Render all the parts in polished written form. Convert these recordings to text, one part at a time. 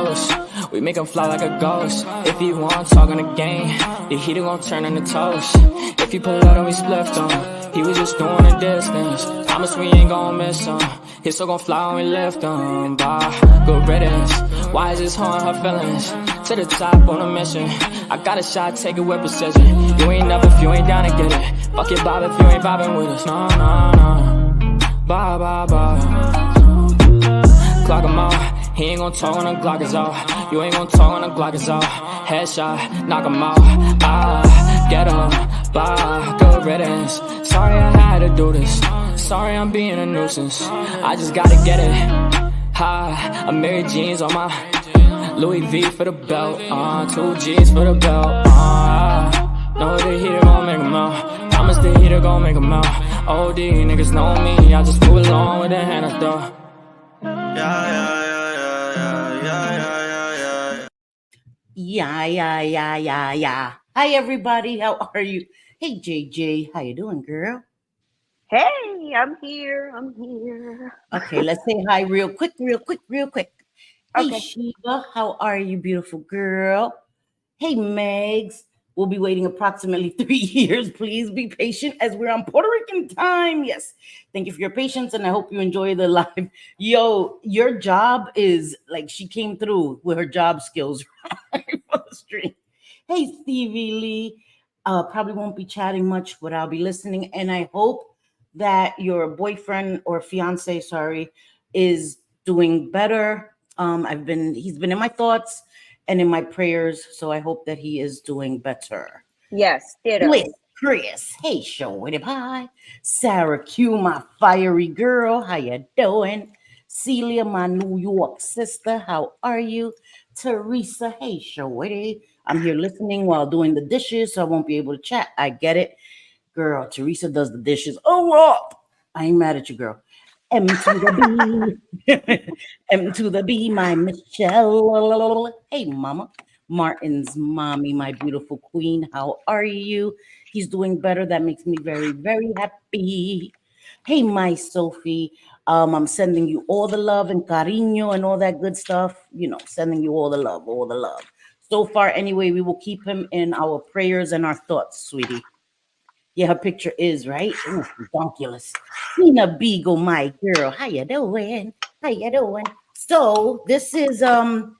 toast. We make him fly like a ghost. If he want talking the game, the heater gon' turn into toast. If he pull out and we spliffed him, he was just doing a distance. Promise we ain't gon' miss him. His soul gon' fly when we lift him. Bye, good riddance. Why is this hurting her feelings? To the top on a mission. I got a shot, take it with precision. You ain't up if you ain't down to get it. Fuck it, Bob, if you ain't vibing with us. No, no, no. Bye, bye, bye. Clock him out. He ain't gon' talk when the Glock is off. You ain't gon' talk when the Glock is off. Headshot, knock him out. Ah, get up, bye, good riddance. Sorry I had to do this. Sorry I'm being a nuisance. I just gotta get it. Ha, I'm Mary Jeans on my Louis V for the belt. 2 G's for the belt. Know the heater gon' make 'em out. Promise the heater gon' make 'em out. OD niggas know me. I just move along with the hand of the. Yeah. Hi, everybody. How are you? Hey, JJ. How you doing, girl? Hey, I'm here. Okay, let's say hi real quick. Hey, Okay. Shiva. How are you, beautiful girl? Hey, Megs. We'll be waiting approximately 3 years. Please be patient as we're on Puerto Rican time. Yes. Thank you for your patience, and I hope you enjoy the live. Yo, your job is like she came through with her job skills right for the stream. Hey, Stevie Lee. Probably won't be chatting much, but I'll be listening. And I hope that your boyfriend or fiance, is doing better. He's been in my thoughts and in my prayers, so I hope that he is doing better. Yes, ditto. Chris, hey, show it hi. Sarah Q, my fiery girl, how you doing? Celia, my New York sister, how are you? Teresa, hey, show it. I'm here listening while doing the dishes, so I won't be able to chat. I get it. Girl, Teresa does the dishes. Oh, what? I ain't mad at you, girl. M to the B. M to the B, my Michelle. Hey, mama. Martin's mommy, my beautiful queen. How are you? He's doing better. That makes me very, very happy. Hey, my Sophie. I'm sending you all the love and cariño and all that good stuff. You know, sending you all the love, all the love. So far, anyway, we will keep him in our prayers and our thoughts, sweetie. Yeah, her picture is, right? Ooh, ridiculous. Tina Beagle, my girl. How you doing? So this is a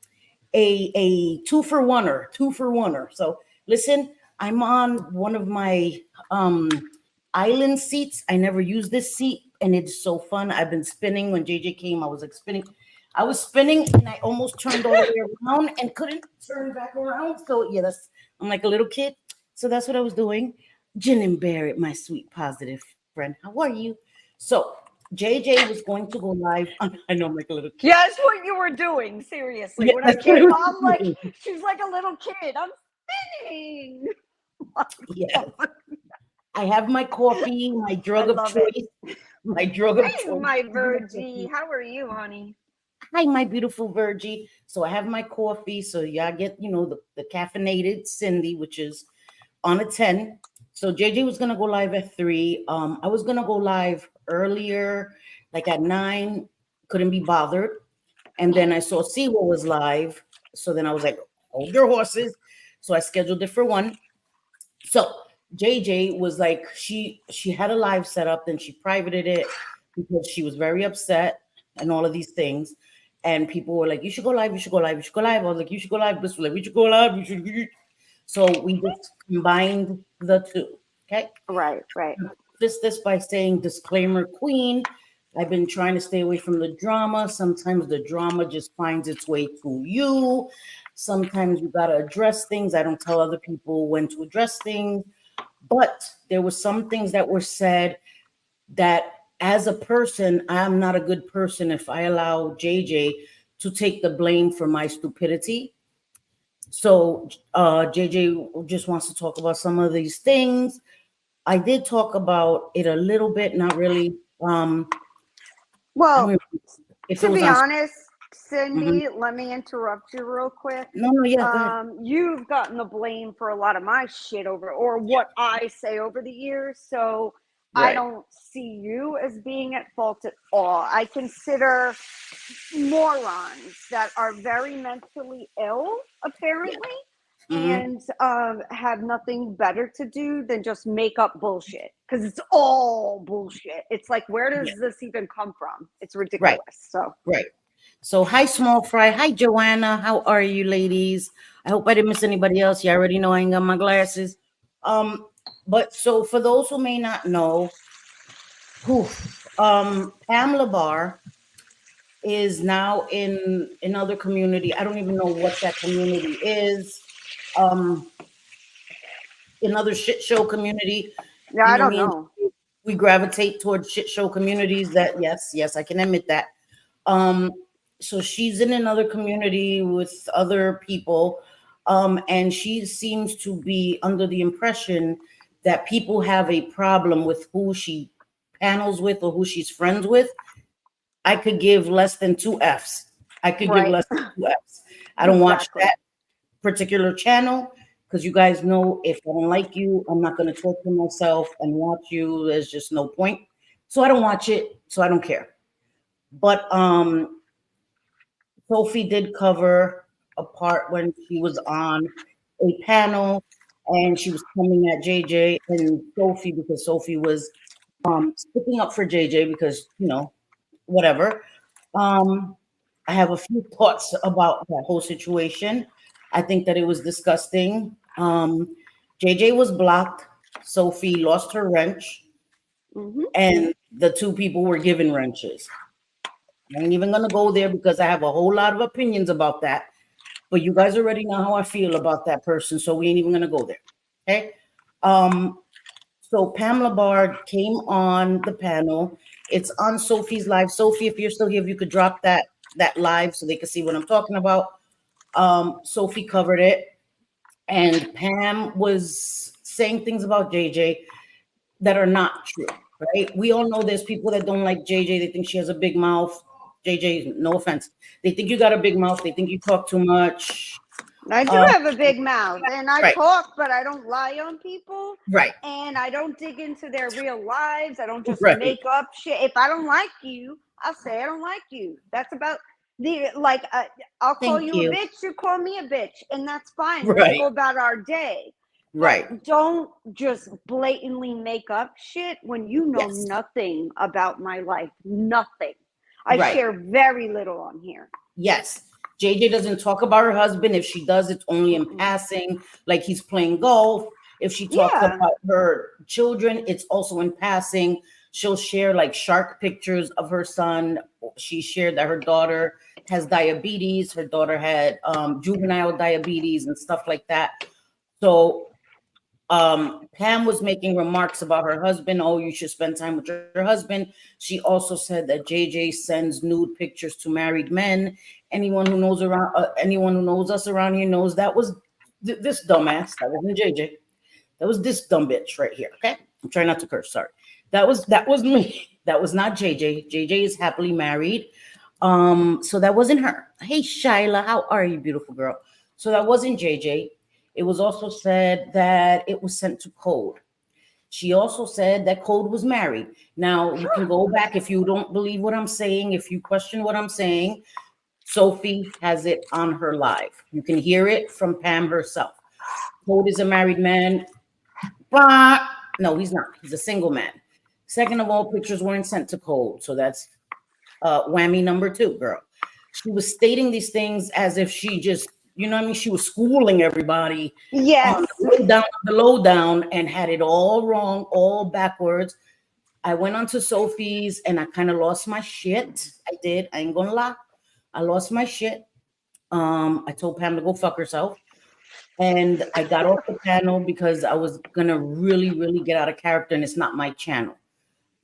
2-for-1er. So listen, I'm on one of my island seats. I never use this seat, and it's so fun. I've been spinning. When JJ came, I was like spinning. I was spinning, and I almost turned all the way around and couldn't turn back around. So yeah, I'm like a little kid. So that's what I was doing. Jen and Barrett, my sweet positive friend. How are you? So JJ was going to go live. I know I'm like a little kid. Yeah, that's what you were doing. Seriously, Yeah, when I came, I'm like, she's like a little kid. I'm spinning. Yeah. I have my coffee, my drug of choice. My drug of choice. My Virgie. How are you, honey? Hi, my beautiful Virgie. So I have my coffee. So y'all get, the caffeinated Cindy, which is on a 10. So JJ was gonna go live at 3. I was gonna go live earlier, like at 9. Couldn't be bothered. And then I saw Siwa was live. So then I was like, hold your horses. So I scheduled it for 1. So JJ was like, she had a live set up, then she privated it because she was very upset and all of these things. And people were like, you should go live. I was like, you should go live. This was like, we should go live. So we just combined the two. Okay. Right. This by saying disclaimer, queen. I've been trying to stay away from the drama. Sometimes the drama just finds its way to you. Sometimes you got to address things. I don't tell other people when to address things. But there were some things that were said that as a person, I'm not a good person if I allow JJ to take the blame for my stupidity. So JJ just wants to talk about some of these things. I did talk about it a little bit, not really. Well, to be honest, Cindy, let me interrupt you real quick. No, yeah. You've gotten the blame for a lot of my shit or what I say over the years. So I Right. don't see you as being at fault at all. I consider morons that are very mentally ill, Yeah. apparently, Mm-hmm. and have nothing better to do than just make up bullshit because it's all bullshit. It's like, where Yeah. does this even come from? It's Right. ridiculous. So, Right. So hi, Small Fry. Hi, Joanna. How are you, ladies? I hope I didn't miss anybody else. You already know I ain't got my glasses. Um, but so for those who may not know, who Pamela Barr is now in another community. I don't even know what that community is. Um, another shit show community. yeah, You I know, don't me and know. we gravitate towards shit show communities. That yes, I can admit that. Um, so she's in another community with other people, and she seems to be under the impression that people have a problem with who she panels with or who she's friends with. I could give less than two Fs. I could give Right. less than two Fs. I don't watch Exactly. that particular channel because you guys know if I don't like you, I'm not going to torture myself and watch you. There's just no point. So I don't watch it. So I don't care. But Sophie did cover a part when she was on a panel and she was coming at JJ and Sophie because Sophie was sticking up for JJ because, whatever. Um, I have a few thoughts about that whole situation. I think that it was disgusting. JJ was blocked. Sophie lost her wrench, Hmm. and the two people were given wrenches. I ain't even gonna go there because I have a whole lot of opinions about that. But you guys already know how I feel about that person, so we ain't even gonna go there. Okay. Um, so Pamela Bard came on the panel. It's on Sophie's live. Sophie, if you're still here, if you could drop that live so they can see what I'm talking about. Sophie covered it, and Pam was saying things about JJ that are not true, right? We all know there's people that don't like JJ. They think she has a big mouth. JJ, no offense. They think you got a big mouth. They think you talk too much. I do Uh, have a big mouth and I right, talk, but I don't lie on people right, and I don't dig into their real lives. I don't just right. make up shit. If I don't like you, I'll say I don't like you. That's about the like. I'll call Thank you a you. bitch. You call me a bitch, and that's fine. Let's Right, go about our day. right. But don't just blatantly make up shit when you know Yes, nothing about my life. Nothing. I right. share very little on here. Yes. JJ doesn't talk about her husband. If she does, it's only in Mm-mm. passing, like he's playing golf. If she talks Yeah. about her children, it's also in passing. She'll share like shark pictures of her son. She shared that her daughter has diabetes. Her daughter had juvenile diabetes and stuff like that. So Pam was making remarks about her husband. Oh, you should spend time with your husband. She also said that JJ sends nude pictures to married men. Anyone who knows us around here knows that was this dumbass. That wasn't JJ. That was this dumb bitch right here. Okay, I'm trying not to curse. Sorry. That was me. That was not JJ. JJ is happily married. So that wasn't her. Hey, Shyla, how are you, beautiful girl? So that wasn't JJ. It was also said that it was sent to Code. She also said that Code was married. Now you can go back if you don't believe what I'm saying, if you question what I'm saying. Sophie has it on her live. You can hear it from Pam herself. Code is a married man. But no, he's not. He's a single man. Second of all, pictures weren't sent to Code. So that's whammy number two, girl. She was stating these things as if she just, you know what I mean? She was schooling everybody on Yes. the lowdown and had it all wrong, all backwards. I went on to Sophie's and I kind of lost my shit. I did. I ain't gonna lie. I lost my shit. I told Pam to go fuck herself. And I got off the panel because I was gonna really, really get out of character, and it's not my channel.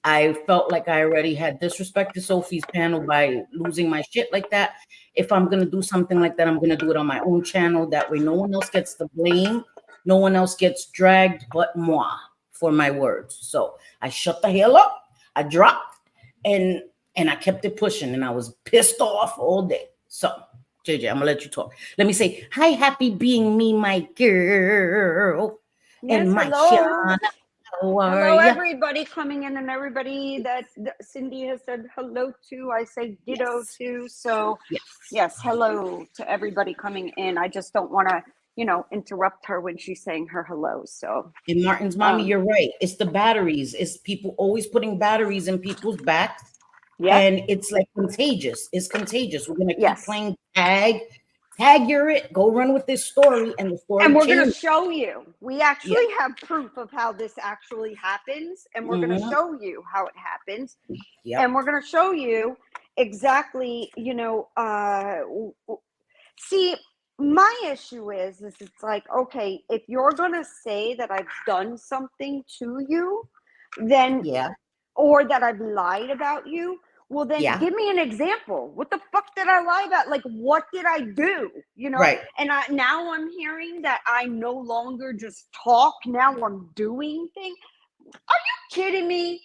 I felt like I already had disrespected Sophie's panel by losing my shit like that. If I'm gonna do something like that, I'm gonna do it on my own channel. That way, no one else gets the blame. No one else gets dragged but moi for my words. So I shut the hell up. I dropped and I kept it pushing, and I was pissed off all day. So JJ, I'm gonna let you talk. Let me say hi, happy being me, my girl, and Yes, my hello. Shauna. How are Hello, ya? everybody coming in, and everybody that Cindy has said hello to. I say ditto Yes. to. So, Yes. yes, hello to everybody coming in. I just don't want to, interrupt her when she's saying her hello. So, And Martin's mommy, you're right. It's the batteries. It's people always putting batteries in people's backs. yep, And it's like contagious. It's contagious. We're gonna keep yes. playing tag. Tag you're it. Go run with this story, and the And story we're going to changes. show you. We Yeah. actually have proof of how this actually happens, and we're going to Mm-hmm. show you how it happens. Yep. And we're going to show you exactly, see, my issue is it's like, okay, if you're going to say that I've done something to you, then, Yeah. or that I've lied about you, well, then Yeah. give me an example. What the fuck did I lie about? Like, what did I do? Right. And now I'm hearing that I no longer just talk. Now I'm doing things. Are you kidding me?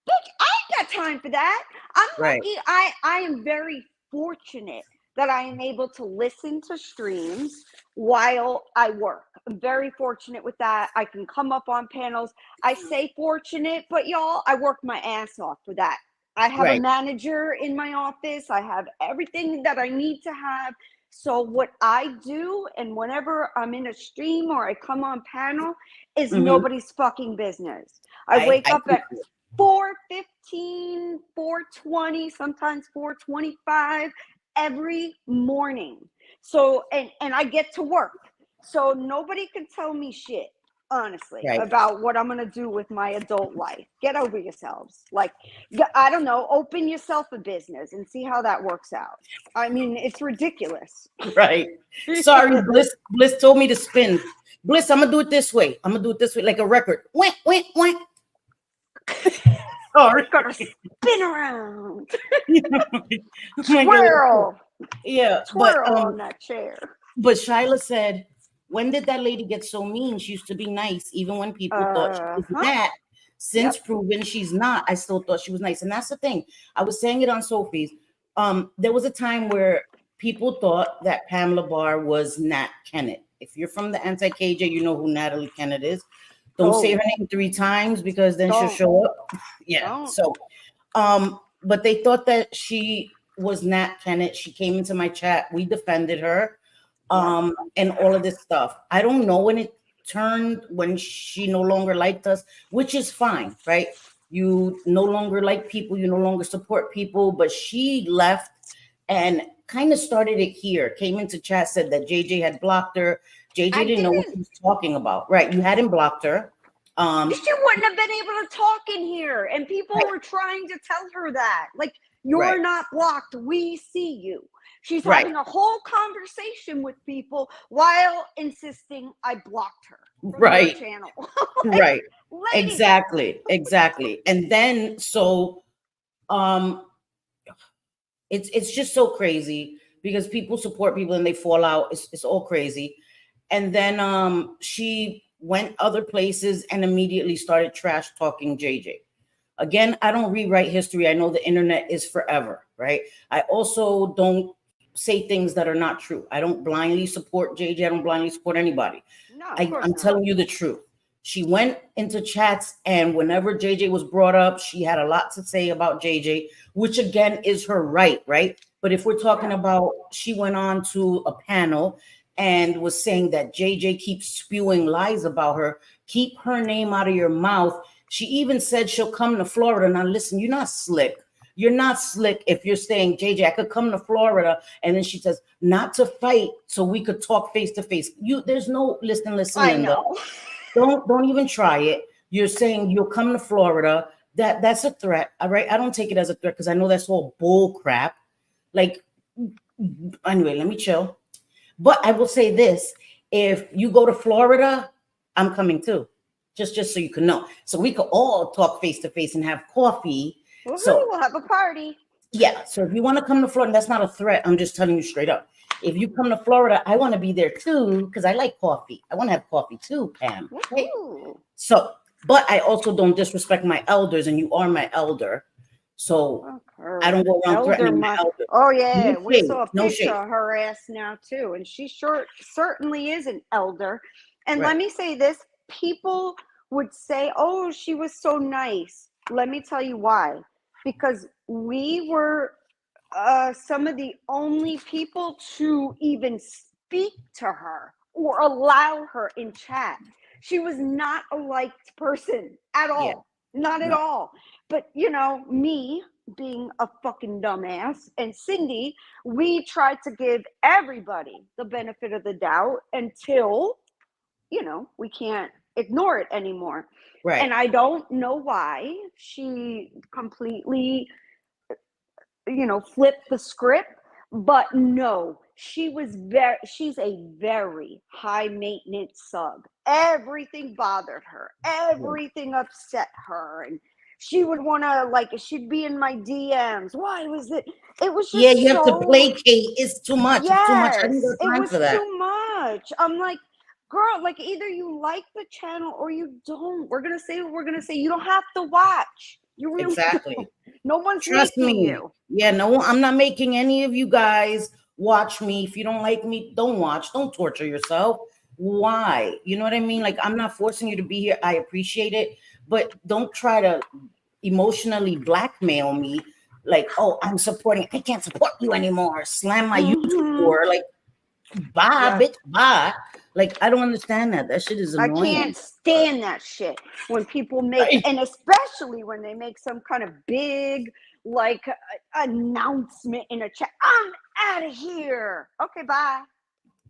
Bitch, I ain't got time for that. I'm Right. lucky. I am very fortunate that I am able to listen to streams while I work. I'm very fortunate with that. I can come up on panels. I say fortunate, but y'all, I work my ass off for that. I have a Right. manager in my office. I have everything that I need to have. So what I do, and whenever I'm in a stream or I come on panel, is Mm-hmm. nobody's fucking business. I wake I up at 4:15, 4:20, sometimes 4:25 every morning. So and I get to work. So nobody can tell me shit, honestly, right. about what I'm going to do with my adult life. Get over yourselves. Like, I don't know, open yourself a business and see how that works out. I mean, it's ridiculous. Right. Sorry, Bliss. Bliss told me to spin. Bliss, I'm gonna do it this way. I'm gonna do it this way, like a record. Wink, wink, wink. Sorry. Gonna spin around. My God. Twirl. Yeah, Twirl on that chair. but Shyla said, when did that lady get so mean? She used to be nice, even when people thought she was mad. Since proven she's not, I still thought she was nice. And that's the thing. I was saying it on Sophie's. There was a time where people thought that Pamela Barr was Nat Kennett. If you're from the anti-KJ, you know who Natalie Kennett is. Don't say her name 3 times because then she'll show up. Yeah. So, but they thought that she was Nat Kennett. She came into my chat. We defended her, and all of this stuff. I don't know when it turned, when she no longer liked us, which is fine, right? You no longer like people, you no longer support people, but she left and kind of started it here. Came into chat, said that JJ had blocked her. JJ didn't know what she was talking about. Right. You hadn't blocked her. She wouldn't have been able to talk in here. And people were trying to tell her that. Like, you're not blocked. We see you. She's having a whole conversation with people while insisting I blocked her from her channel. Like, right. lady. Exactly. And then so it's just so crazy because people support people and they fall out. It's all crazy. And then she went other places and immediately started trash talking JJ. Again, I don't rewrite history. I know the internet is forever, right? I also don't say things that are not true. I don't blindly support JJ. I don't blindly support anybody. No, I'm telling you the truth. She went into chats, and whenever JJ was brought up, she had a lot to say about JJ, which again is her right? But if we're talking about, she went on to a panel and was saying that JJ keeps spewing lies about her. Keep her name out of your mouth. She even said she'll come to Florida. Now, listen, you're not slick. You're not slick if you're saying, JJ, I could come to Florida. And then she says, not to fight so we could talk face to face. There's no, listen, I Linda. know. Don't even try it. You're saying you'll come to Florida. That's a threat. All right. I don't take it as a threat because I know that's all bull crap. Like, anyway, let me chill. But I will say this: if you go to Florida, I'm coming too. Just so you can know. So we could all talk face to face and have coffee. Woo-hoo, So we'll have a party. Yeah. So if you want to come to Florida, that's not a threat. I'm just telling you straight up. If you come to Florida, I want to be there too because I like coffee. I want to have coffee too, Pam. Okay? So, but I also don't disrespect my elders, and you are my elder. So I don't go around threatening my elder. Oh yeah, No we shade, saw a no picture shade. of her ass now too, and she certainly is an elder. And Right. let me say this: people would say, oh, she was so nice. Let me tell you why. Because we were some of the only people to even speak to her or allow her in chat. She was not a liked person at all. Yeah. Not at all. But, you know, me being a fucking dumbass and Cindy, we tried to give everybody the benefit of the doubt until, you know, we can't ignore it anymore. Right. And I don't know why she completely, you know, flipped the script, but no, she's a very high maintenance sub. Everything bothered her, everything upset her, and she would want to, like, she'd be in my DMs. Why was it was just you have to placate. It's too much. Yes, it's too much. I didn't got it time was for that. too much. I'm like, girl, like, either you like the channel or you don't. We're gonna say what we're gonna say. You don't have to watch. You really Exactly. don't. No one's Trust making me. you. Yeah, no, I'm not making any of you guys watch me. If you don't like me, don't watch. Don't torture yourself. Why? You know what I mean? Like, I'm not forcing you to be here. I appreciate it, but don't try to emotionally blackmail me. Like, oh, I'm supporting. I can't support you anymore. Slam my YouTube door. Like, bye, bitch, bye. Like, I don't understand that. That shit is annoying. I can't stand that shit when people make, and especially when they make some kind of big, like, announcement in a chat. I'm out of here. Okay, bye.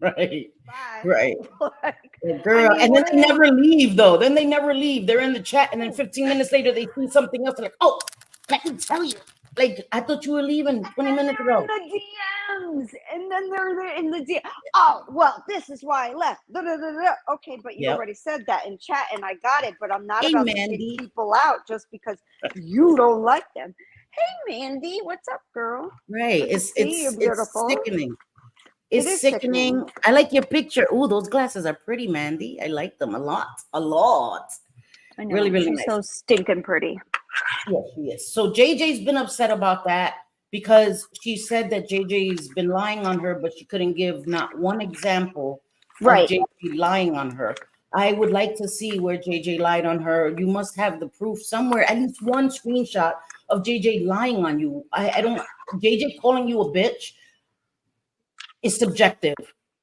Right. Bye. Right. Like, girl, I mean, and then they never leave, though. Then they never leave. They're in the chat, and then 15 minutes later, they see something else. They're like, oh, let me tell you. Like, I thought you were leaving 20 minutes ago. In the DMs, and then they're there in the DM. Oh, well, this is why I left. Da, da, da, da. Okay, but you already said that in chat, and I got it. But I'm not about to kick people out just because you don't like them. Hey, Mandy, what's up, girl? Right. It's sickening. It's sickening. I like your picture. Oh, those glasses are pretty, Mandy. I like them a lot. A lot. I know. Really, really She's nice. so stinking pretty. Yes, she is. So JJ's been upset about that because she said that JJ's been lying on her, but she couldn't give not one example of JJ lying on her. I would like to see where JJ lied on her. You must have the proof somewhere, at least one screenshot of JJ lying on you. I don't, JJ calling you a bitch is subjective,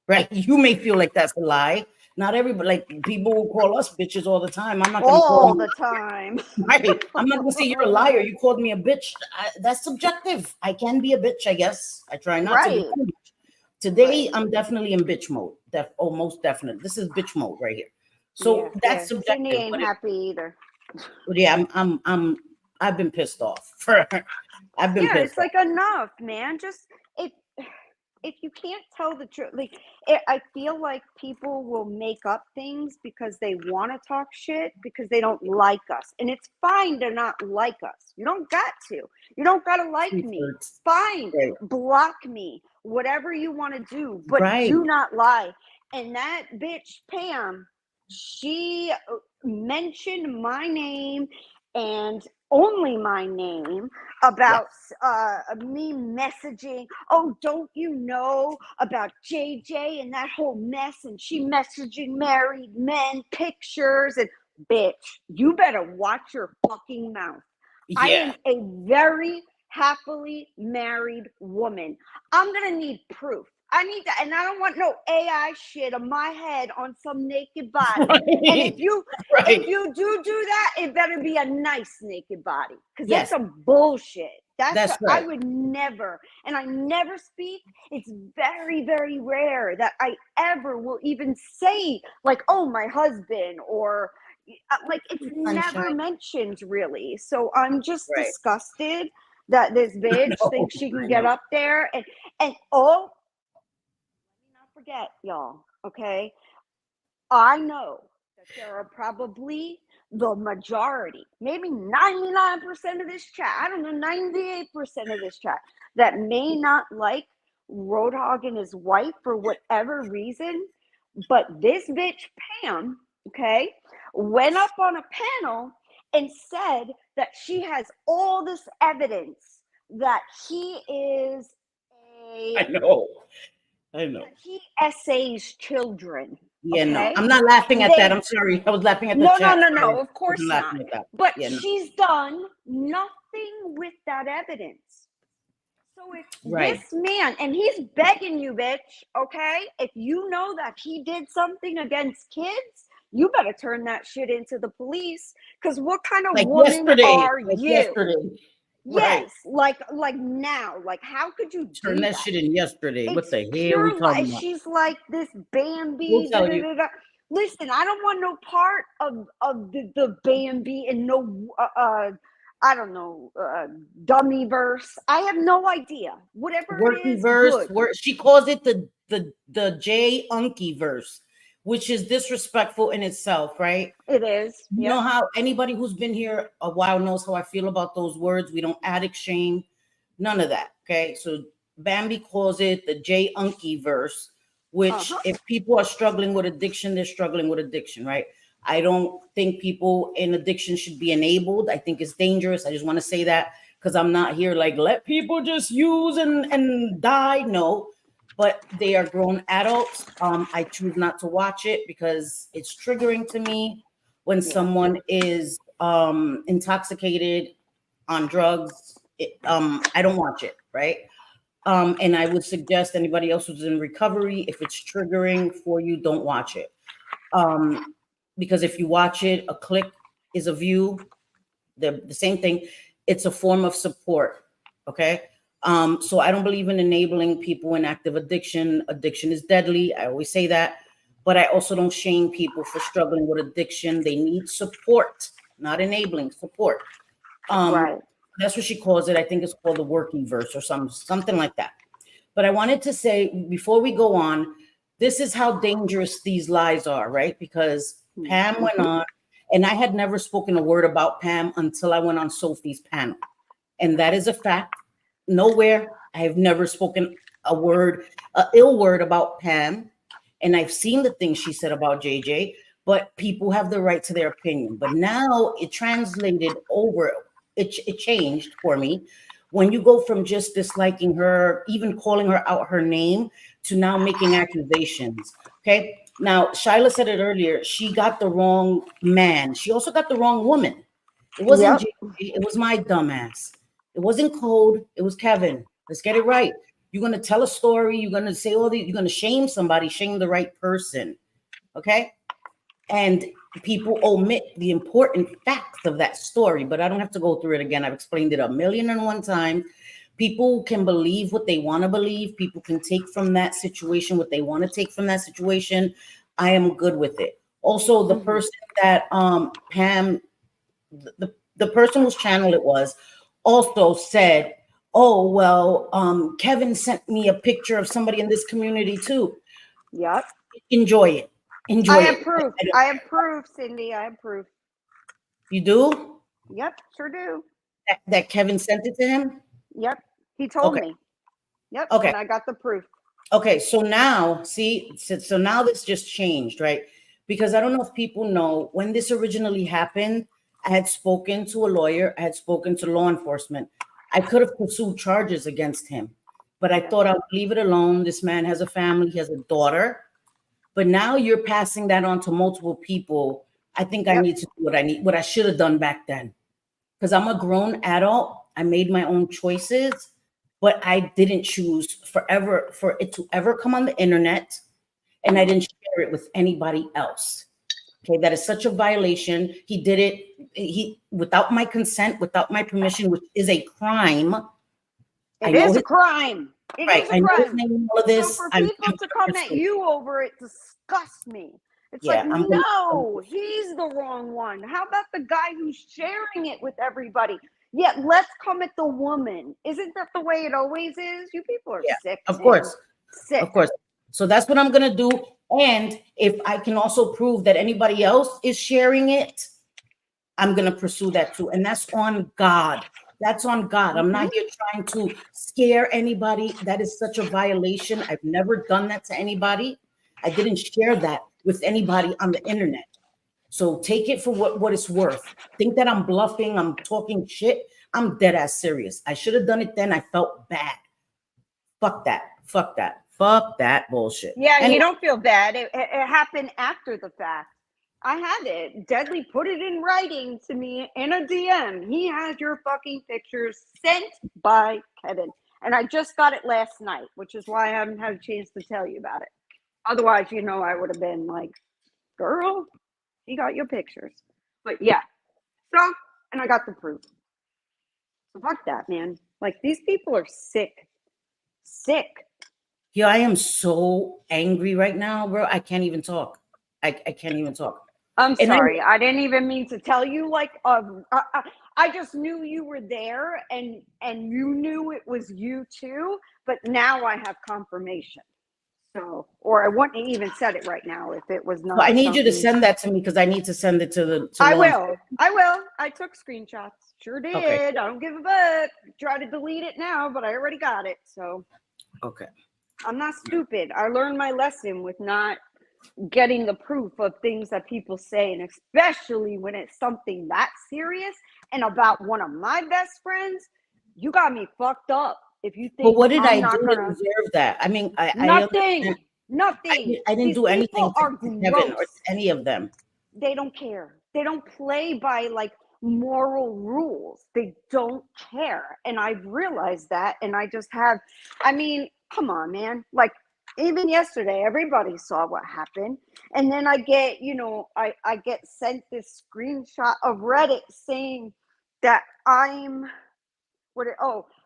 right? You may feel like that's a lie. Not everybody, like, people will call us bitches all the time. I'm not going to call all the time. Right. I'm not going to say you're a liar. You called me a bitch. That's subjective. I can be a bitch, I guess. I try not to be too much. Today, I'm definitely in bitch mode. Most definitely. This is bitch mode right here. So that's subjective. Cindy ain't happy either. But yeah, I've been pissed off. I've been pissed it's off. like, enough, man. Just if you can't tell the truth, like, I feel like people will make up things because they want to talk shit because they don't like us, and it's fine to not like us. You don't got to. You don't got to like me. Fine, block me, whatever you want to do, but do not lie. And that bitch Pam, she mentioned my name and only my name about me messaging, oh, don't you know about JJ and that whole mess, and she messaging married men pictures, and bitch, you better watch your fucking mouth. I am a very happily married woman. I'm gonna need proof. I need that, and I don't want no AI shit on my head on some naked body. And if you do that, it better be a nice naked body, because that's some bullshit. That's I would never, and I never speak. It's very, very rare that I ever will even say, like, oh, my husband, or like, it's never mentioned really. So I'm just disgusted that this bitch thinks she can get up there and oh. Forget, y'all, okay? I know that there are probably the majority, maybe 99% of this chat, I don't know, 98% of this chat, that may not like Roadhog and his wife for whatever reason, but this bitch Pam, okay, went up on a panel and said that she has all this evidence that he is I know. he essays children. Yeah, okay? no, I'm not laughing at that. I'm sorry. I was laughing at the chat. No, of course not. But yeah, she's done nothing with that evidence. So if this man, and he's begging you, bitch, okay? If you know that he did something against kids, you better turn that shit into the police. Because what kind of woman are you? Yesterday. Yes, like now, like how could you turn that shit in yesterday? What the hell are we talking about? She's like this Bambi. We'll tell you. Listen, I don't want no part of the Bambi and no I don't know dummy verse. I have no idea. Whatever Worky it is, verse. She calls it the J Unky verse, which is disrespectful in itself, right? It is. You know how anybody who's been here a while knows how I feel about those words. We don't addict shame, none of that. Okay, so Bambi calls it the J Unky verse, which if people are struggling with addiction, they're struggling with addiction, right? I don't think people in addiction should be enabled. I think it's dangerous. I just want to say that because I'm not here like let people just use and die. No, but they are grown adults. I choose not to watch it because it's triggering to me when someone is intoxicated on drugs. I don't watch it, right? And I would suggest anybody else who's in recovery, if it's triggering for you, don't watch it. Because if you watch it, a click is a view. The same thing. It's a form of support. Okay. So I don't believe in enabling people in active addiction. Addiction is deadly. I always say that. But I also don't shame people for struggling with addiction. They need support, not enabling, support. That's what she calls it. I think it's called the working verse or something like that. But I wanted to say before we go on, this is how dangerous these lies are, right? Because Pam went on, and I had never spoken a word about Pam until I went on Sophie's panel. And that is a fact. Nowhere I have never spoken a word, an ill word about Pam. And I've seen the things she said about JJ, but people have the right to their opinion. But now it translated over, it changed for me. When you go from just disliking her, even calling her out her name, to now making accusations. Okay. Now, Shyla said it earlier. She got the wrong man. She also got the wrong woman. It wasn't JJ, it was my dumbass. It wasn't Code. It was Kevin. Let's get it right. You're going to tell a story. You're going to say all these. You're going to shame somebody. Shame the right person. Okay. And people omit the important facts of that story, but I don't have to go through it again. I've explained it 1,000,001 times. People can believe what they want to believe. People can take from that situation what they want to take from that situation. I am good with it. Also, the person that Pam, the person whose channel it was, also said, "Oh well, Kevin sent me a picture of somebody in this community too." Yep. Enjoy it. Enjoy it. I have proof, Cindy. I have proof. You do? Yep, sure do. That Kevin sent it to him? Yep. He told me. Yep. Okay. And I got the proof. Okay. So now, see, so now this just changed, right? Because I don't know if people know when this originally happened, I had spoken to a lawyer. I had spoken to law enforcement. I could have pursued charges against him, but I thought I would leave it alone. This man has a family. He has a daughter. But now you're passing that on to multiple people. I think I need to do what I should have done back then. Because I'm a grown adult. I made my own choices, but I didn't choose for it to ever come on the internet. And I didn't share it with anybody else. Okay, that is such a violation. He did it without my consent, without my permission, which is a crime. It is a crime. It is a crime. All of this. So for people to come at you over it disgusts me. It's like, no, he's the wrong one. How about the guy who's sharing it with everybody? Yeah, let's come at the woman. Isn't that the way it always is? You people are sick. Of course. Sick. Of course. So that's what I'm going to do. And if I can also prove that anybody else is sharing it, I'm going to pursue that too. And that's on God. That's on God. I'm not here trying to scare anybody. That is such a violation. I've never done that to anybody. I didn't share that with anybody on the internet. So take it for what it's worth. Think that I'm bluffing, I'm talking shit. I'm dead ass serious. I should have done it then. I felt bad. Fuck that. Fuck that. Fuck that bullshit. Yeah, Anyway, you don't feel bad. It happened after the fact. I had it. Deadly put it in writing to me in a DM. He has your fucking pictures sent by Kevin. And I just got it last night, which is why I haven't had a chance to tell you about it. Otherwise, I would have been like, girl, he got your pictures. But yeah. So, and I got the proof. So fuck that, man. Like, these people are sick. Sick. yeah, I am so angry right now, bro. I can't even talk. I can't even talk. I'm sorry. I didn't even mean to tell you. Like, I just knew you were there, and you knew it was you too. But now I have confirmation. So, or I wouldn't have even said it right now if it was not. I need you to send that to me because I need to send it to the. I will. I took screenshots. Sure did. Okay. I don't give a fuck. Try to delete it now, but I already got it. So. Okay. I'm not stupid. I learned my lesson with not getting the proof of things that people say, and especially when it's something that serious and about one of my best friends. You got me fucked up if you think. But what did I'm I not do gonna, to deserve that? I mean, nothing. Nothing. I didn't These do anything people are to Kevin or gross. any of them. They don't care. They don't play by like moral rules. They don't care. And I've realized that. And I just have, I mean, come on, man. Like, even yesterday, everybody saw what happened. And then I get, I get sent this screenshot of Reddit saying that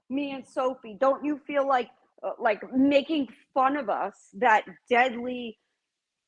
me and Sophie, don't you feel like making fun of us that Deadly,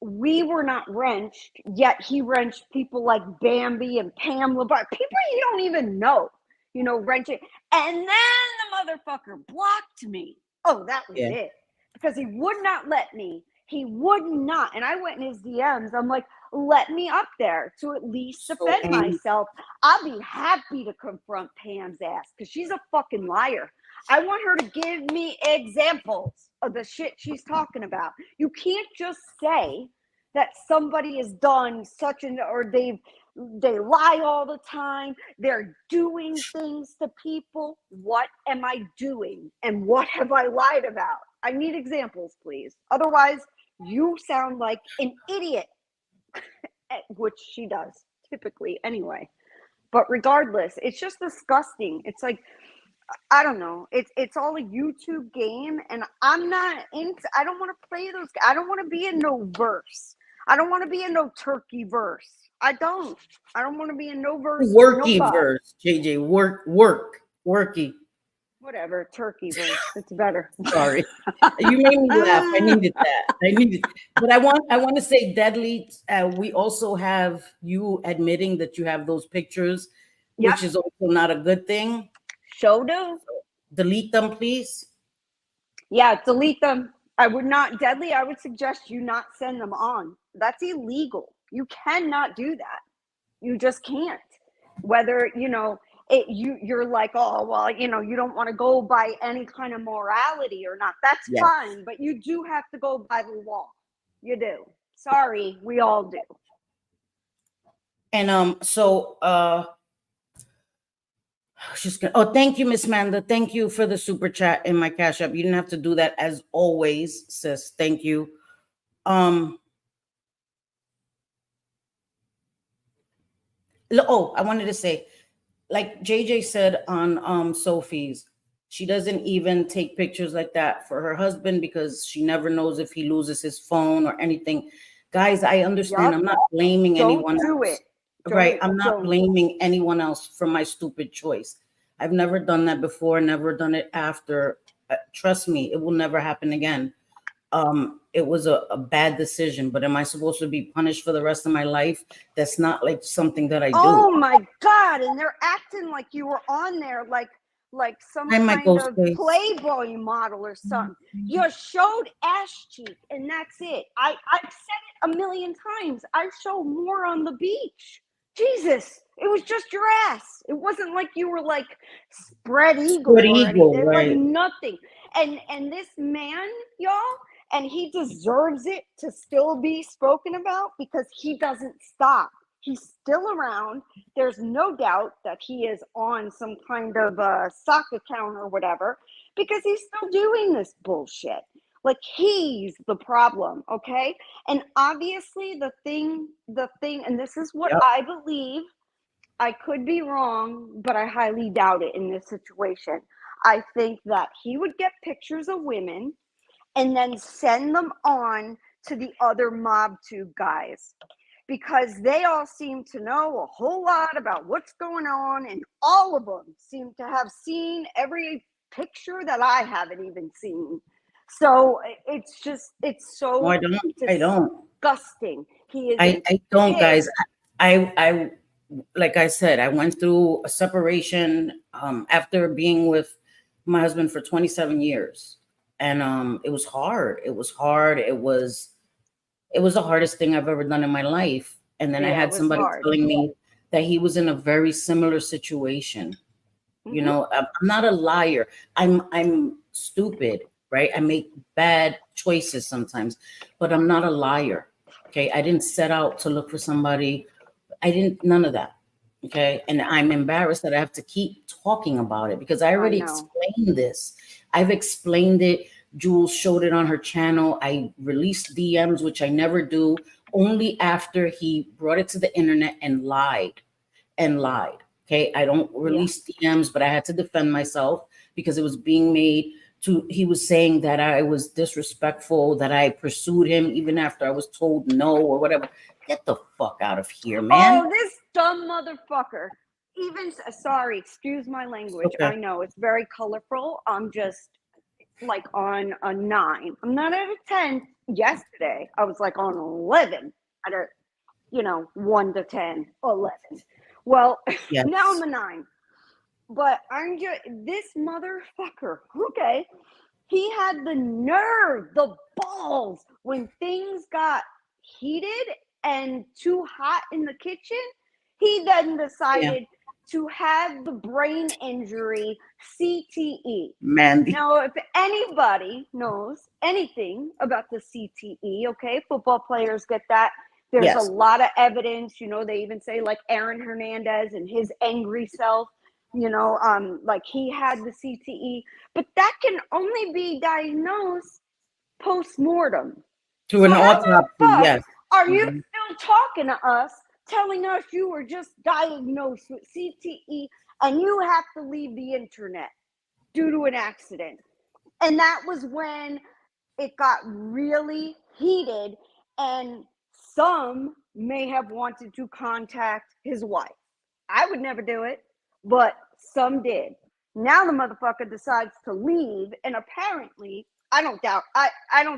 we were not wrenched, yet he wrenched people like Bambi and Pamela, but people you don't even know, wrenching. And then the motherfucker blocked me. Oh, that was it. Because he would not let me. He would not. And I went in his DMs. I'm like, let me up there to at least defend myself. I'll be happy to confront Pam's ass because she's a fucking liar. I want her to give me examples of the shit she's talking about. You can't just say that somebody has done or they lie all the time. They're doing things to people. What am I doing? And what have I lied about? I need examples, please. Otherwise, you sound like an idiot, which she does typically anyway. But regardless, it's just disgusting. It's like, I don't know. It's all a YouTube game, and I'm not into. I don't want to play those. I don't want to be in no verse. I don't want to be in no turkey verse. I don't want to be in no verse. Worky verse, JJ. Worky. Whatever, turkey verse. It's better. Sorry, you made me laugh. I needed that. But I want to say, Deadly. We also have you admitting that you have those pictures, which is also not a good thing. Show them. Delete them, please. Yeah, delete them. I would not, Deadly, I would suggest you not send them on. That's illegal. You cannot do that. You just can't. Whether, you're like, oh, well, you don't want to go by any kind of morality or not. That's fine. But you do have to go by the law. You do. Sorry, we all do. And thank you, Miss Manda. Thank you for the super chat in my Cash App. You didn't have to do that as always, sis. Thank you. I wanted to say, like JJ said on Sophie's, she doesn't even take pictures like that for her husband because she never knows if he loses his phone or anything. Guys, I understand. I'm not blaming anyone else. Right. I'm not blaming anyone else for my stupid choice. I've never done that before, never done it after. Trust me, it will never happen again. It was a bad decision, but am I supposed to be punished for the rest of my life? That's not like something that I do. Oh my God. And they're acting like you were on there like some kind of Playboy model or something. You showed ass cheek and that's it. I've said it a million times. I show more on the beach. Jesus, it was just your ass. It wasn't like you were like spread eagle or anything. Right. Like nothing. And this man, y'all, and he deserves it to still be spoken about because he doesn't stop. He's still around. There's no doubt that he is on some kind of a sock account or whatever because he's still doing this bullshit. Like, he's the problem, okay? And obviously the thing, and this is what I believe, I could be wrong, but I highly doubt it in this situation. I think that he would get pictures of women and then send them on to the other MobTube guys, because they all seem to know a whole lot about what's going on, and all of them seem to have seen every picture that I haven't even seen. So it's just, it's so I don't. disgusting. He is I don't, guys. I like I said, I went through a separation after being with my husband for 27 years. And it was hard. It was hard. It was the hardest thing I've ever done in my life. And then I had somebody telling me that he was in a very similar situation. You know, I'm not a liar. I'm stupid, right? I make bad choices sometimes, but I'm not a liar. Okay. I didn't set out to look for somebody. I didn't, none of that. Okay. And I'm embarrassed that I have to keep talking about it because I already explained this. I've explained it. Jules showed it on her channel. I released DMs, which I never do, only after he brought it to the internet and lied. Okay. I don't release DMs, but I had to defend myself because it was being made to, he was saying that I was disrespectful, that I pursued him even after I was told no or whatever. Get the fuck out of here, man. Oh, this dumb motherfucker. Even, sorry, excuse my language. Okay. I know it's very colorful. I'm just like on a 9. I'm not at a 10. Yesterday, I was like on 11 at a, 1 to 10, 11. Well, now I'm a 9. But I'm just, this motherfucker, okay, he had the nerve, the balls, when things got heated and too hot in the kitchen, he then decided to have the brain injury CTE. Mandy. Now, if anybody knows anything about the CTE, okay, football players get that. There's a lot of evidence, they even say like Aaron Hernandez and his angry self, like he had the CTE, but that can only be diagnosed post-mortem. Through an autopsy, yes. Are you still talking to us, telling us you were just diagnosed with CTE and you have to leave the internet due to an accident? And that was when it got really heated, and some may have wanted to contact his wife. I would never do it, but some did. Now the motherfucker decides to leave, and apparently, I don't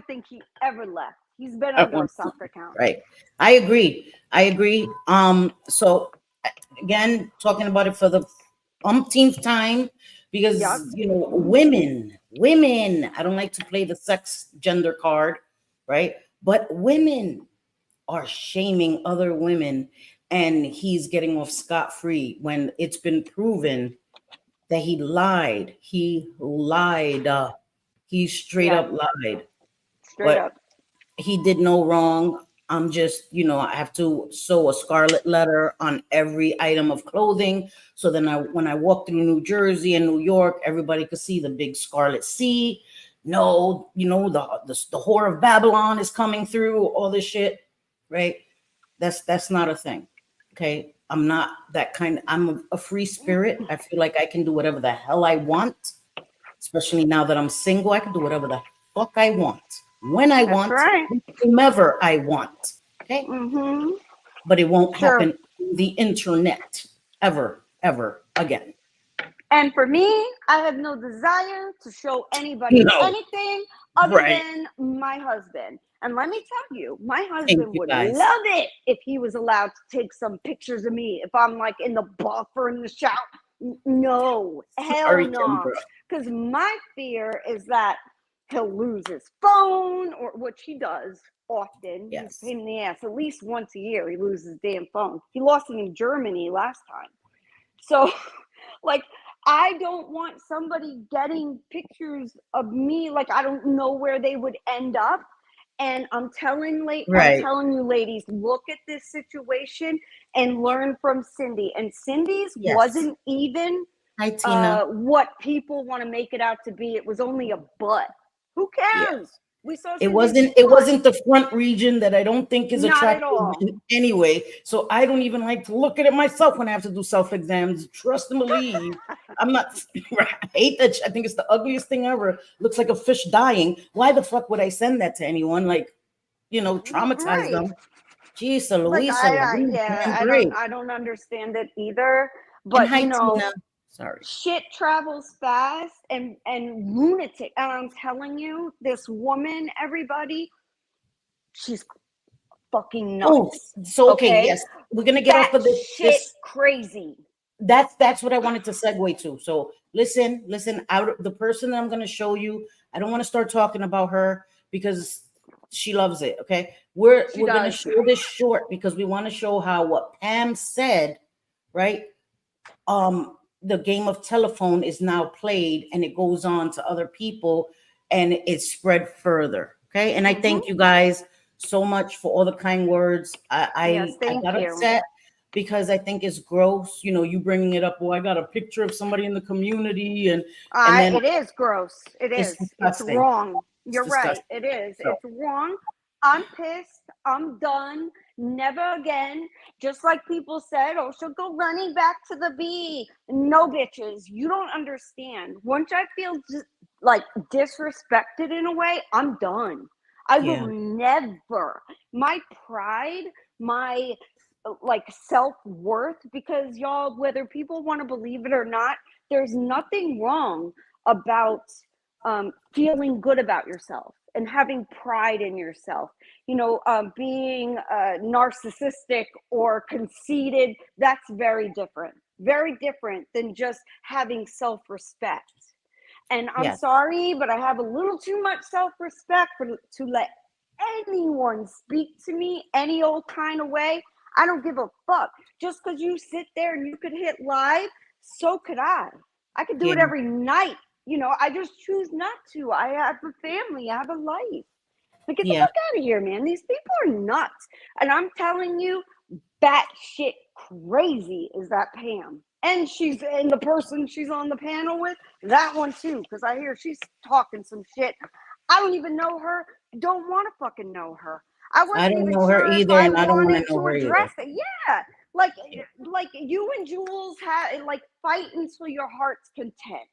think he ever left. He's been under a soccer account. Right. I agree. So again, talking about it for the umpteenth time, because women, I don't like to play the sex gender card, right? But women are shaming other women, and he's getting off scot-free when it's been proven that he lied. He straight up lied. Straight up. He did no wrong. I'm just, I have to sew a scarlet letter on every item of clothing. So then when I walk through New Jersey and New York, everybody could see the big scarlet C. No, the whore of Babylon is coming through, all this shit, right? That's not a thing. Okay. I'm not that kind. I'm a free spirit. I feel like I can do whatever the hell I want, especially now that I'm single. I can do whatever the fuck I want. When I want, whomever I want, okay? But it won't happen on the internet ever again. And for me, I have no desire to show anybody anything other than my husband. And let me tell you, my husband would love it if he was allowed to take some pictures of me. If I'm like in the buffer in the shower, no, hell no. Because my fear is that he'll lose his phone, or which he does often. He's a pain in the ass. At least once a year, he loses his damn phone. He lost it in Germany last time. So, like, I don't want somebody getting pictures of me. Like, I don't know where they would end up. And I'm telling you, ladies, look at this situation and learn from Cindy. And Cindy's wasn't even what people want to make it out to be. It was only a butt. Who cares? We saw It Cindy's wasn't the front region that I don't think is Not at attractive all. anyway. So I don't even like to look at it myself when I have to do self-exams. Trust and believe. I'm not. I hate that. I think it's the ugliest thing ever. Looks like a fish dying. Why the fuck would I send that to anyone? Like, traumatize Right. them. Jeez, Like Louisa, I don't understand it either. And But hi, Tina. Sorry. shit travels fast and lunatic. And I'm telling you, this woman, everybody, she's fucking nuts. Oh, so okay, yes, we're gonna get off of this. Crazy. That's what I wanted to segue to. So listen, out of the person that I'm going to show you, I don't want to start talking about her because she loves it. Okay. We're going to show this short because we want to show how what Pam said, right? The game of telephone is now played and it goes on to other people and it's spread further. Okay. And I thank you guys so much for all the kind words. I got upset because I think it's gross. You bringing it up. Oh, I got a picture of somebody in the community, and then it is gross. It is. It's wrong. You're right. It is. So. It's wrong. I'm pissed. I'm done. Never again. Just like people said, oh, she'll go running back to the bee. No, bitches. You don't understand. Once I feel like disrespected in a way, I'm done. I will never. My pride, my like self-worth, because y'all, whether people want to believe it or not, there's nothing wrong about feeling good about yourself and having pride in yourself. Being narcissistic or conceited, that's very different than just having self-respect. And I'm sorry, but I have a little too much self-respect to let anyone speak to me any old kind of way. I don't give a fuck. Just because you sit there and you could hit live, so could I. I could do it every night. I just choose not to. I have a family. I have a life. Like, get the fuck out of here, man. These people are nuts. And I'm telling you, batshit crazy is that Pam. And the person she's on the panel with, that one too, because I hear she's talking some shit. I don't even know her. Don't want to fucking know her. I don't know her either, and I don't want to know her either. Yeah, like you and Jules fight until your heart's content.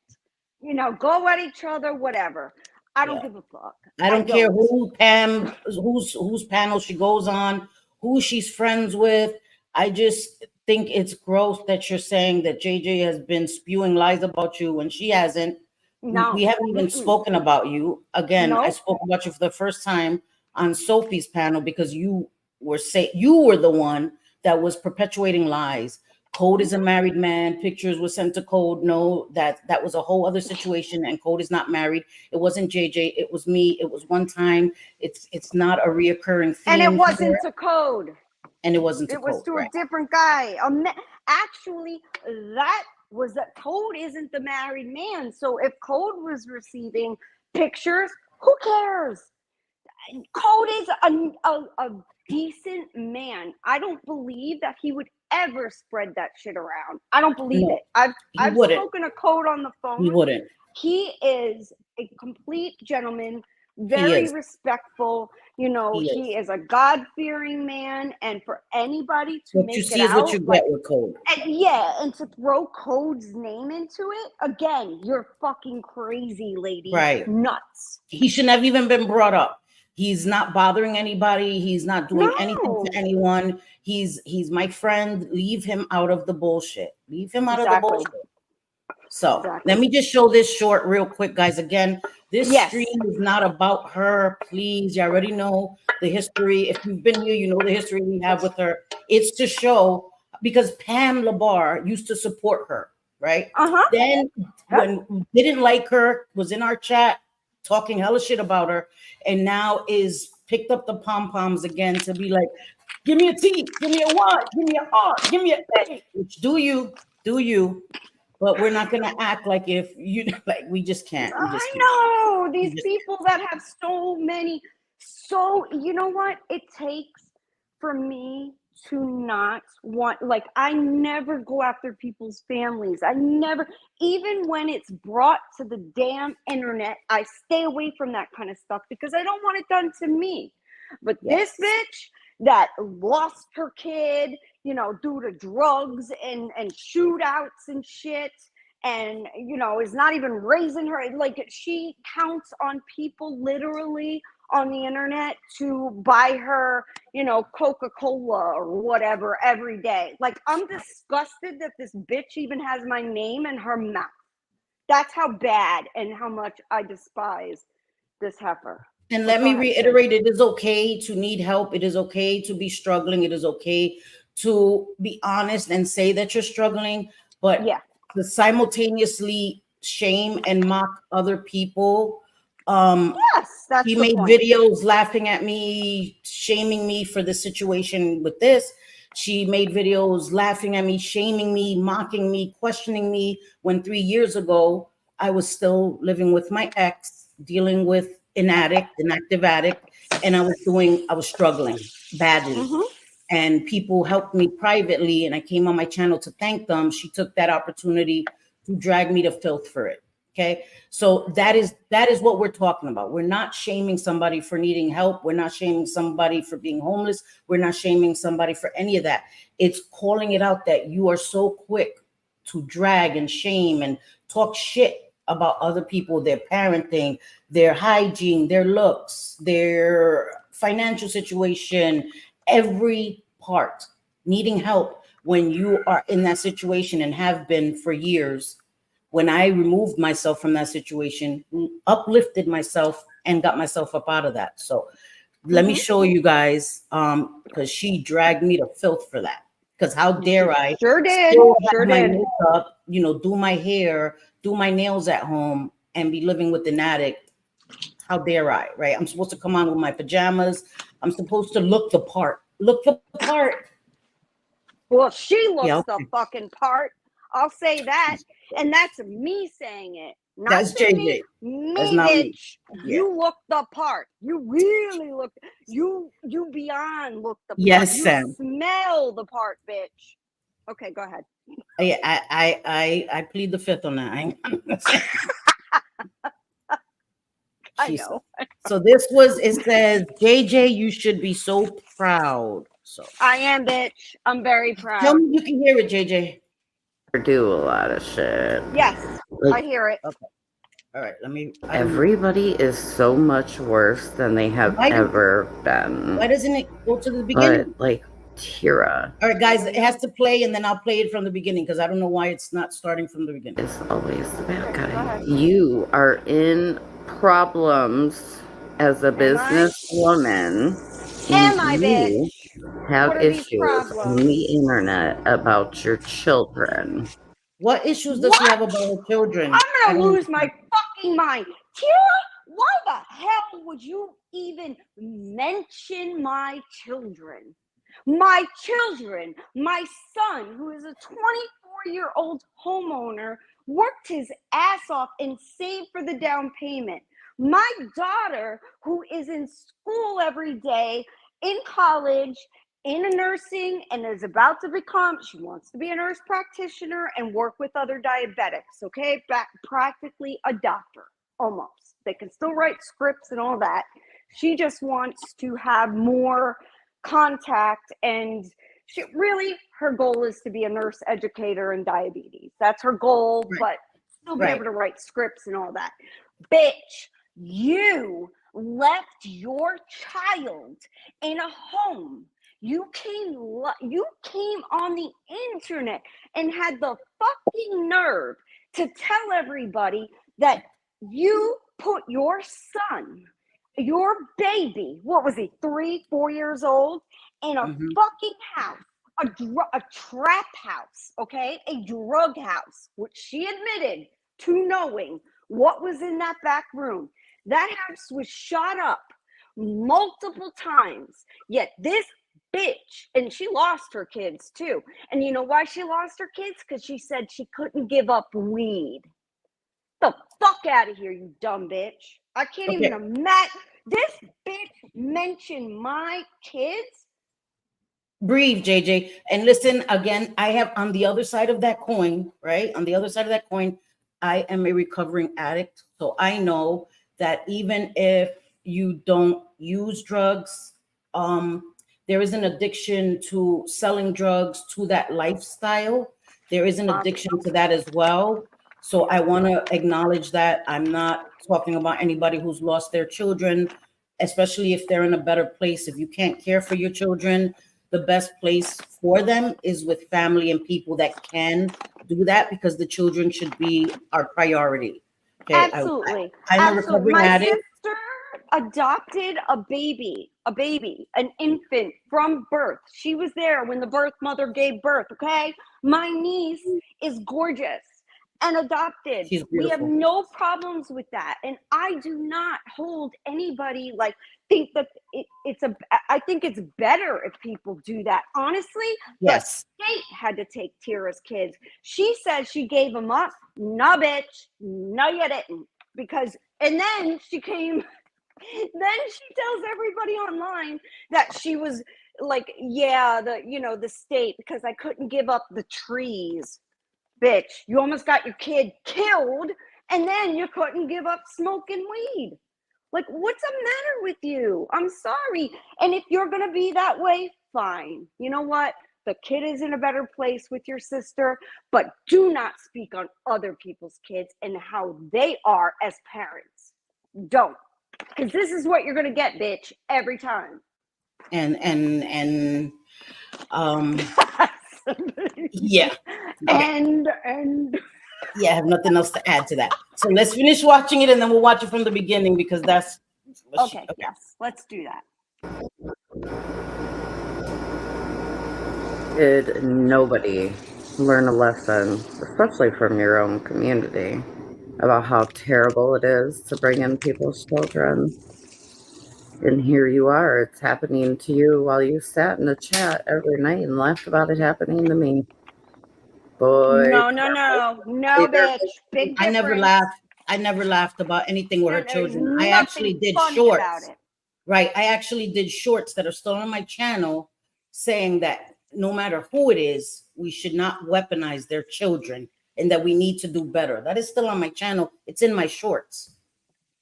Go at each other, whatever. I don't give a fuck. I don't care who Pam, whose panel she goes on, who she's friends with. I just think it's gross that you're saying that JJ has been spewing lies about you when she hasn't. No, we haven't even spoken about you. Again, I spoke about you for the first time on Sophie's panel because you were the one that was perpetuating lies. Code is a married man. Pictures were sent to Code. No, that was a whole other situation, and Code is not married. It wasn't JJ. It was me. It was one time. It's not a reoccurring theme. And it wasn't to Code. And it wasn't to Code. It was to a different guy. Actually, that was that Code isn't the married man. So if Code was receiving pictures, who cares? Code is a decent man. I don't believe that he would ever spread that shit around. I don't believe it. I've spoken to Code on the phone. He wouldn't. He is a complete gentleman, very respectful. He is a God-fearing man, and for anybody to make it out, what you get with Code. And to throw Code's name into it, again, you're fucking crazy, lady. Right. Nuts. He shouldn't have even been brought up. He's not bothering anybody. He's not doing anything to anyone. He's my friend. Leave him out of the bullshit. Leave him out of the bullshit. So let me just show this short real quick, guys. Again, this stream is not about her. Please, you already know the history. If you've been here, you know the history we have with her. It's to show, because Pam Labar used to support her, right? Then when we didn't like her, was in our chat talking hella shit about her, and now is picked up the pom-poms again to be like, give me a T, give me a Y, give me a R, give me a A. Which do you. But we're not going to act like if you like, we just can't. I know these people that have so many. So you know what it takes for me to not want, like, I never go after people's families. I never, even when it's brought to the damn internet, I stay away from that kind of stuff because I don't want it done to me. But this bitch that lost her kid, you know, due to drugs and shootouts and shit, and, you know, is not even raising her, like, she counts on people literally on the internet to buy her, you know, Coca-Cola or whatever every day. Like, I'm disgusted that this bitch even has my name in her mouth. That's how bad and how much I despise this heifer. And let me reiterate, it is okay to need help. It is okay to be struggling. It is okay to be honest and say that you're struggling, but to simultaneously shame and mock other people. That's he the made point. videos laughing at me, shaming me for the situation with this. She made videos laughing at me, shaming me, mocking me, questioning me, when 3 years ago I was still living with my ex, dealing with an active addict, and I was struggling badly. And people helped me privately, and I came on my channel to thank them. She took that opportunity to drag me to filth for it. Okay, so that is what we're talking about. We're not shaming somebody for needing help. We're not shaming somebody for being homeless. We're not shaming somebody for any of that. It's calling it out that you are so quick to drag and shame and talk shit about other people, their parenting, their hygiene, their looks, their financial situation, every part, needing help when you are in that situation and have been for years. When I removed myself from that situation, uplifted myself and got myself up out of that. So let me show you guys, because she dragged me to filth for that. Because how dare I still have my makeup, you know, do my hair, do my nails at home, and be living with an addict? How dare I, right? I'm supposed to come on with my pajamas. I'm supposed to look the part. Look the part. Well, she looks the fucking part. I'll say that. And that's me saying it. That's JJ. Me, that's not bitch. Me. You look the part. You really look. You beyond look the part. Yes, you Sam. Smell the part, bitch. Okay, go ahead. I plead the fifth on that. I know. So this was, it says, JJ, you should be so proud. So I am, bitch. I'm very proud. Tell me you can hear it, JJ. Do a lot of shit. Yes, I hear it. Okay. All right, let me. Everybody is so much worse than they have ever been. Why doesn't it go to the beginning? But, like, Tira. All right, guys, it has to play, and then I'll play it from the beginning because I don't know why it's not starting from the beginning. It's always the bad guy. You are in problems as a businesswoman. Am I, bitch? Have issues on the internet about your children. What issues does she have about her children? I'm gonna lose my fucking mind. Tira, why the hell would you even mention my children? My children, my son, who is a 24-year-old homeowner, worked his ass off and saved for the down payment. My daughter, who is in school every day, in college, in a nursing, and is about to become, she wants to be a nurse practitioner and work with other diabetics, okay? Practically a doctor, almost. They can still write scripts and all that. She just wants to have more contact, and she really, her goal is to be a nurse educator in diabetes. That's her goal, but still be able to write scripts and all that. Bitch, you left your child in a home. You came on the internet and had the fucking nerve to tell everybody that you put your son, your baby, what was he, 3-4 years old, in a fucking house, a trap house, okay, a drug house, which she admitted to knowing what was in that back room. That house was shot up multiple times, yet this bitch, and she lost her kids too. And you know why she lost her kids? Because she said she couldn't give up weed. The fuck out of here, you dumb bitch. I can't even imagine. This bitch mentioned my kids. Breathe, JJ. And listen, again, I have on the other side of that coin, right? On the other side of that coin, I am a recovering addict. So I know that even if you don't use drugs, there is an addiction to selling drugs, to that lifestyle. There is an addiction to that as well. So I want to acknowledge that. I'm not talking about anybody who's lost their children, especially if they're in a better place. If you can't care for your children, the best place for them is with family and people that can do that, because the children should be our priority. Okay. Absolutely. I'm a Absolutely. recovering My addict. sister adopted a baby, an infant from birth. She was there when the birth mother gave birth. Okay. My niece is gorgeous and adopted. She's We have beautiful. no problems with that. And I do not hold anybody like think that I think it's better if people do that. Honestly, Yes. the state had to take Tira's kids. She said she gave them up. No, bitch. No, you didn't. Because, and then she came, then she tells everybody online that she was like, yeah, the state, because I couldn't give up the trees. Bitch, you almost got your kid killed, and then you couldn't give up smoking weed. Like, what's the matter with you? I'm sorry. And if you're going to be that way, fine. You know what? The kid is in a better place with your sister, but do not speak on other people's kids and how they are as parents. Don't. Because this is what you're going to get, bitch, every time. And yeah. And yeah, I have nothing else to add to that. So let's finish watching it and then we'll watch it from the beginning, because that's okay. Yes, let's do that. Did nobody learn a lesson, especially from your own community, about how terrible it is to bring in people's children? And here you are, it's happening to you while you sat in the chat every night and laughed about it happening to me. Boy, No, bitch. Big difference. I never laughed about anything with her children. I actually did funny shorts. About it. Right. I actually did shorts that are still on my channel saying that no matter who it is, we should not weaponize their children and that we need to do better. That is still on my channel. It's in my shorts.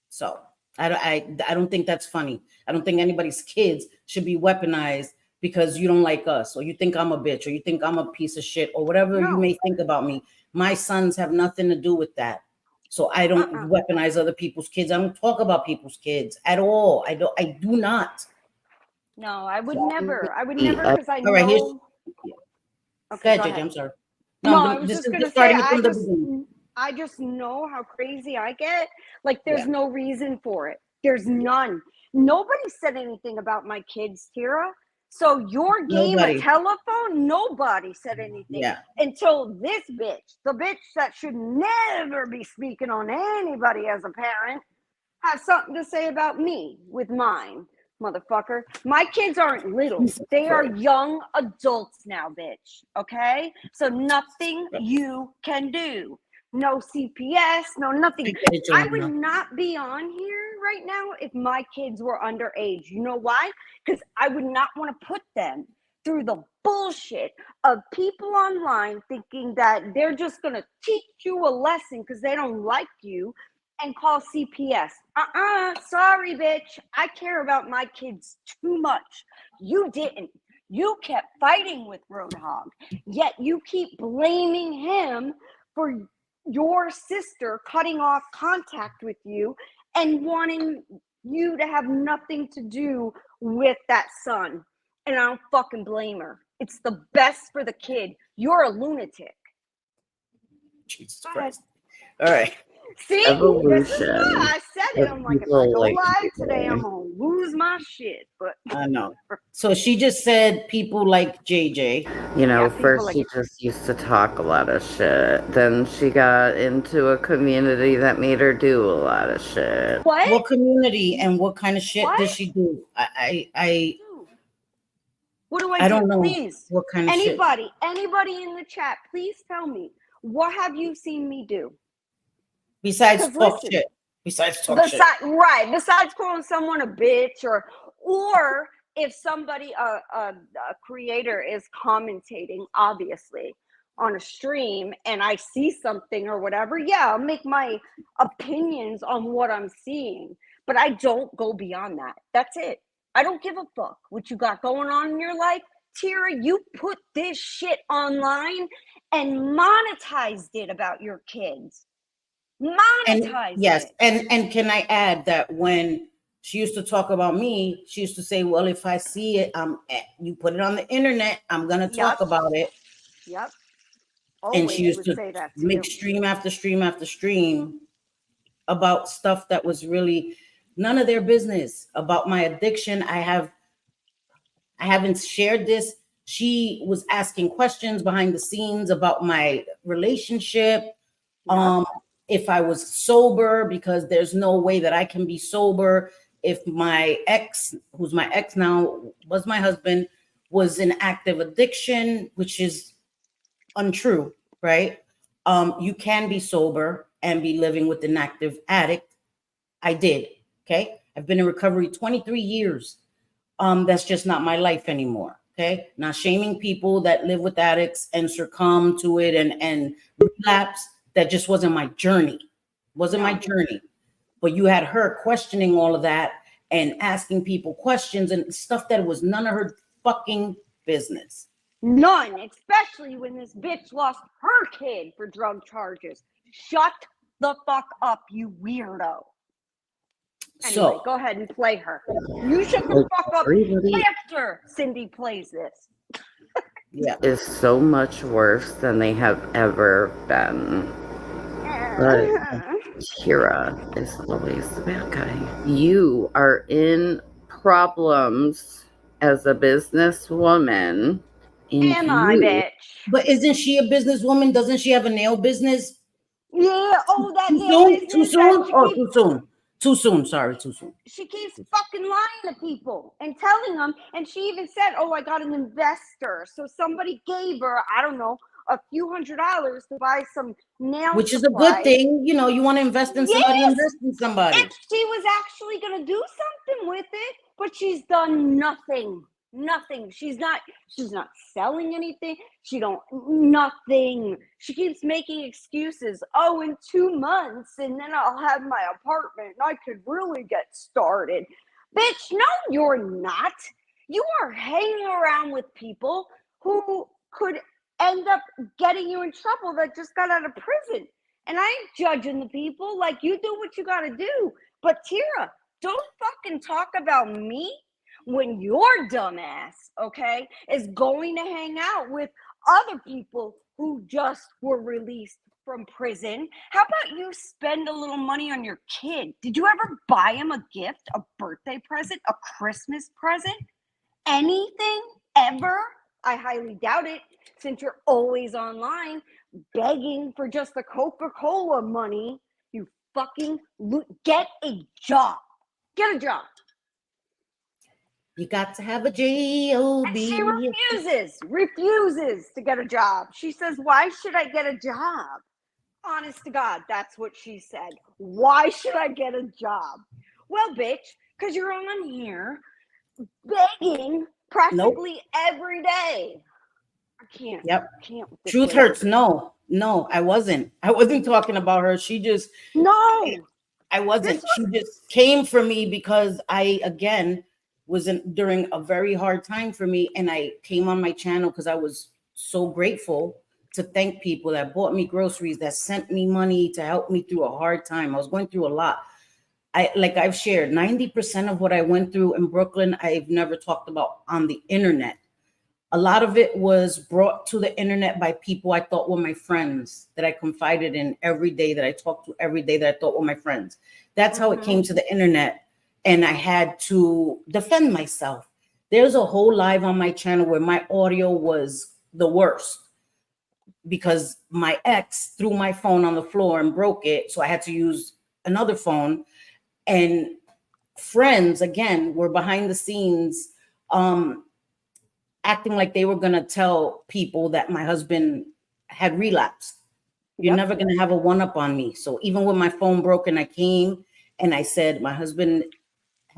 So I don't think that's funny. I don't think anybody's kids should be weaponized because you don't like us, or you think I'm a bitch, or you think I'm a piece of shit, or whatever you may think about me. My sons have nothing to do with that. So I don't weaponize other people's kids. I don't talk about people's kids at all. I do not. No, I would never. I would never, because I know. All right, okay, go ahead, JJ, I'm sorry. No, I was just gonna say, I just know how crazy I get. Like, there's no reason for it. There's none. Nobody said anything about my kids, Tira. So your game of telephone, nobody said anything until this bitch, the bitch that should never be speaking on anybody as a parent, has something to say about me with mine, motherfucker. My kids aren't little. They are young adults now, bitch. Okay? So nothing you can do. No CPS, no nothing. I would not be on here right now if my kids were underage. You know why? Because I would not want to put them through the bullshit of people online thinking that they're just going to teach you a lesson because they don't like you and call CPS. Sorry, bitch. I care about my kids too much. You didn't. You kept fighting with Roadhog, yet you keep blaming him for your sister cutting off contact with you and wanting you to have nothing to do with that son. And I don't fucking blame her. It's the best for the kid. You're a lunatic. Jesus Christ. All right. See, this is why I said it. I'm like, if I go live today, I'm gonna lose my shit. But I know. So she just said people like JJ. You know, first she just used to talk a lot of shit. Then she got into a community that made her do a lot of shit. What community and what kind of shit did she do? What do I do? I don't know. Please, what kind of anybody in the chat, please tell me, what have you seen me do? Besides talk shit. Besides calling someone a bitch, or if somebody, a creator is commentating, obviously, on a stream and I see something or whatever, yeah, I'll make my opinions on what I'm seeing, but I don't go beyond that. That's it. I don't give a fuck what you got going on in your life. Tira, you put this shit online and monetized it about your kids. Monetized yes, it. And can I add that when she used to talk about me, she used to say, well, if I see it, you put it on the internet, I'm gonna talk about it. Yep. And she Always used would to say that to make you. stream after stream after stream about stuff that was really none of their business. About my addiction, I haven't shared this. She was asking questions behind the scenes about my relationship. Yep. If I was sober, because there's no way that I can be sober if my ex, who's my ex now, was my husband, was in active addiction, which is untrue, right? You can be sober and be living with an active addict. I did. Okay. I've been in recovery 23 years. That's just not my life anymore. Okay. Not shaming people that live with addicts and succumb to it and relapse. That just wasn't my journey. Wasn't my journey. But you had her questioning all of that and asking people questions and stuff that was none of her fucking business. None, especially when this bitch lost her kid for drug charges. Shut the fuck up, you weirdo. Anyway, go ahead and play her. You shut the fuck up after Cindy plays this. Yeah. Is so much worse than they have ever been. But Tira is always the bad guy. You are in problems as a businesswoman. Am I, bitch? But isn't she a businesswoman? Doesn't she have a nail business? Yeah, oh, that Too nail soon? business. Too soon? Oh, too soon. Too soon. Sorry, too soon. She keeps fucking lying to people and telling them. And she even said, oh, I got an investor. So somebody gave her, I don't know, a few $100s to buy some nail Which is a supplies. good thing. You know, you want to invest in somebody, invest in somebody. And she was actually going to do something with it, but she's done nothing. Nothing. She's not selling anything. Nothing. She keeps making excuses. Oh, in 2 months, and then I'll have my apartment and I could really get started. Bitch, no, you're not. You are hanging around with people who could end up getting you in trouble that just got out of prison. And I ain't judging the people. Like, you do what you got to do. But Tira, don't fucking talk about me when your dumbass, okay, is going to hang out with other people who just were released from prison. How about you spend a little money on your kid? Did you ever buy him a gift, a birthday present, a Christmas present? Anything ever? I highly doubt it, since you're always online begging for just the Coca-Cola money. You fucking get a job. Get a job. You got to have a job. She refuses to get a job. She says, why should I get a job? Honest to God, that's what she said. Why should I get a job? Well, bitch, because you're on here begging practically every day. I can't. Yep. I can't with this Truth lady. hurts. No, I wasn't talking about her. She just, I wasn't. She just came for me because I, again, was during a very hard time for me. And I came on my channel because I was so grateful to thank people that bought me groceries, that sent me money to help me through a hard time. I was going through a lot. I've shared 90% of what I went through in Brooklyn, I've never talked about on the internet. A lot of it was brought to the internet by people I thought were my friends, that I confided in every day, that I talked to every day, that I thought were my friends. That's how it came to the internet. And I had to defend myself. There's a whole live on my channel where my audio was the worst because my ex threw my phone on the floor and broke it. So I had to use another phone. And friends, again, were behind the scenes, acting like they were going to tell people that my husband had relapsed. You're never going to have a one-up on me. So even when my phone broke and I came and I said, my husband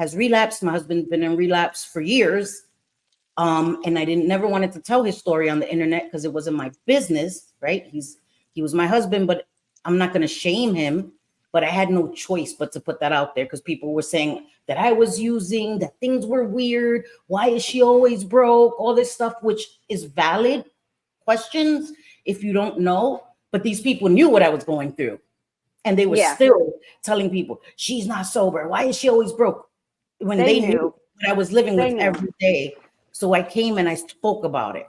has relapsed. My husband's been in relapse for years. And I never wanted to tell his story on the internet because it wasn't my business, right? He was my husband, but I'm not going to shame him. But I had no choice but to put that out there because people were saying that I was using, that things were weird. Why is she always broke? All this stuff, which is valid questions if you don't know. But these people knew what I was going through. And they were still telling people, she's not sober. Why is she always broke? When they knew what I was living with every day. So I came and I spoke about it.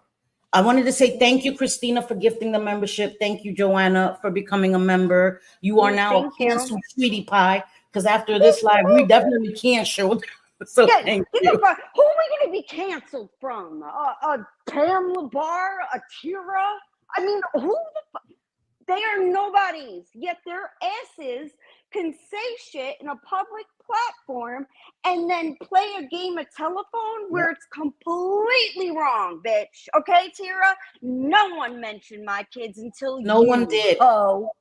I wanted to say thank you, Christina, for gifting the membership. Thank you, Joanna, for becoming a member. You are now a canceled sweetie pie, because after this live, we definitely canceled. So thank you. Who are we going to be canceled from? Pam LaBar, a Tira? I mean, who the fuck? They are nobodies, yet their asses can say shit in a public platform and then play a game of telephone where it's completely wrong, bitch. Okay, Tira? No one mentioned my kids until no one did. Oh.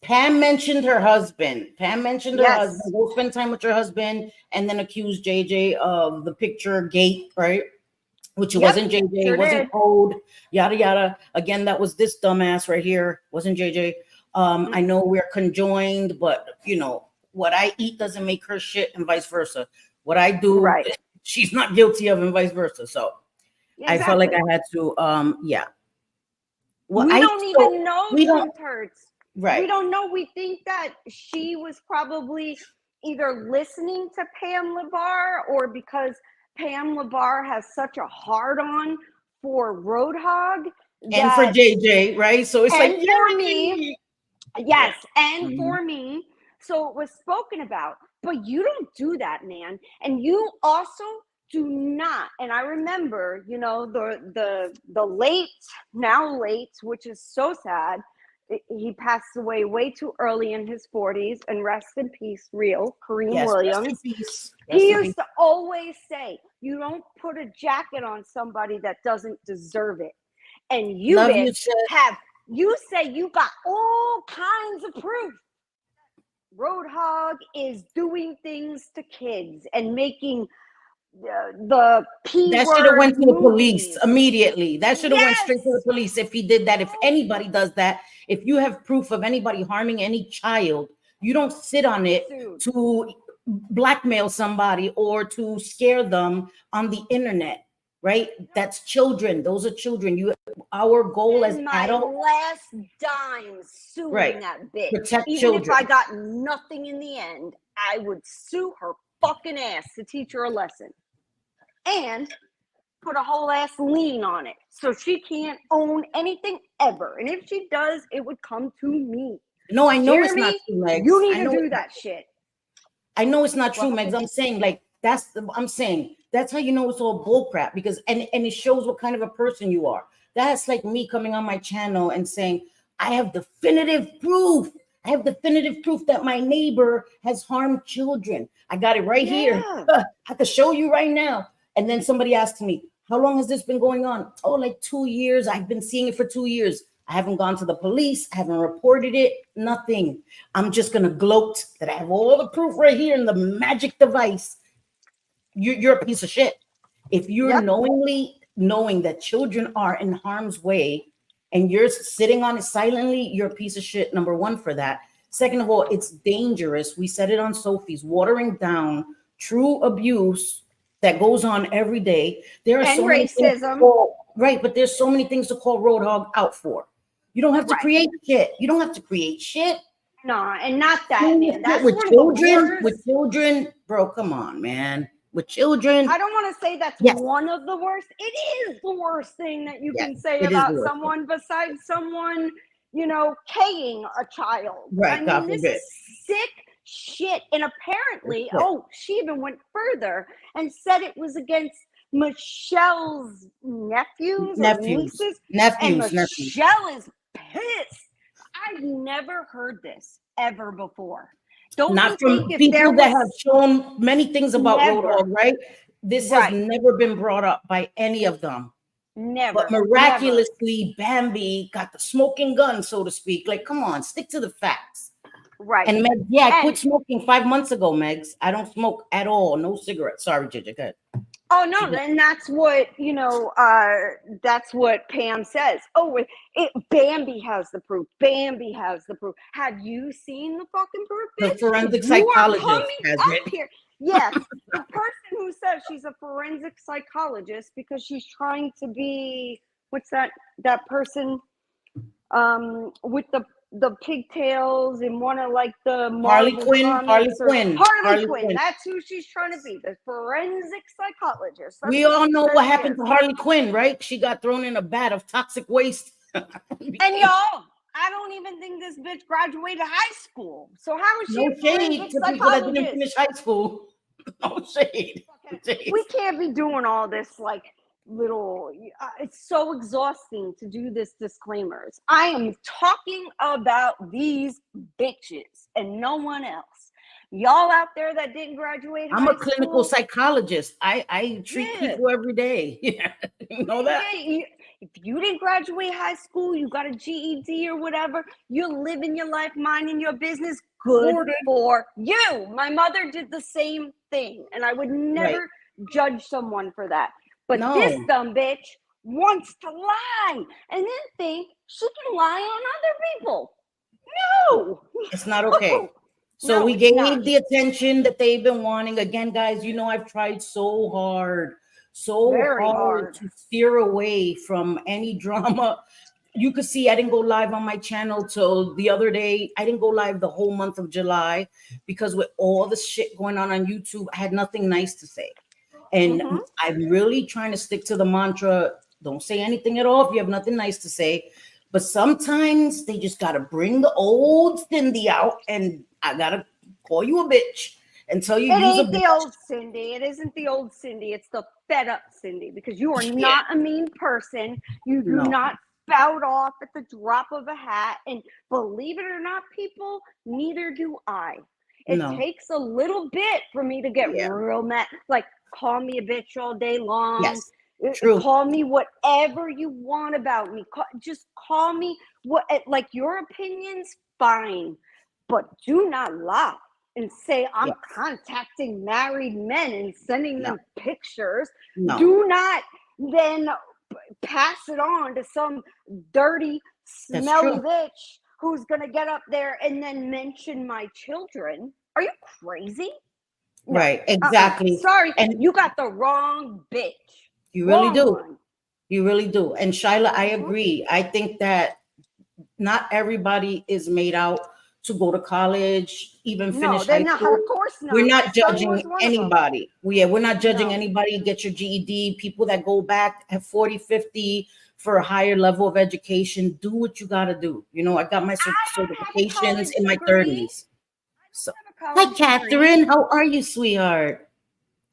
Pam mentioned her husband. Husband. Go spend time with your husband, and then accused JJ of the picture gate, right? Which wasn't JJ, wasn't code, yada yada. Again, that was this dumbass right here, wasn't JJ. I know we're conjoined, but you know what I eat doesn't make her shit, and vice versa. What I do, she's not guilty of, and vice versa. So I felt like I had to, Well, we don't even know some hurts. Right. We don't know. We think that she was probably either listening to Pam LaBar or because Pam LaBar has such a hard-on for Roadhog. And for JJ, right? So it's like, for me. Yes, and for me. So it was spoken about. But you don't do that, man. And you also do not. And I remember, you know, the late, which is so sad. He passed away way too early in his 40s, and rest in peace, real Kareem Williams. He used to always say, you don't put a jacket on somebody that doesn't deserve it. And you say you got all kinds of proof. Roadhog is doing things to kids and making the P that should have went to the police immediately. That should have went straight to the police if he did that. If anybody does that, if you have proof of anybody harming any child, you don't sit on it to blackmail somebody or to scare them on the internet, right? That's children. Those are children. Our goal as adults. Last dime suing that bitch. Protect Even children. if I got nothing in the end, I would sue her fucking ass to teach her a lesson. And put a whole ass lien on it. So she can't own anything ever. And if she does, it would come to me. No, I know it's not true, Megs. You need to do that shit. I know it's not true, Megs. I'm saying, like, that's how you know it's all bullcrap, because and it shows what kind of a person you are. That's like me coming on my channel and saying, I have definitive proof. That my neighbor has harmed children. I got it right here. I could show you right now. And then somebody asked me, how long has this been going on? Oh, like 2 years. I've been seeing it for 2 years. I haven't gone to the police. I haven't reported it. Nothing. I'm just going to gloat that I have all the proof right here in the magic device. You're a piece of shit. If you're knowing that children are in harm's way and you're sitting on it silently, you're a piece of shit, number one, for that. Second of all, it's dangerous. We said it on Sophie's, watering down true abuse that goes on every day. There are so racism. But there's so many things to call Roadhog out for. You don't have to create shit. No, and not that, man. That's with children, bro. Come on, man. With children, I don't want to say that's one of the worst. It is the worst thing that you can say about someone besides someone, you know, K-ing a child. Right. I mean, this is sick shit. And apparently, she even went further and said it was against Michelle's nephews. And Michelle is pissed. I've never heard this ever before. Not from people that have shown many things about Roadhog, right? This has never been brought up by any of them. Never. But miraculously, Bambi got the smoking gun, so to speak. Like, come on, stick to the facts. Right. And Meg, yeah, I And quit smoking 5 months ago, Megs. I don't smoke at all. No cigarettes. Sorry, Gigi. Go ahead. oh no, then that's what that's what Pam says. Oh, Bambi has the proof. Bambi has the proof. Have you seen the fucking proof, The bitch? forensic You are psychologist coming has up it. here. Yes, the person who says she's a forensic psychologist because she's trying to be, what's that person with the pigtails in one of like the Harley Marvel Quinn. Harley comics, or Quinn. Harley Quinn. That's who she's trying to be, the forensic psychologist. That's We what all she know says what she happened is. to Harley Quinn, right? She got thrown in a vat of toxic waste. And y'all, I don't even think this bitch graduated high school. So how is she No a forensic shade to people that didn't psychologist? finish high school. No shade. We can't be doing all this like little. It's so exhausting to do this disclaimers. I am talking about these bitches and no one else. Y'all out there that didn't graduate I'm high a clinical school, psychologist. I treat people every day. Yeah, you know that. if you didn't graduate high school, you got a GED or whatever, you're living your life, minding your business. Good for you. My mother did the same thing, and I would never judge someone for that. But this dumb bitch wants to lie and then think she can lie on other people. No, it's not okay. So we gave the attention that they've been wanting. Again, guys, you know I've tried so hard to steer away from any drama. You could see I didn't go live on my channel till the other day. I didn't go live the whole month of July because with all the shit going on YouTube, I had nothing nice to say. And I'm really trying to stick to the mantra, don't say anything at all if you have nothing nice to say. But sometimes they just got to bring the old Cindy out, and I got to call you a bitch and tell you it use ain't a the old Cindy. It isn't the old Cindy. It's the fed up Cindy, because you are not a mean person. You do not spout off at the drop of a hat. And believe it or not, people, neither do I. It takes a little bit for me to get real mad. Like, call me a bitch all day long. Yes. True. Call me whatever you want about me. Just call me like your opinions, fine. But do not lie and say I'm contacting married men and sending them pictures. Do not then pass it on to some dirty, smelly bitch who's going to get up there and then mention my children. Are you crazy? No. Right, exactly. Sorry, and you got the wrong bitch. You really do. You really do. And Shyla, I agree. I think that not everybody is made out to go to college, even finish high school. Of course not. We're not judging anybody. We're not judging anybody. Get your GED. People that go back at 40, 50 for a higher level of education, do what you got to do. You know, I got my certifications in my 30s. So, hi, Catherine. How are you, sweetheart?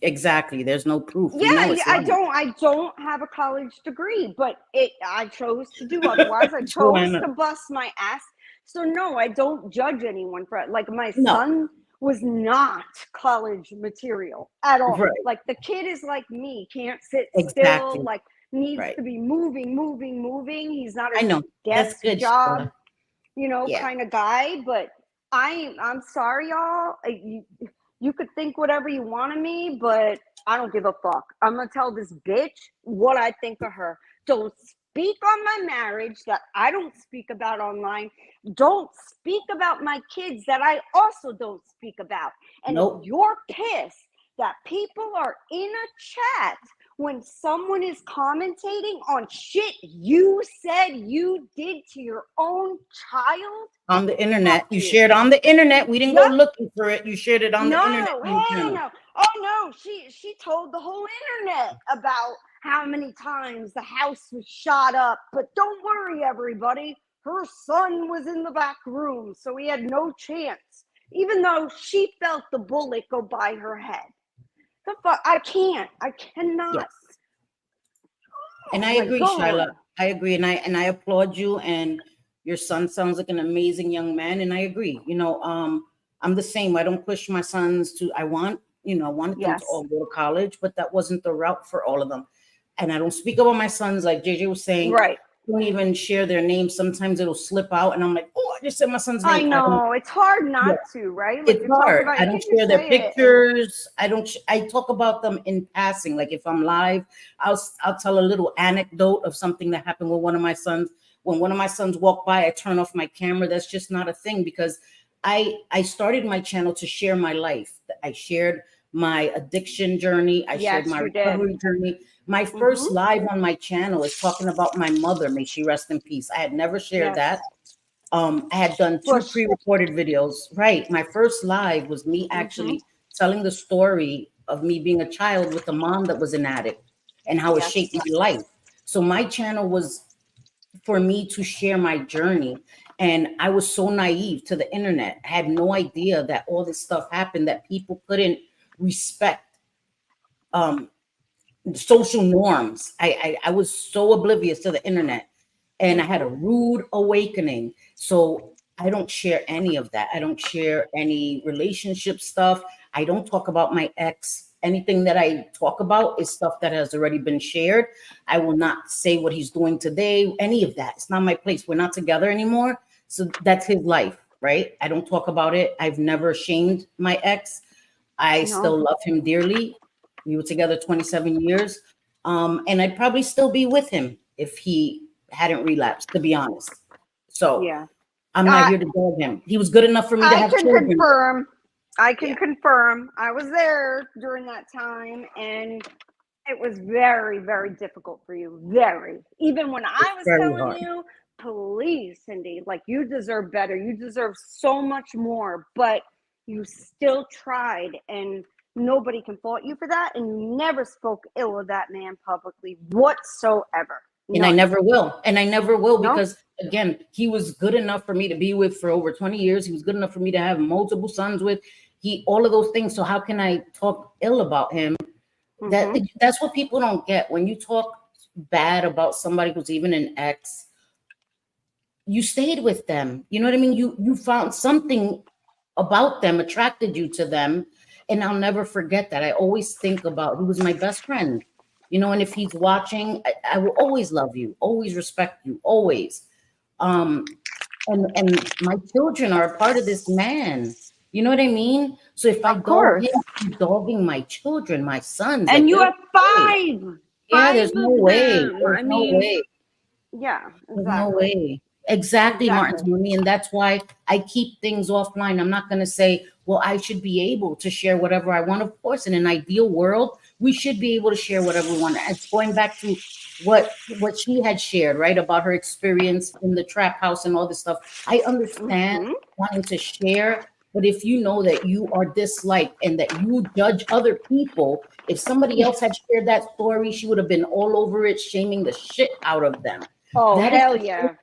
Exactly. There's no proof. I don't have a college degree, but I chose to do otherwise. I chose to bust my ass. So no, I don't judge anyone for it. Like my son was not college material at all. Right. Like the kid is like me, can't sit still, like needs to be moving. He's not a desk job, kind of guy. But I'm sorry, y'all. You could think whatever you want of me, but I don't give a fuck. I'm going to tell this bitch what I think of her. Don't speak on my marriage that I don't speak about online. Don't speak about my kids that I also don't speak about. And if you're pissed that people are in a chat when someone is commentating on shit you said you did to your own child on the internet, you shared on the internet. We didn't go looking for it. You shared it on the internet. No. Oh no, she told the whole internet about how many times the house was shot up. But don't worry, everybody, her son was in the back room, so he had no chance, even though she felt the bullet go by her head. The fuck, I cannot. Yes. And I agree, Shyla. I agree, and I applaud you. And your son sounds like an amazing young man, and I agree. I'm the same. I don't push my sons to. I wanted them to all go to college, but that wasn't the route for all of them. And I don't speak about my sons like JJ was saying. Right. don't even share their name. Sometimes it'll slip out, and I'm like, oh, I just said my son's name. I know it's hard not to, right? Like It's you're talking hard. about, I you don't can just share their say it. pictures. I don't. I talk about them in passing. Like if I'm live, I'll tell a little anecdote of something that happened with one of my sons. When one of my sons walked by, I turn off my camera. That's just not a thing because I started my channel to share my life. I shared my addiction journey. I shared my recovery journey. My first live on my channel is talking about my mother. May she rest in peace. I had never shared that. I had done 2 pre-recorded videos. Right. My first live was me actually telling the story of me being a child with a mom that was an addict and how it shaped my life. So my channel was for me to share my journey. And I was so naive to the internet. I had no idea that all this stuff happened, that people couldn't respect social norms. I was so oblivious to the internet, and I had a rude awakening. So I don't share any of that. I don't share any relationship stuff. I don't talk about my ex. Anything that I talk about is stuff that has already been shared. I will not say what he's doing today, any of that. It's not my place. We're not together anymore. So that's his life, right? I don't talk about it. I've never shamed my ex. I still love him dearly. We were together 27 years. And I'd probably still be with him if he hadn't relapsed, to be honest. So I'm not here to dog him. He was good enough for me to have children. I can confirm. I was there during that time, and it was very, very difficult for you. Very. Even when I was telling you, please, Cindy, like you deserve better. You deserve so much more, but you still tried, and nobody can fault you for that. And you never spoke ill of that man publicly whatsoever. And I never will. And I never will because, again, he was good enough for me to be with for over 20 years. He was good enough for me to have multiple sons with. All of those things. So how can I talk ill about him? That's what people don't get. When you talk bad about somebody who's even an ex, you stayed with them. You know what I mean? You found something about them, attracted you to them. And I'll never forget that. I always think about, he was my best friend. You know, and if he's watching, I will always love you, always respect you, always. And my children are a part of this man. You know what I mean? So if I dog him, I'm dogging my children, my sons. And you have 5. Yeah, there's no way. There's no way. Yeah, exactly. There's no way. Exactly, Martin Tony. And that's why I keep things offline. I'm not going to say, well, I should be able to share whatever I want. Of course, in an ideal world, we should be able to share whatever we want. It's going back to what she had shared, right, about her experience in the trap house and all this stuff. I understand wanting to share, but if you know that you are disliked and that you judge other people, if somebody else had shared that story, she would have been all over it, shaming the shit out of them. Oh, hell yeah.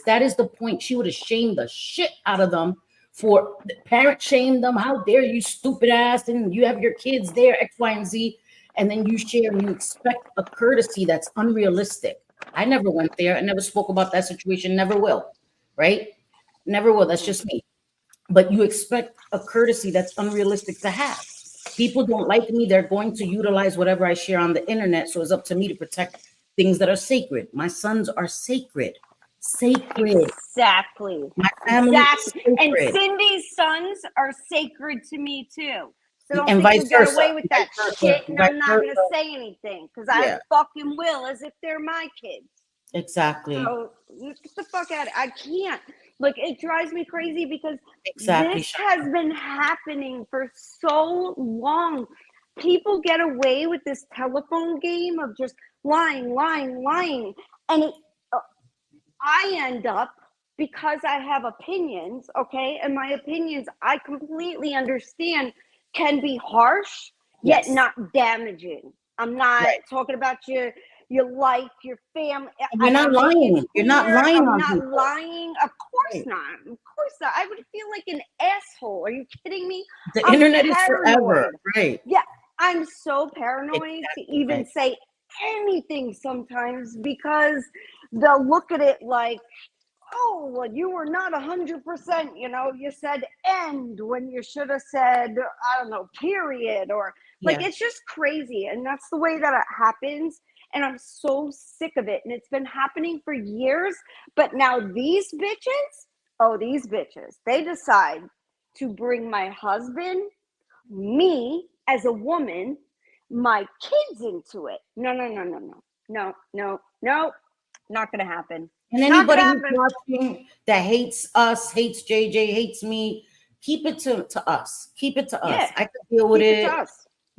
That is the point. She would have shamed the shit out of them for parent shamed them. How dare you, stupid ass, and you have your kids there, X, Y, and Z. And then you share and you expect a courtesy that's unrealistic. I never went there. I never spoke about that situation. Never will. Right? Never will. That's just me. But you expect a courtesy that's unrealistic to have. People don't like me. They're going to utilize whatever I share on the internet. So it's up to me to protect things that are sacred. My sons are sacred. Sacred. Exactly. My family is sacred. And Cindy's sons are sacred to me too. So don't and think vice you versa. Get away with that shit, and I'm not going to say anything because I fucking will, as if they're my kids. Exactly. So get the fuck out of it. I can't. Like, it drives me crazy because this has been happening for so long. People get away with this telephone game of just lying. And I end up, because I have opinions, okay? And my opinions, I completely understand, can be harsh, yet not damaging. I'm not talking about your life, your family. You're not lying. You're not lying. I'm not lying. Of course not. Of course not. I would feel like an asshole. Are you kidding me? The internet is forever. Right. Yeah. I'm so paranoid to even say anything sometimes because they'll look at it like, oh, well, you were not 100%, you said end when you should have said, I don't know, period, or like, it's just crazy. And that's the way that it happens. And I'm so sick of it. And it's been happening for years. But now these bitches, they decide to bring my husband, me as a woman, my kids into it. No. Not going to happen. And anybody who's watching that hates us, hates JJ, hates me, keep it to us. Keep it to us. I can deal with it.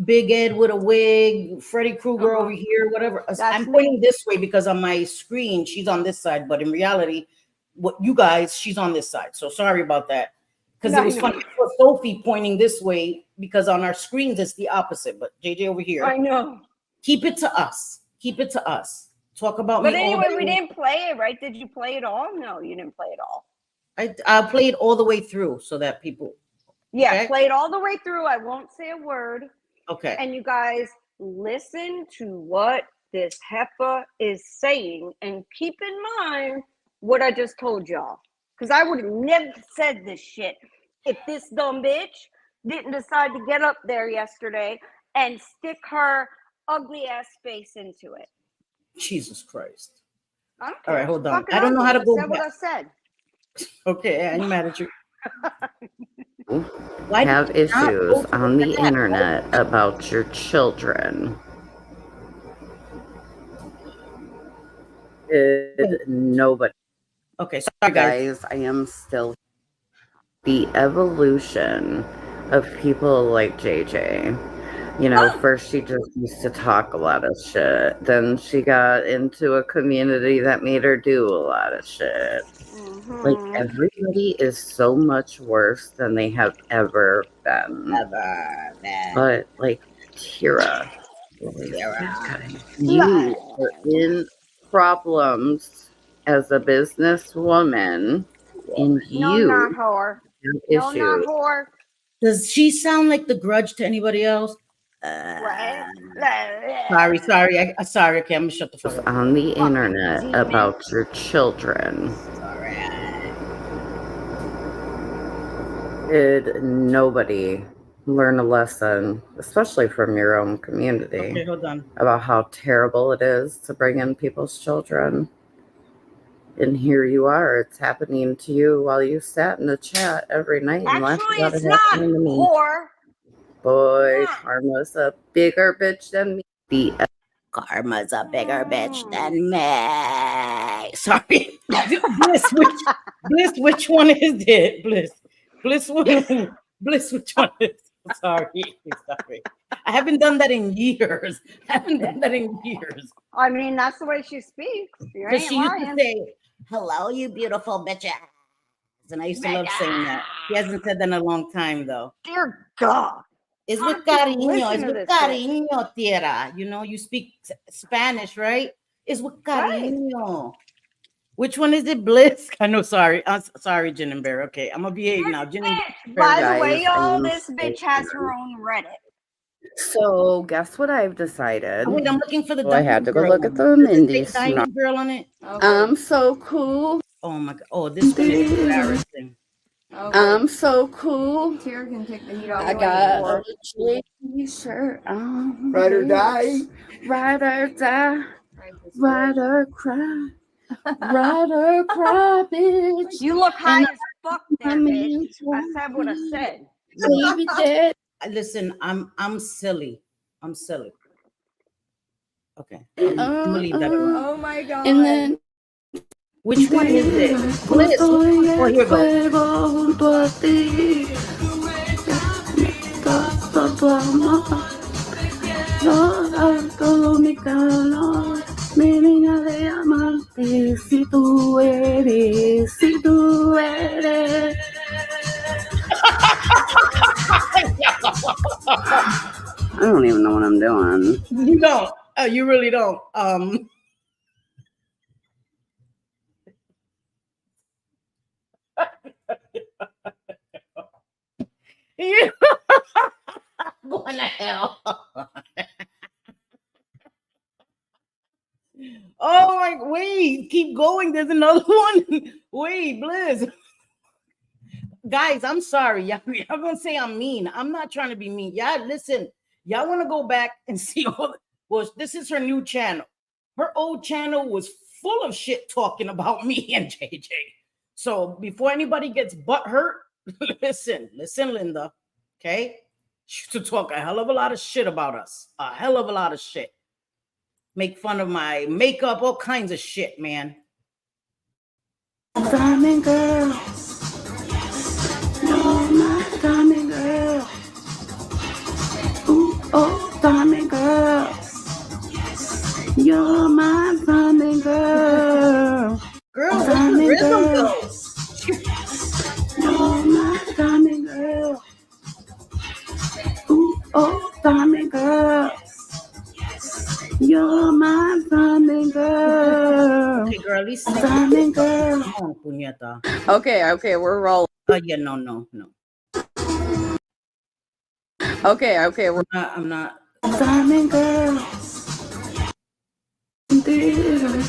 Big Ed with a wig, Freddy Krueger over here, whatever. I'm pointing this way because on my screen, she's on this side. But in reality, what you guys, she's on this side. So sorry about that. Because it was funny for Sophie pointing this way because on our screens, it's the opposite. But JJ over here. I know. Keep it to us. Keep it to us. Talk about me. But anyway, we didn't play it, right? Did you play it all? No, you didn't play it all. I played all the way through so that people. Yeah, play it all the way through. I won't say a word. Okay. And you guys listen to what this heifer is saying and keep in mind what I just told y'all. Because I would have never said this shit if this dumb bitch didn't decide to get up there yesterday and stick her ugly ass face into it. Jesus Christ. All right, hold on. I don't know how to go back. What I said. Okay, I'm mad at you. Have issues on the internet about your children. Nobody. Okay, sorry guys. I am still the evolution of people like JJ. You know, first she just used to talk a lot of shit. Then she got into a community that made her do a lot of shit. Like, everybody is so much worse than they have ever been. But, like, Tira, you are in problems as a businesswoman, and you not whore. Not whore. Does she sound like the Grudge to anybody else? Sorry. Sorry. Okay, I'm gonna shut the fuck up. On the internet about your children. Did nobody learn a lesson, especially from your own community, okay, hold on, about how terrible it is to bring in people's children? And here you are. It's happening to you while you sat in the chat every night and laughed about it happening to me. Whore. Boy, Karma's a bigger bitch than me. Karma's a bigger bitch than me. Sorry. Bliss, which one is it? Bliss, which one is it? Sorry. I haven't done that in years. I mean, that's the way she speaks. Because she used to say, hello, you beautiful bitches. And I used to love saying that. She hasn't said that in a long time, though. Dear God. It's with cariño. It's with cariño, Tierra. You know, you speak Spanish, right? It's with cariño. Right. Which one is it, Bliss? I know, sorry. Sorry, Gin and Bear. Okay, I'm going to behave now. Gin and Bear. By the way, y'all, this bitch has her own Reddit. So, guess what I've decided? Oh, wait, I'm looking for the I had to go look at the Mindy girl on it. Okay. I'm so cool. Oh, my God. Oh, this one is embarrassing. Okay. I'm so cool. Tara can take the heat off. I got a t-shirt on. Ride or die. Ride or die. Ride or cry. Ride or cry, bitch. You look high as fuck there, bitch. I said what I said. Baby dead. Listen, I'm silly. I'm silly. Okay. I'm gonna leave that alone. Oh my God. And then which one is it? Bliss. Oh, here we I don't even know what I'm doing. You don't. You really don't. Going to hell. Oh my, wait, keep going. There's another one. Wait, Bliss. Guys, I'm sorry. Y'all gonna say I'm mean. I'm not trying to be mean. Y'all listen, y'all want to go back and see all well, this is her new channel. her old channel was full of shit talking about me and JJ. So before anybody gets butt hurt, listen, Linda, okay? She used to talk a hell of a lot of shit about us. A hell of a lot of shit. Make fun of my makeup, all kinds of shit, man. Diamond girl. You're my diamond girl. Ooh, oh, diamond girl. You're my diamond girl. Girl, diamond girl. You're my diamond girl. Ooh, oh, diamond girl. You're my diamond girl. Okay, girl, at least diamond girl. Come on, puñeta. Okay, we're rolling. Yeah, no. Okay, I'm not. Diamond girl.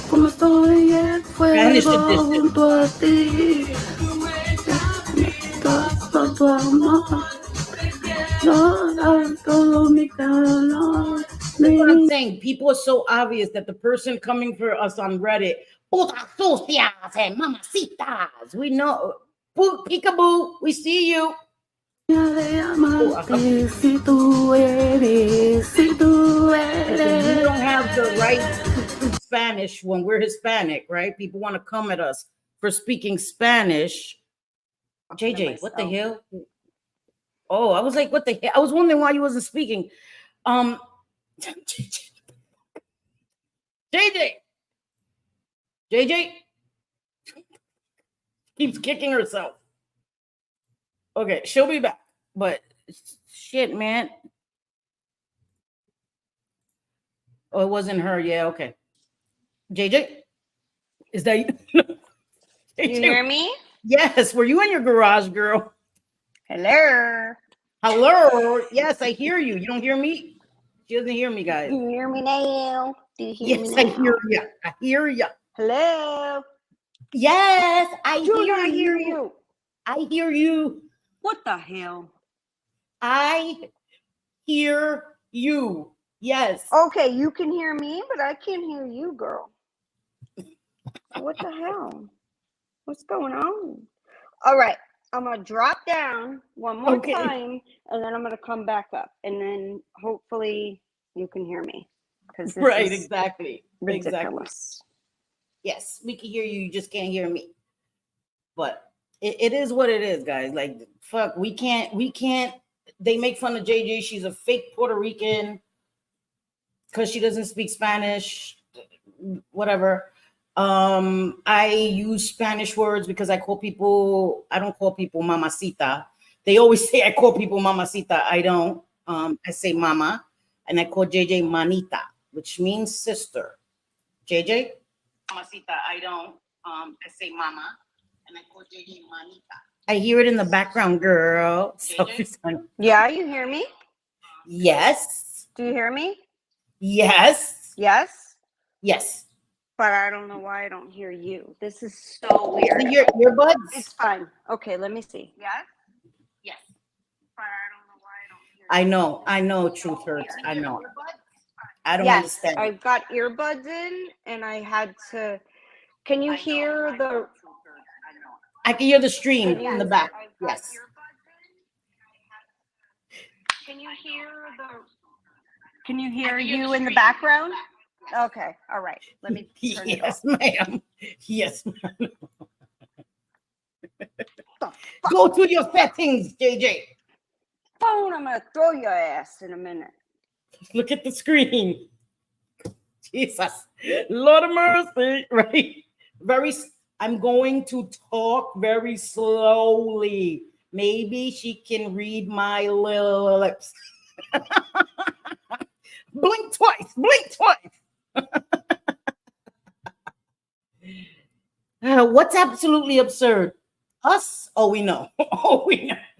Como estoy en fuego junto a ti. Todo amor. Todo mi calor. That's what I'm saying. People are so obvious that the person coming for us on Reddit, putas sucias and mamacitas. We know. Peekaboo, we see you. You don't have the right to speak Spanish when we're Hispanic, right? People want to come at us for speaking Spanish. JJ, what the hell? Oh, I was like, what the hell? I was wondering why you wasn't speaking. JJ keeps kicking herself. Okay, she'll be back. But shit, man. Oh, it wasn't her. Yeah, okay. JJ, is that you? You hear me? Yes. Were you in your garage, girl? Hello. Hello. Yes, I hear you. You don't hear me? She doesn't hear me, guys. Do you hear me now? Do you hear me now? Yes, I hear you. I hear you. Hello. Yes, I Do not hear you. I hear you. What the hell? I hear you. Yes. Okay, you can hear me, but I can't hear you, girl. What the hell? What's going on? All right, I'm going to drop down one more time, and then I'm going to come back up, and then hopefully you can hear me. Right, exactly. Ridiculous. Yes, we can hear you. You just can't hear me. But it is what it is, guys. Like, fuck, we can't. They make fun of JJ. She's a fake Puerto Rican because she doesn't speak Spanish. Whatever. I use Spanish words because I don't call people mamacita. They always say I call people mamacita. I don't. I say mama, and I call JJ manita, which means sister. JJ? Mamacita, I don't. I say mama, and I call JJ manita. I hear it in the background, girl. Yeah, you hear me? Yes. Do you hear me? Yes. Yes? Yes. But I don't know why I don't hear you. This is so weird. Your earbuds? It's fine. Okay, let me see. Yes? Yes. But I don't know why I don't hear you. I know, truth hurts. I know. I don't understand. I've got earbuds in, and I had to. Can you hear the? I can hear the stream in the back. Yes. Can you hear the? Can you hear you in the background? Okay. All right. Let me turn it off. Ma'am. Yes, ma'am. Go to your settings, JJ. Phone, I'm gonna throw your ass in a minute. Look at the screen. Jesus, Lord of mercy, right? I'm going to talk very slowly. Maybe she can read my lips. Blink twice. What's absolutely absurd? Us? Oh, we know.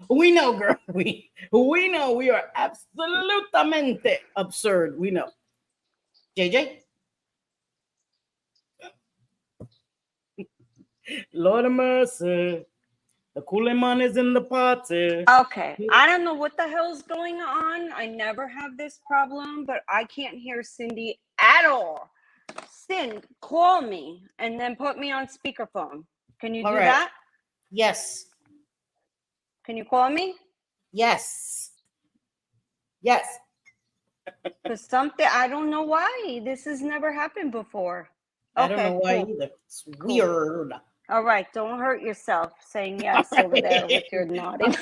We know, girl. We know we are absolutamente absurd. We know. JJ? Lord of mercy. The cooler man is in the party. Okay. I don't know what the hell's going on. I never have this problem, but I can't hear Cindy at all. Sin, call me and then put me on speakerphone. Can you All do right. that? Yes. Can you call me? Yes. Yes. Because something, I don't know why. This has never happened before. I don't know why cool. either. It's weird. All right, don't hurt yourself saying yes over there with your nodding.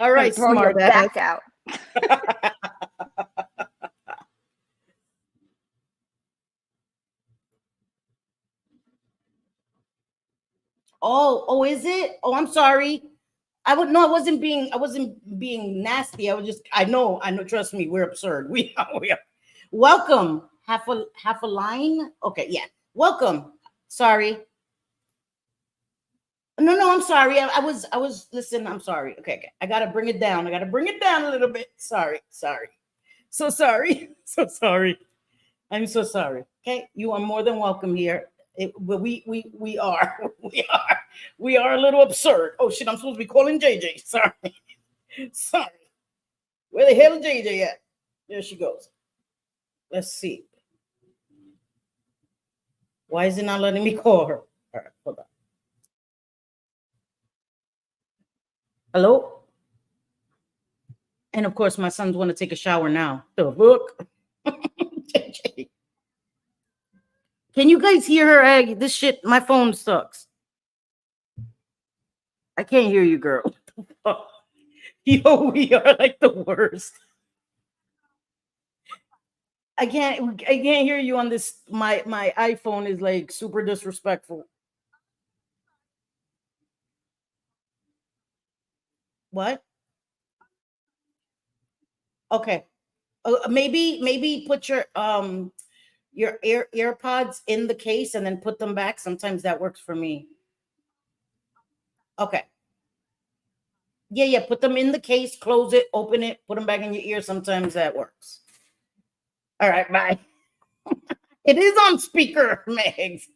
All right, Throw your smart ass. back out. Oh, is it? Oh, I'm sorry. I wasn't being nasty. I know, trust me, we're absurd. We are. Welcome. Half a line? Okay, yeah. Welcome. Sorry. No, I'm sorry. I was listen, I'm sorry. Okay. I gotta bring it down. A little bit. Sorry. So sorry. So sorry. I'm so sorry. Okay. You are more than welcome here. But we are we are a little absurd. Oh shit, I'm supposed to be calling JJ. Sorry. Where the hell is JJ at? There she goes. Let's see. Why is it not letting me call her? All right, hold on. Hello? And of course, my sons want to take a shower now. The book. JJ. Can you guys hear her, Aggie? This shit, my phone sucks. I can't hear you, girl. Yo, we are like the worst. I can't hear you on this. My iPhone is like super disrespectful. What? Okay. Maybe put your AirPods in the case and then put them back. Sometimes that works for me. Okay. Yeah. Put them in the case, close it, open it, put them back in your ear. Sometimes that works. All right, bye. It is on speaker, Megs.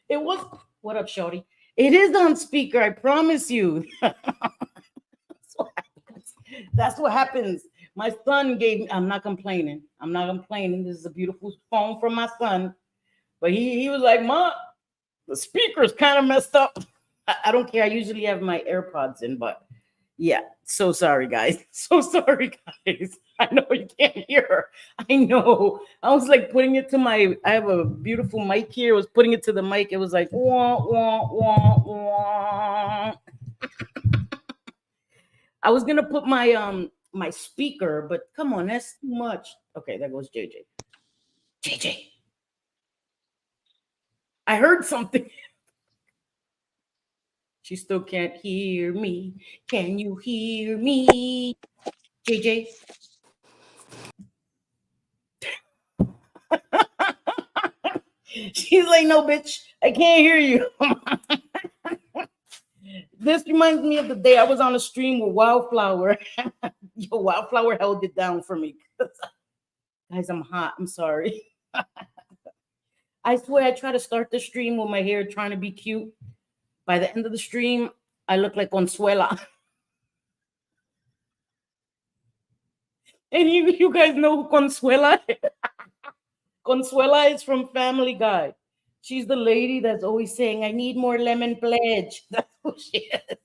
It was. What up, shorty? It is on speaker. I promise you. That's what happens. My son gave me. I'm not complaining. This is a beautiful phone from my son, but he was like, "Mom, the speaker's kind of messed up." I don't care. I usually have my AirPods in, but yeah. So sorry, guys. I know you can't hear her. I know. I was like putting it to my. I have a beautiful mic here. I was putting it to the mic. It was like wah wah wah wah. I was gonna put my speaker, but come on, that's too much. Okay, there goes JJ. JJ, I heard something. She still can't hear me. Can you hear me, JJ? She's like, no, bitch, I can't hear you. This reminds me of the day I was on a stream with Wildflower. Yo, Wildflower held it down for me. Guys, I'm hot. I'm sorry. I swear I try to start the stream with my hair trying to be cute. By the end of the stream, I look like Consuela. And you guys know who Consuela is? Consuela is from Family Guy. She's the lady that's always saying, I need more lemon pledge. That's who she is.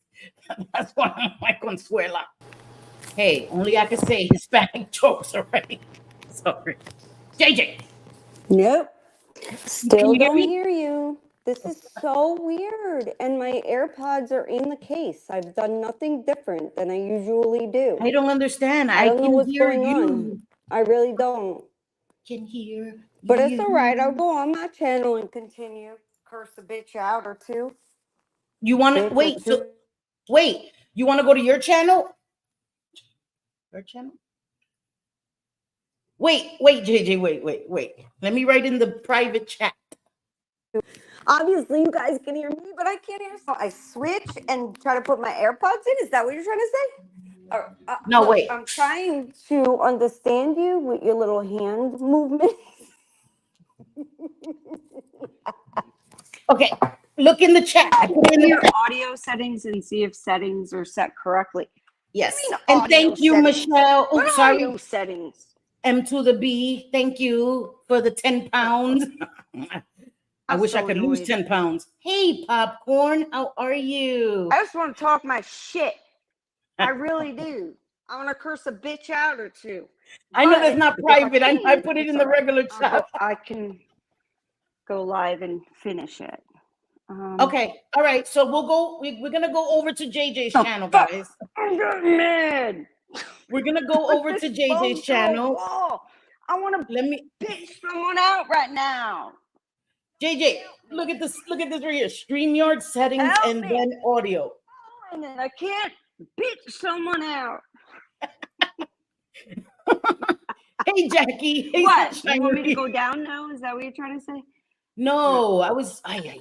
That's one of my Consuela. Hey, only I can say Hispanic jokes already. Sorry. JJ. Nope. Still hear don't me? hear you. This is so weird. And my AirPods are in the case. I've done nothing different than I usually do. I don't understand. I don't know what's hear going you. on. I really don't. Can hear But you. it's all right. I'll go on my channel and continue. Curse a bitch out or two. You want to wait? So wait. You want to go to your channel? Your channel? Wait, JJ. Wait. Let me write in the private chat. Obviously, you guys can hear me, but I can't hear. So I switch and try to put my AirPods in. Is that what you're trying to say? No, look, wait. I'm trying to understand you with your little hand movement. Okay, look in the chat. I put in your audio settings and see if settings are set correctly. Yes, and thank you, Michelle. What sorry. audio settings? M to the B. Thank you for the 10 pounds. I wish I could lose 10 pounds. Hey, Popcorn, how are you? I just want to talk my shit. I really do. I want to curse a bitch out or two. I know that's not private. I put it in the regular chat. I can go live and finish it. Okay, all right. So we'll go. We're gonna go over to JJ's channel, guys. I'm getting mad. We're gonna go over to JJ's channel. I want to bitch someone out right now. JJ, look at this. Look at this right here. StreamYard settings and then audio. I can't bitch someone out. Hey, Jackie. Hey, what? You want me to go down now? Is that what you're trying to say? No, I was. I hear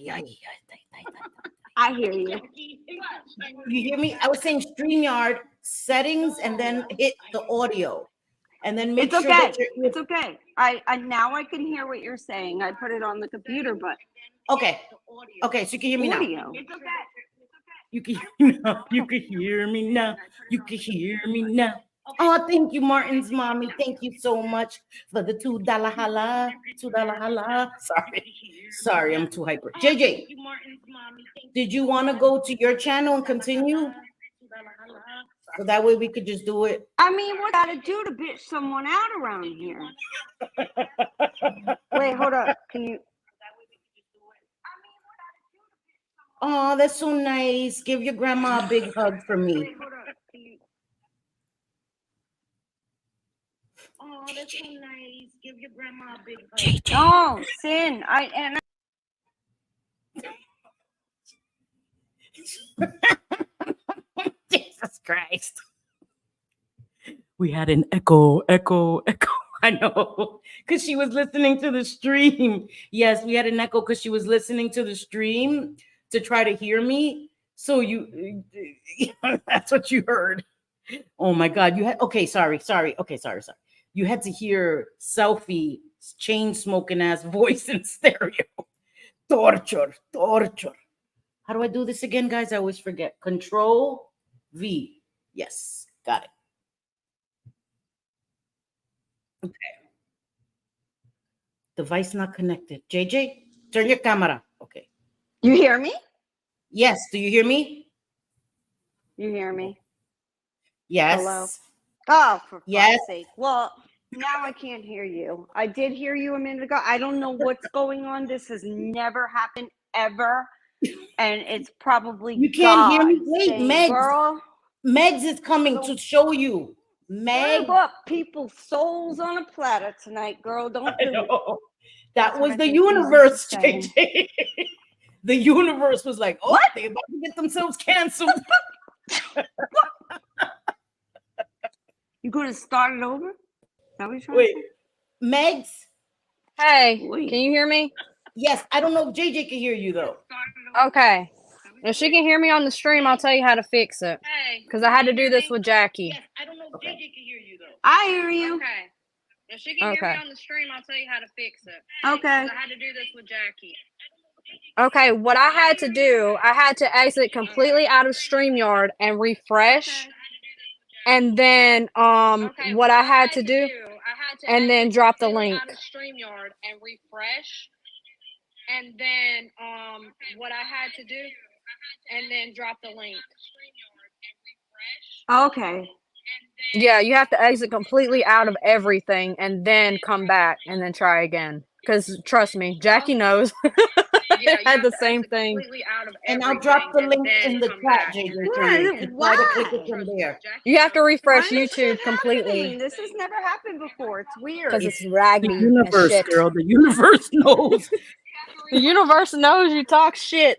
you. You hear me? I was saying StreamYard settings and then hit the audio, and then make it's sure okay. That you're, it's okay. I now I can hear what you're saying. I put it on the computer, but okay. Okay, so you can hear me audio. now. It's okay. You can hear me now. You can hear me now. You can hear me now. Oh, thank you, Martin's mommy. Thank you so much for the $2 holla. $2 holla. Sorry, I'm too hyper. JJ, did you want to go to your channel and continue? So that way we could just do it. I mean, what I gotta do to bitch someone out around here? Wait, hold up. Can you? Oh, that's so nice. Give your grandma a big hug for me. Oh, that's so nice. Give your grandma a big hug. Oh, Sin. Jesus Christ. We had an echo. I know. Because she was listening to the stream. Yes, we had an echo because she was listening to the stream to try to hear me. So that's what you heard. Oh my God. You had, okay, sorry. Okay, sorry. You had to hear Selfie chain smoking ass voice in stereo. Torture. How do I do this again, guys? I always forget. Control V. Yes, got it. Okay. Device not connected. JJ, turn your camera. Okay. You hear me? Yes. Do you hear me? You hear me? Yes. Hello. Oh, for fuck's sake. Well, now I can't hear you. I did hear you a minute ago. I don't know what's going on. This has never happened ever. And it's probably you can't hear me. Wait, saying, Megs. Girl, Megs is coming to show you. Meg, up people's souls on a platter tonight, girl. Don't do it. That was the universe, JJ. The universe was like, oh, they're about to get themselves canceled. You going to start it over? Is that what you're trying Wait, to say? Megs? Hey, can you hear me? Yes, I don't know if JJ can hear you though. Okay. If she can hear me on the stream, I'll tell you how to fix it. Because I had to do this with Jackie. Yes, I don't know if JJ can hear you though. I hear you. Okay. If she can hear me on the stream, I'll tell you how to fix it. Okay. I had to do this with Jackie. Okay, what I had to do, I had to exit completely out of StreamYard and refresh. And then what I had to do, and then drop the link. Out of StreamYard and refresh. And then what I had to do, and then drop the link. Okay. Yeah, you have to exit completely out of everything and then come back and then try again. Because trust me, Jackie knows. Yeah, had the same thing. And I'll drop the link in the chat, JJ. Try to click it from there. You have to refresh YouTube completely. This has never happened before. It's weird. Because it's raggedy. The universe, shit. girl. The universe knows. The universe knows you talk shit.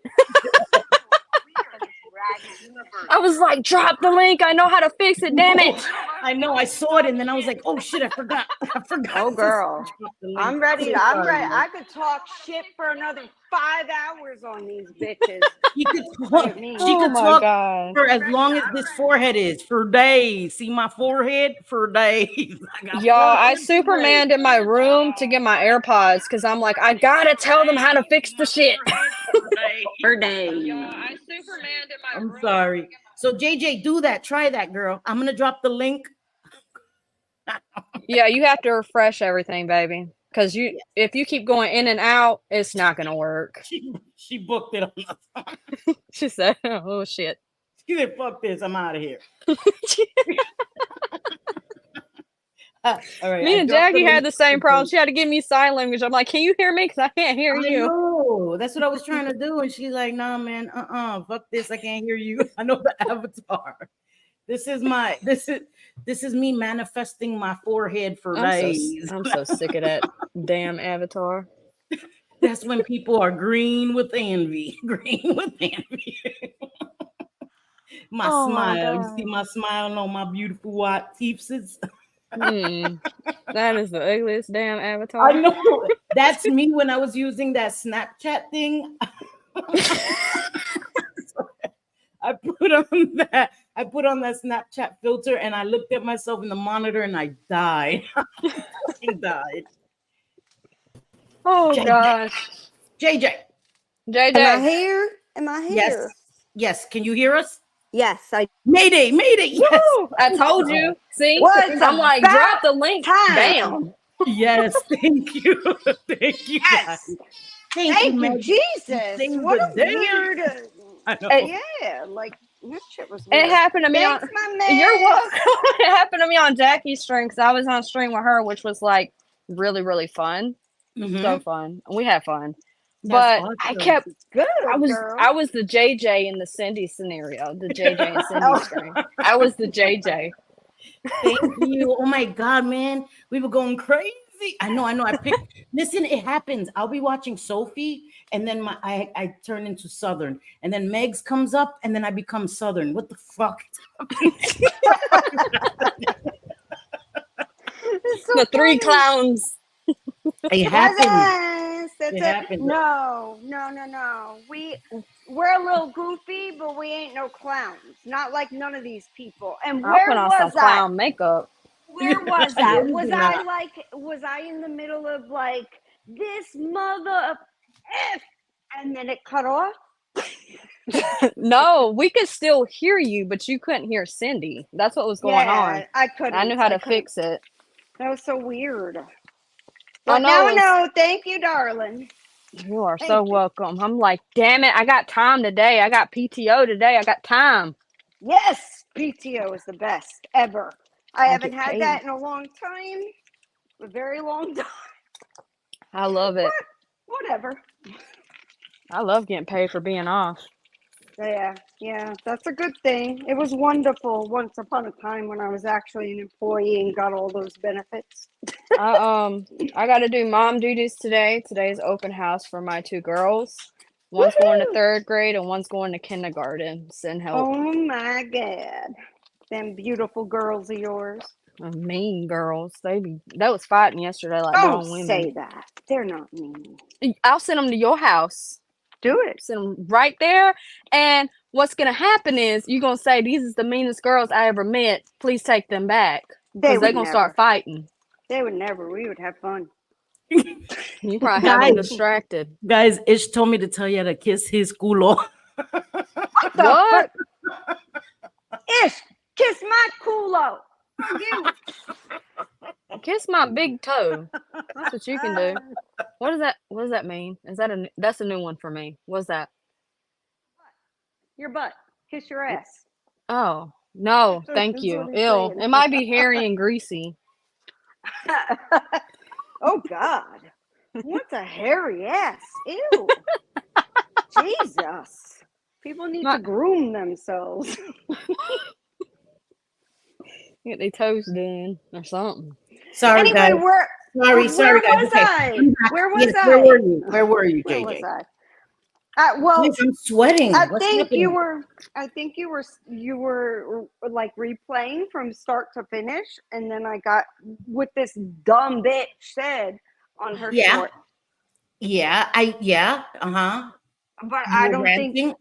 I was like, drop the link. I know how to fix it. Damn it. I know. I saw it, and then I was like, oh shit, I forgot. Oh, girl. I'm ready. I could talk shit for another 5 hours on these bitches. She could talk God. for as long as this forehead is, for days. See my forehead? For days. Y'all, I Supermaned in my room to get my AirPods because I'm like, I gotta tell them how to fix the shit. For days. I'm sorry. So JJ, do that. Try that, girl. I'm gonna drop the link. Yeah, you have to refresh everything, baby. Because Yes. if you keep going in and out, it's not gonna work. She booked it on the She said, "Oh shit." She said, fuck this, I'm out of here. All right, Me I and dropped the Jackie had link. the same problem. She had to give me sign language. I'm like, "Can you hear me? Because I can't hear I you." know. That's what I was trying to do. And she's like, nah, man, fuck this. I can't hear you. I know the avatar. This is me manifesting my forehead for days. I'm so sick of that damn avatar. That's when people are green with envy. Green with envy. My Oh my smile. You God. see my smile on my beautiful white teeth? That is the ugliest damn I avatar. know. That's me when I was using that Snapchat thing. I put on that Snapchat filter and I looked at myself in the monitor and I died. I fucking died. Oh JJ. gosh. JJ. JJ. Am I here? Am I Yes. here? Yes. Can you hear us? Yes, I Mayday. Yes. Woo! I told you. See? was. I'm like, about drop the link. time. Bam. Yes. Thank you. Thank you, Yes. guys. Thank you, Meg. Jesus. Saved What the a day. weird. I know. Yeah, like that shit was weird. It happened to me Thanks, on. my man. You're welcome. It happened to me on Jackie's stream because I was on stream with her, which was like really, really fun. Mhm. So fun. And we had fun. That's But I awesome. kept Good, I girl. was the JJ in the Cindy scenario, the JJ and Cindy stream. I was the JJ. Thank you. Oh my God, man. We were going crazy. I know. I picked. Listen, it happens. I'll be watching Sophie, and then I turn into Southern, and then Megs comes up, and then I become Southern. What the fuck? It's so The three funny. clowns. It happens. Yes, that's It it. happens. No. We're a little goofy, but we ain't no clowns. Not like none of these people. And I'll where put on some was I? clown makeup. Where was I? You're Was not. was I in the middle of like this mother of F and then it cut off? No, we could still hear you, but you couldn't hear Cindy. That's what was going on. I couldn't. I knew how to couldn't. fix it. That was so weird. I But know now it I was- know. Thank you, darling. You are Thank so you. welcome. I'm like, damn it, I got time today. I got PTO today. I got time. Yes, PTO is the best ever. I haven't get had paid. that in a long time. A very long time. I love it. Whatever. I love getting paid for being off. Yeah, that's a good thing. It was wonderful once upon a time when I was actually an employee and got all those benefits. I got to do mom duties today. Today's open house for my two girls. One's going to Woohoo! 3rd grade and one's going to kindergarten. Send help. Oh my God. Them beautiful girls of yours. Mean girls. They was fighting yesterday like Don't grown women. say that. They're not mean. I'll send them to your house. Do it. Send them right there. And what's gonna happen is you're gonna say these is the meanest girls I ever met. Please take them back because they're gonna start fighting. They would never. We would have fun. You probably have them distracted. Guys, Ish told me to tell you to kiss his culo. What? Ish, kiss my culo. You. Kiss my big toe. That's what you can do. What does that mean? Is that that's a new one for me. What's that? Your butt. Kiss your ass. Oh, no, thank That's you. what he's Ew. saying. It might be hairy and greasy. Oh God. What's a hairy ass? Ew. Jesus. People need to groom themselves. Get their toes done or something. Sorry, Anyway, guys. Where guys. was I? Where was I? Where were you? Where were you, Where JJ? was I? Well, Please, I'm sweating. I What's think happening? you were like replaying from start to finish, and then I got what this dumb bitch said on her short. Yeah, But I don't think.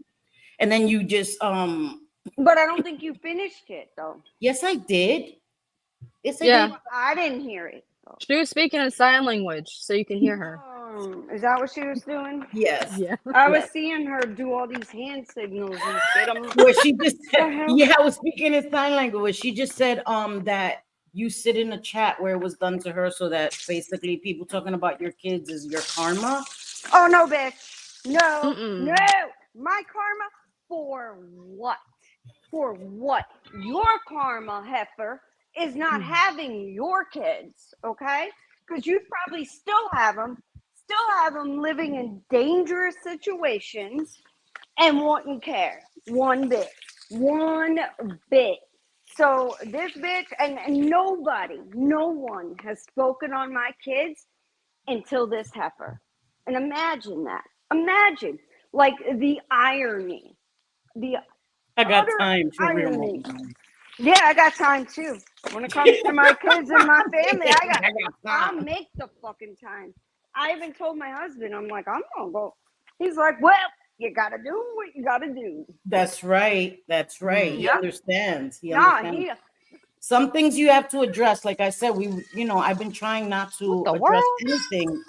And then you just But I don't think you finished it though. Yes, I did. Yes, I Yeah. did. I didn't hear it. She was speaking in sign language, so you can hear her. Is that what she was doing? Yes. Yeah. I was seeing her do all these hand signals and shit. Where she just said, hell? yeah, I was speaking in sign language. She just said that you sit in a chat where it was done to her, so that basically people talking about your kids is your karma? Oh no, bitch. No, Mm-mm. no. My karma for what? For what? Your karma, heifer, is not having your kids, okay? Because you probably still have them living in dangerous situations and wouldn't care one bit. One bit. So this bitch and nobody, no one has spoken on my kids until this heifer. And imagine that. Imagine like the irony. The I got utter time for real. irony. Yeah, I got time too. When it comes to my kids and my family, I'll make the fucking time. I even told my husband, I'm like, I'm gonna go. He's like, well, you gotta do what you gotta do. That's right. That's right. He Yep. understands. He Nah, understands. Some things you have to address. Like I said, I've been trying not to What the address world? anything.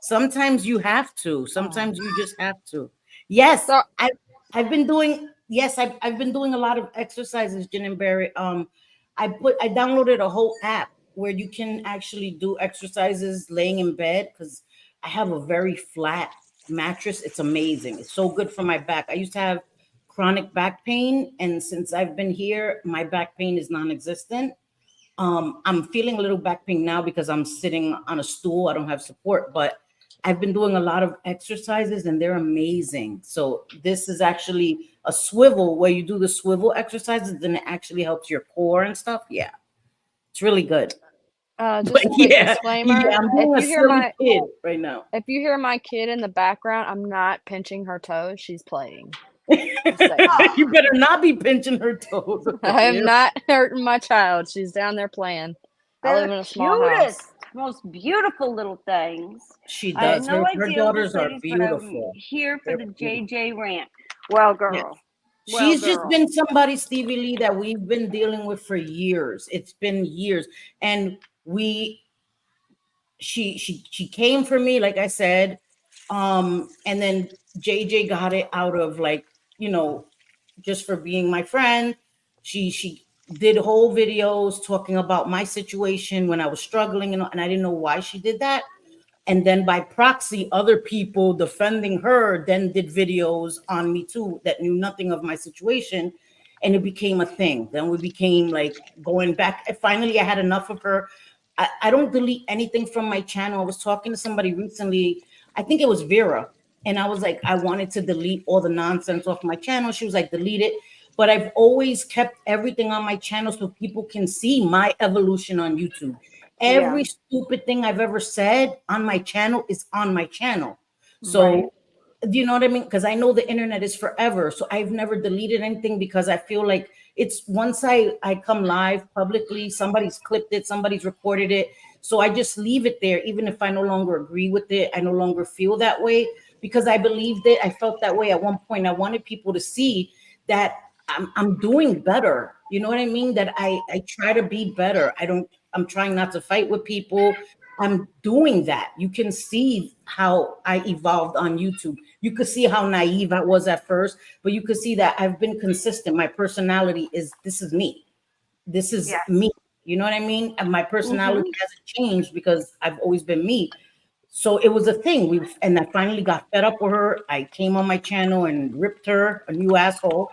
Sometimes you have to. Sometimes you just have to. Yes, So I've been doing. Yes, I've been doing a lot of exercises, Jen and Barry. I downloaded a whole app where you can actually do exercises laying in bed, because I have a very flat mattress. It's amazing. It's so good for my back. I used to have chronic back pain, and since I've been here, my back pain is non-existent. I'm feeling a little back pain now because I'm sitting on a stool. I don't have support, but I've been doing a lot of exercises and they're amazing. So this is actually a swivel where you do the swivel exercises, then it actually helps your core and stuff. Yeah, it's really good. just But a quick yeah, disclaimer. I'm being a If you hear silly kid right now. if you hear my kid in the background, I'm not pinching her toes. She's playing. Just saying. You better not be pinching her toes. I am not hurting my child. She's down there playing. I live in a small cutest, house. most beautiful little things. She I had does. no Her idea daughters this are ladies, but I'm beautiful. here for They're the beautiful. JJ rant. Well, girl. Yeah. Well, She's just girl. been somebody, Stevie Lee, that we've been dealing with for years. It's been years. And she came for me, like I said. And then JJ got it out of, like, just for being my friend. She did whole videos talking about my situation when I was struggling, and I didn't know why she did that. And then by proxy, other people defending her then did videos on me too that knew nothing of my situation. And it became a thing. Then we became like going back. And finally, I had enough of her. I don't delete anything from my channel. I was talking to somebody recently, I think it was Vera. And I was like, I wanted to delete all the nonsense off my channel. She was like, delete it. But I've always kept everything on my channel so people can see my evolution on YouTube. Every stupid thing I've ever said on my channel is on my channel. So, do you know what I mean? Because I know the internet is forever. So I've never deleted anything, because I feel like it's once I come live publicly, somebody's clipped it, somebody's recorded it. So I just leave it there, even if I no longer agree with it. I no longer feel that way, because I believed it. I felt that way at one point. I wanted people to see that I'm doing better. You know what I mean? That I try to be better. I'm trying not to fight with people. I'm doing that. You can see how I evolved on YouTube. You could see how naive I was at first, but you could see that I've been consistent. My personality this is me. This is me. You know what I mean? And my personality hasn't changed because I've always been me. So it was a thing. And I finally got fed up with her. I came on my channel and ripped her a new asshole.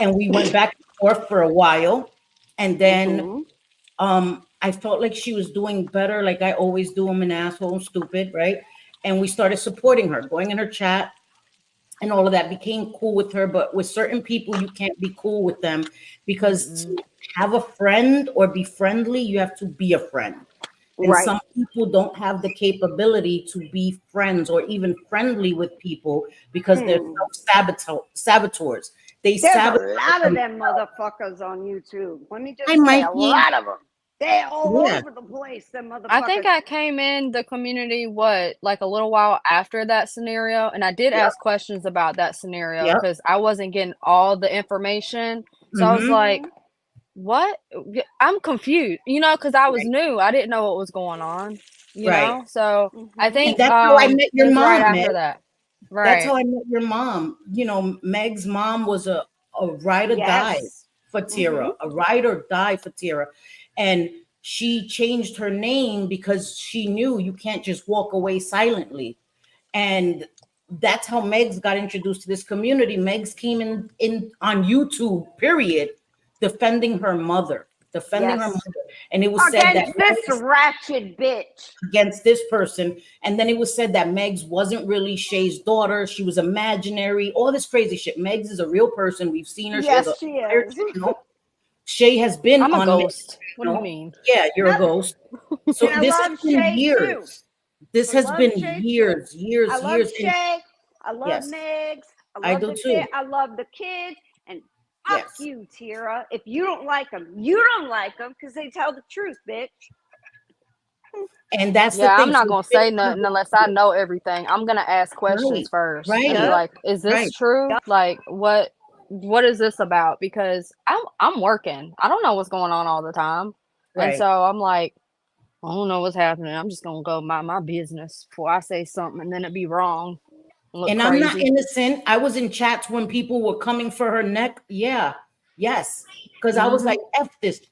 And we went back and forth for a while. And then I felt like she was doing better, like I always do. I'm an asshole, I'm stupid, right? And we started supporting her, going in her chat and all of that, became cool with her. But with certain people, you can't be cool with them, because to have a friend or be friendly, you have to be a friend. And some people don't have the capability to be friends or even friendly with people, because they're saboteurs. There's a lot of them motherfuckers on YouTube. Let me just say, a lot of them. They're all over the place, them motherfuckers. I think I came in the community, like a little while after that scenario, and I did ask questions about that scenario because I wasn't getting all the information. So I was like, what? I'm confused, because I was new. I didn't know what was going on, you know? So I think that's how I met your mom, right Meg. after that. Right. That's how I met your mom. Meg's mom was a ride or die for Tierra, a ride or die for Tierra. And she changed her name because she knew you can't just walk away silently. And that's how Megs got introduced to this community. Megs came in on YouTube, period, defending her mother, Yes. and it was said that Against this Megs, ratchet bitch. against this person, and then it was said that Megs wasn't really Shay's daughter; she was imaginary. All this crazy shit. Megs is a real person. We've seen her. Yes, she is. Shay has been I'm a on ghost. Megs, What do you mean? Yeah, you're a ghost. So And I this love has been Shay years. too. This I has love been Shay years, years, I love years. Shay. I love Yes. Megs. I love do the too. kid. I love the kids. And fuck Yes. you, Tira. If you don't like them, you don't like them because they tell the truth, bitch. And that's the Yeah, thing. I'm not So gonna say nothing unless I know everything. I'm gonna ask questions Right, first right. and be Yep. like, "Is this Right. true? Yep. Like, what is this about?" Because I'm working. I don't know what's going on all the time, and Right. so I'm like, I don't know what's happening. I'm just gonna go mind my business before I say something and then it be wrong. Look And crazy. I'm not innocent. I was in chats when people were coming for her neck. Yeah. Yes. Because I was like, F this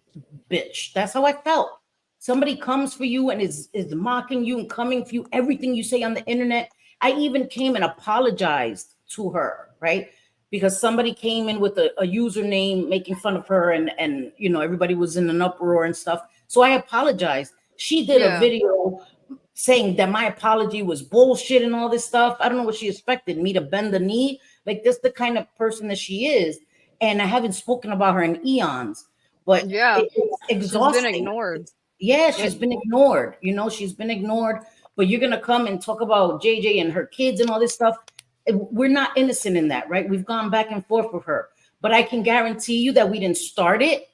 bitch. That's how I felt. Somebody comes for you and is mocking you and coming for you, everything you say on the internet. I even came and apologized to her, right? Because somebody came in with a username making fun of her, and you know, everybody was in an uproar and stuff. So I apologized. She did a video saying that my apology was bullshit and all this stuff. I don't know what she expected, me to bend the knee. Like, this the kind of person that she is. And I haven't spoken about her in eons, but Yeah, it's she's been exhausting. ignored. Yeah, she's been ignored. You know, she's been ignored. But you're gonna come and talk about JJ and her kids and all this stuff. We're not innocent in that, right? We've gone back and forth with her. But I can guarantee you that we didn't start it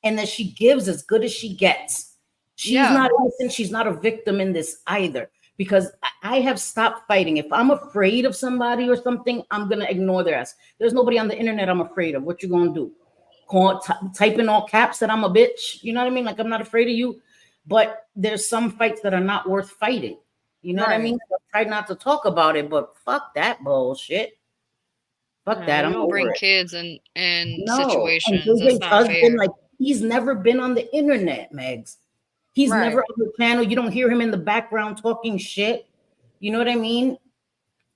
and that she gives as good as she gets. She's not innocent. She's not a victim in this either. Because I have stopped fighting. If I'm afraid of somebody or something, I'm gonna ignore their ass. There's nobody on the internet I'm afraid of. What you gonna do? Type in all caps that I'm a bitch. You know what I mean? Like, I'm not afraid of you. But there's some fights that are not worth fighting. You know what I mean? So I try not to talk about it, but fuck that bullshit. Fuck that. You I'm don't bring over it. kids in No. And situations. That's JJ's not husband, fair. like, he's never been on the internet, Megs. He's never on the channel. You don't hear him in the background talking shit. You know what I mean?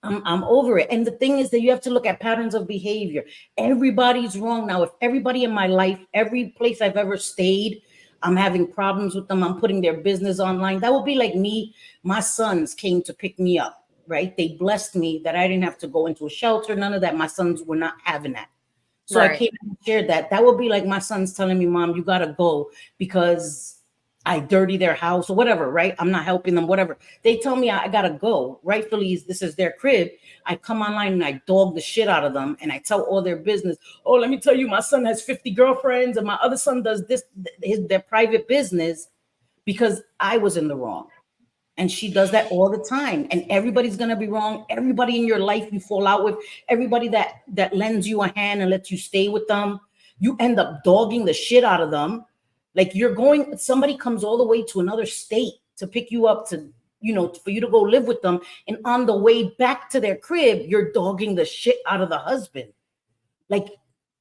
I'm over it. And the thing is that you have to look at patterns of behavior. Everybody's wrong now. If everybody in my life, every place I've ever stayed, I'm having problems with them, I'm putting their business online. That would be like me. My sons came to pick me up, right? They blessed me that I didn't have to go into a shelter, none of that. My sons were not having that. So I came and shared that. That would be like my sons telling me, Mom, you got to go because I dirty their house or whatever, right? I'm not helping them, whatever. They tell me I got to go. Rightfully, this is their crib. I come online and I dog the shit out of them and I tell all their business. Oh, let me tell you, my son has 50 girlfriends and my other son does this, their private business, because I was in the wrong. And she does that all the time. And everybody's going to be wrong. Everybody in your life you fall out with, everybody that lends you a hand and lets you stay with them, you end up dogging the shit out of them. Like, somebody comes all the way to another state to pick you up to, you know, for you to go live with them. And on the way back to their crib, you're dogging the shit out of the husband. Like,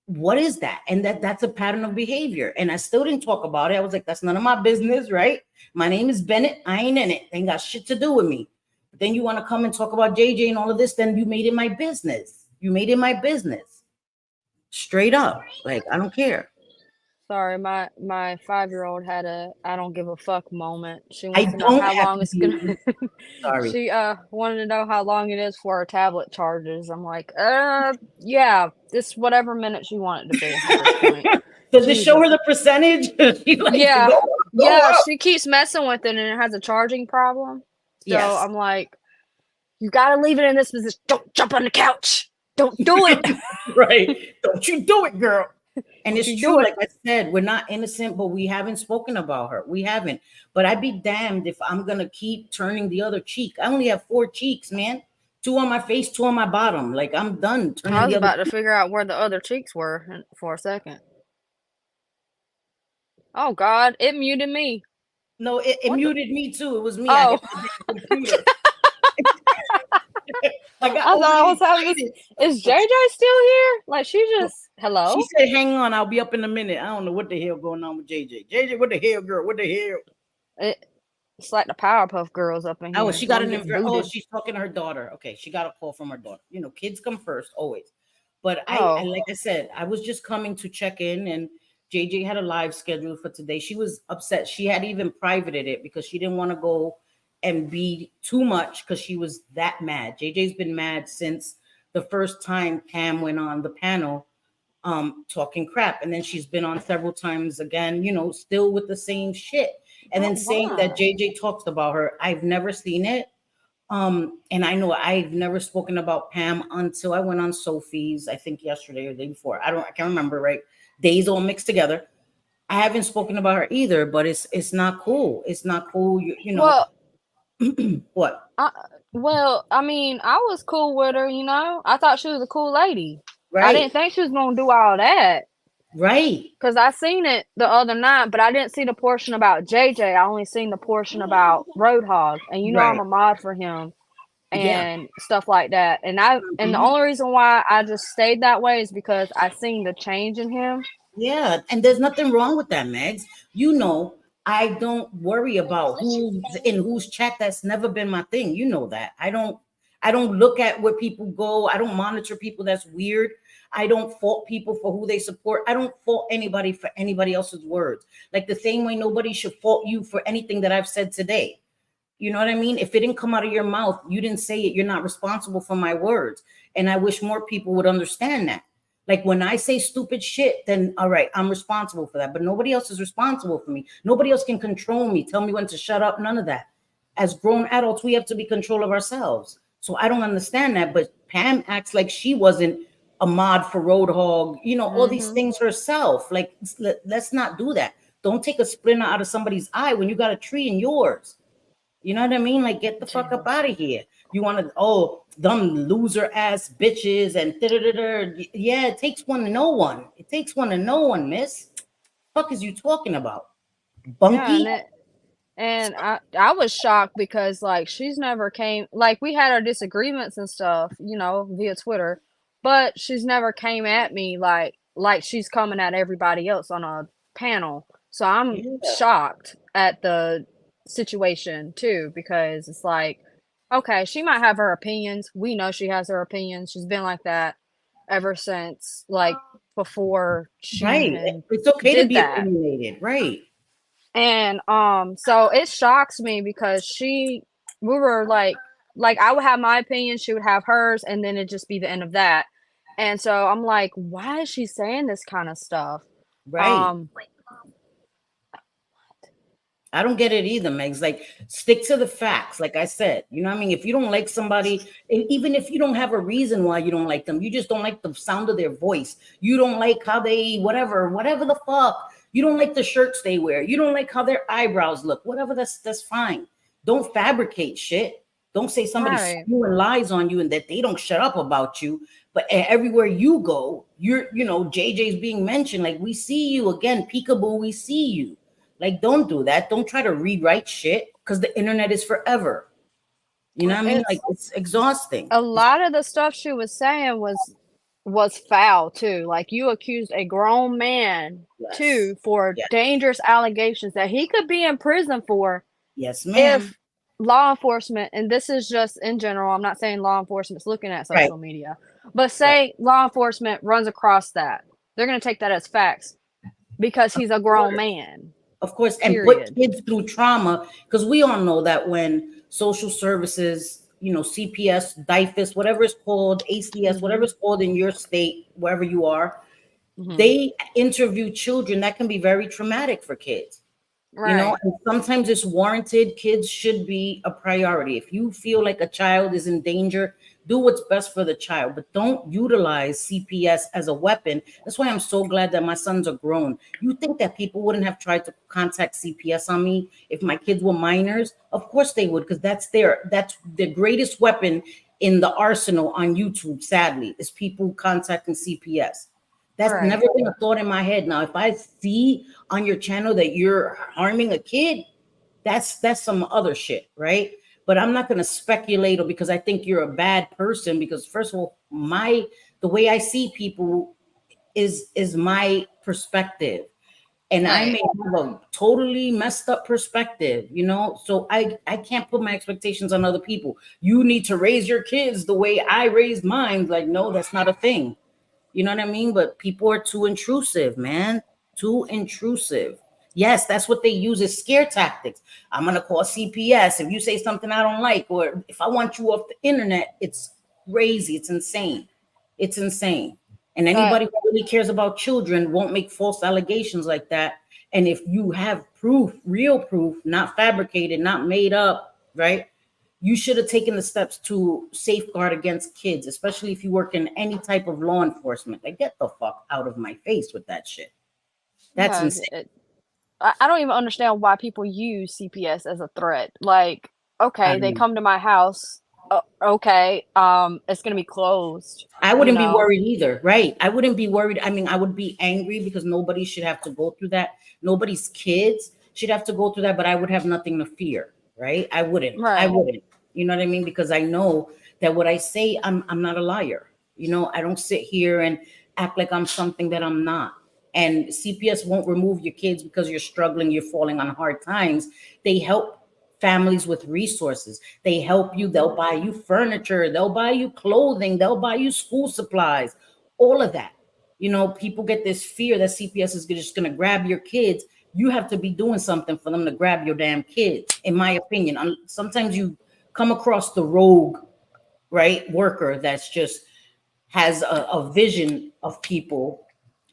what is that? And that's a pattern of behavior. And I still didn't talk about it. I was like, that's none of my business, right? My name is Bennett. I ain't in it. They ain't got shit to do with me. But then you want to come and talk about JJ and all of this, then you made it my business. You made it my business. Straight up. Like, I don't care. Sorry, my 5-year-old had a I don't give a fuck moment. She wants to know how long it's gonna. Sorry. She wanted to know how long it is for her tablet charges. I'm like, yeah, just whatever minutes you want it to be at this point. Does it show her the percentage? Yeah, go yeah. up. She keeps messing with it, and it has a charging problem. So Yes. I'm like, you gotta leave it in this position. Don't jump on the couch. Don't do it. Right. Don't you do it, girl. And it's true, like I said, we're not innocent, but we haven't spoken about her. We haven't. But I'd be damned if I'm gonna keep turning the other cheek. I only have 4 cheeks, man. 2 on my face, 2 on my bottom. Like, I'm done turning. I was about to figure out where the other cheeks were for a second. Oh God, it muted me. No, it muted me too. It was me. Oh. I hit the computer. I got I thought I overly was having this. excited. Is JJ still here? Like she just hello? She said, "Hang on, I'll be up in a minute." I don't know what the hell going on with JJ. JJ, what the hell, girl? What the hell? It's like the Powerpuff Girls up in Oh, here. she got One an gets oh, booted. she's talking to her daughter. Okay, she got a call from her daughter. You know, kids come first always. But I Oh, like I said, I was just coming to check in, and JJ had a live schedule for today. She was upset. She had even privated it because she didn't want to go and be too much because she was that mad. JJ's been mad since the first time Pam went on the panel talking crap, and then she's been on several times again, you know, still with the same shit, and then but saying why? that JJ talks about her. I've never seen it. And I know I've never spoken about Pam until I went on Sophie's, I think yesterday or the day before. I can't remember, right? Days all mixed together. I haven't spoken about her either, but it's not cool. It's not cool. You know Well, what? I I mean, I was cool with her, you know. I thought she was a cool lady. I Right, didn't think she was gonna do all that. right. Cause I seen it the other night, but I didn't see the portion about JJ. I only seen the portion about Roadhog, and you know I'm Right. a mod for him Yeah. and stuff like that. And the Mhm. only reason why I just stayed that way is because I seen the change in him. Yeah, and there's nothing wrong with that, Megs. You know, I don't worry about who's in whose chat. That's never been my thing. You know that. I don't look at where people go. I don't monitor people. That's weird. I don't fault people for who they support. I don't fault anybody for anybody else's words. Like the same way nobody should fault you for anything that I've said today. You know what I mean? If it didn't come out of your mouth, you didn't say it. You're not responsible for my words. And I wish more people would understand that. Like when I say stupid shit, then all right, I'm responsible for that. But nobody else is responsible for me. Nobody else can control me, tell me when to shut up, none of that. As grown adults, we have to be control of ourselves. So I don't understand that. But Pam acts like she wasn't a mod for Roadhog, you know, all these Hmm. things herself. Like, let's not do that. Don't take a splinter out of somebody's eye when you got a tree in yours. You know what I mean? Like, get the fuck up out of here. You want to, oh, them loser ass bitches and da-da-da-da. Yeah, it takes one to know one. It takes one to know one, miss. Fuck is you talking about? Yeah, Bunky? and I was shocked because like she's never came like we had our disagreements and stuff, you know, via Twitter, but she's never came at me like she's coming at everybody else on a panel. So I'm Yeah, shocked at the situation too because it's like okay, she might have her opinions. We know she has her opinions. She's been like that ever since like before she right. even It's okay to did be that. opinionated, right? And so it shocks me because we were like I would have my opinion, she would have hers, and then it'd just be the end of that. And so I'm like, why is she saying this kind of stuff? Right. Um, I don't get it either, Megs. Like, stick to the facts. Like I said, you know what I mean? If you don't like somebody, and even if you don't have a reason why you don't like them, you just don't like the sound of their voice. You don't like how they, whatever the fuck. You don't like the shirts they wear. You don't like how their eyebrows look. Whatever, that's fine. Don't fabricate shit. Don't say somebody's right, spewing lies on you and that they don't shut up about you. But everywhere you go, JJ's being mentioned. Like, we see you again, peekaboo, we see you. Like, don't do that. Don't try to rewrite shit because the internet is forever. You know what I mean? Like, it's it's exhausting. a lot of the stuff she was saying was foul too. Like you accused a grown man Yes. too for Yes. dangerous allegations that he could be in prison for Yes, ma'am. if law enforcement, and this is just in general, I'm not saying law enforcement's looking at Right. social media, but Right. say law enforcement runs across that, they're going to take that as facts because he's a grown man, Of course. And put period. kids through trauma because we all know that when social services, CPS, DIFUS, whatever it's called, ACS, whatever Hmm. it's called in your state, wherever you are, Hmm. they interview children. That can be very traumatic for kids. Right, And sometimes it's warranted. Kids should be a priority. If you feel like a child is in danger, do what's best for the child, but don't utilize CPS as a weapon. That's why I'm so glad that my sons are grown. You think that people wouldn't have tried to contact CPS on me if my kids were minors? Of course they would, because that's their greatest weapon in the arsenal on YouTube, sadly, is people contacting CPS. That's never right. been a thought in my head. Now, if I see on your channel that you're harming a kid, that's some other shit, right? but I'm not going to speculate, or because I think you're a bad person, because first of all, the way I see people is my perspective. And I Right. may have a totally messed up perspective, so I can't put my expectations on other people. You need to raise your kids the way I raised mine. Like, no, that's not a thing. You know what I mean? But people are too intrusive, man. Too intrusive. Yes, that's what they use as scare tactics. I'm gonna call CPS if you say something I don't like, or if I want you off the internet. It's crazy. It's insane. It's insane. And But anybody who really cares about children won't make false allegations like that. And if you have proof, real proof, not fabricated, not made up, right? You should have taken the steps to safeguard against kids, especially if you work in any type of law enforcement. Like, get the fuck out of my face with that shit. That's yeah, insane. I don't even understand why people use CPS as a threat. Like, I okay, don't they know. come to my house. Okay, it's gonna be closed. I You wouldn't be know, worried either, right? I wouldn't be worried. I mean, I would be angry because nobody should have to go through that. Nobody's kids should have to go through that, but I would have nothing to fear, right? I wouldn't. I right? wouldn't. You know what I mean? Because I know that what I say, I'm not a liar. I don't sit here and act like I'm something that I'm not. And CPS won't remove your kids because you're struggling, you're falling on hard times. They help families with resources. They help you. They'll buy you furniture. They'll buy you clothing. They'll buy you school supplies. All of that. People get this fear that CPS is just going to grab your kids. You have to be doing something for them to grab your damn kids, in my opinion. Sometimes you come across the rogue, right, worker that's just has a vision of people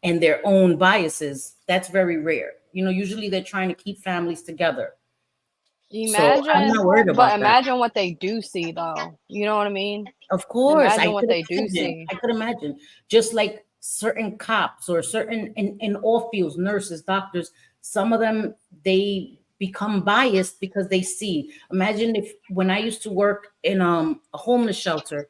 and their own biases. That's very rare. Usually they're trying to keep families together. So I'm Imagine, not worried but about that. imagine what they do see, though. You know what I mean? Of course, Imagine I what could they do imagine. see. I could imagine. Just like certain cops or certain in all fields, nurses, doctors, some of them, they become biased because they see. Imagine if when I used to work in a homeless shelter,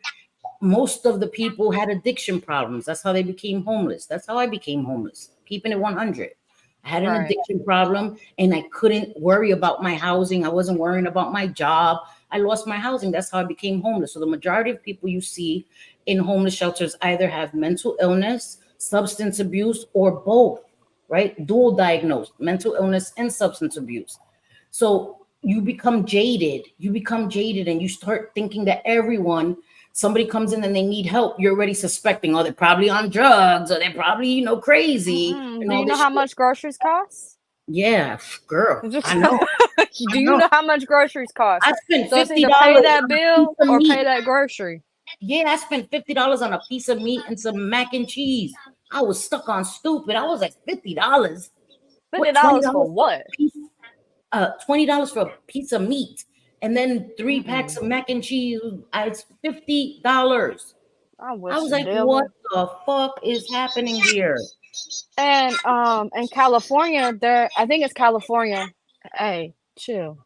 most of the people had addiction problems. That's how they became homeless. That's how I became homeless. Keeping it 100. I had an Right. addiction problem and I couldn't worry about my housing. I wasn't worrying about my job. I lost my housing. That's how I became homeless. So the majority of people you see in homeless shelters either have mental illness, substance abuse, or both, right? Dual diagnosed mental illness and substance abuse. So you become jaded. And you start thinking that somebody comes in and they need help, you're already suspecting, oh, they're probably on drugs, or they're probably, crazy and Do all you know this how shit. much groceries cost? Yeah, girl, Do I know. I you know. know how much groceries cost? I spent So it's fifty either pay dollars that on a piece bill of or meat. pay that grocery. Yeah, I spent $50 on a piece of meat and some mac and cheese. I was stuck on stupid. I was like, $50. $50 What, twenty for dollars for what? a piece? $20 for a piece of meat, and then 3 packs Mm-mm. of mac and cheese. It's $50. I I wish was the like, what devil. the fuck is happening here? And in California, I think it's California. Hey, chill.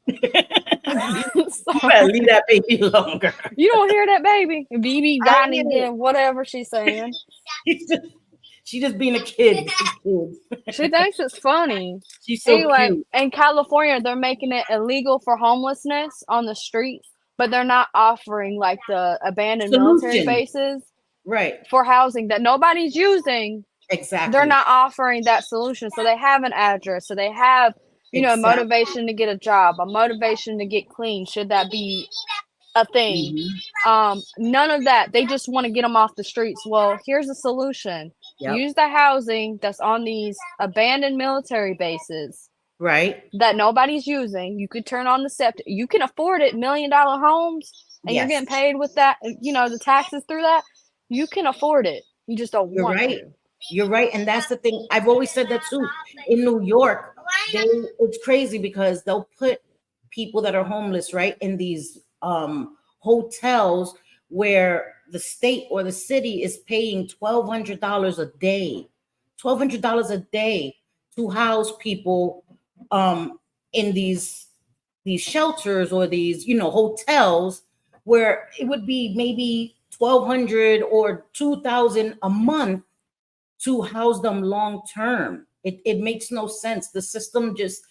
You better leave that baby longer. You don't hear that baby? BB I got hear it. again, whatever she's saying. She just being a kid. She thinks it's funny. She's so Anyway, cute. in California, they're making it illegal for homelessness on the streets, but they're not offering like the abandoned military Solution. bases Right. for housing that nobody's using. They're Exactly. not offering that solution. So they have an address. So they have, a Exactly. motivation to get a job, a motivation to get clean. Should that be a thing? None of that. They just want to get them off the streets. Well, here's a solution. Yep. Use the housing that's on these abandoned military bases Right. that nobody's using. You could turn on the septic. You can afford it, $1 million homes, and you're Yes. getting paid with that, the taxes through that. You can afford it. You just don't You're want right. to. You're right. And that's the thing. I've always said that too. In New York, it's crazy because they'll put people that are homeless, right, in these hotels where the state or the city is paying $1,200 a day. $1,200 a day to house people in these shelters or these, hotels, where it would be maybe 1,200 or 2,000 a month to house them long term. It makes no sense. The system just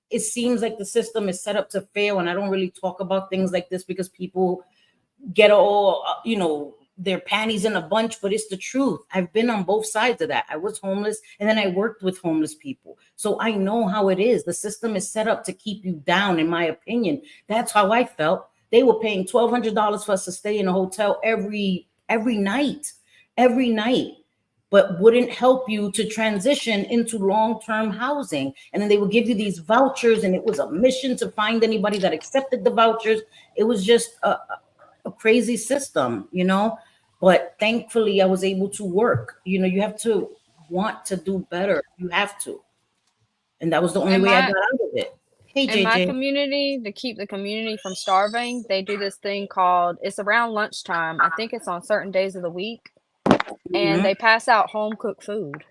it seems like the system is set up to fail, and I don't really talk about things like this because people get all, their panties in a bunch, but it's the truth. I've been on both sides of that. I was homeless and then I worked with homeless people. So I know how it is. The system is set up to keep you down, in my opinion. That's how I felt. They were paying $1,200 for us to stay in a hotel every night, but wouldn't help you to transition into long-term housing. And then they would give you these vouchers, and it was a mission to find anybody that accepted the vouchers. It was just a crazy system, but thankfully I was able to work. You have to want to do better. You have to. And that was the only way I got out of it. Hey, JJ. In my community, to keep the community from starving, they do this thing called, it's around lunchtime. I think it's on certain days of the week. And they pass out home cooked food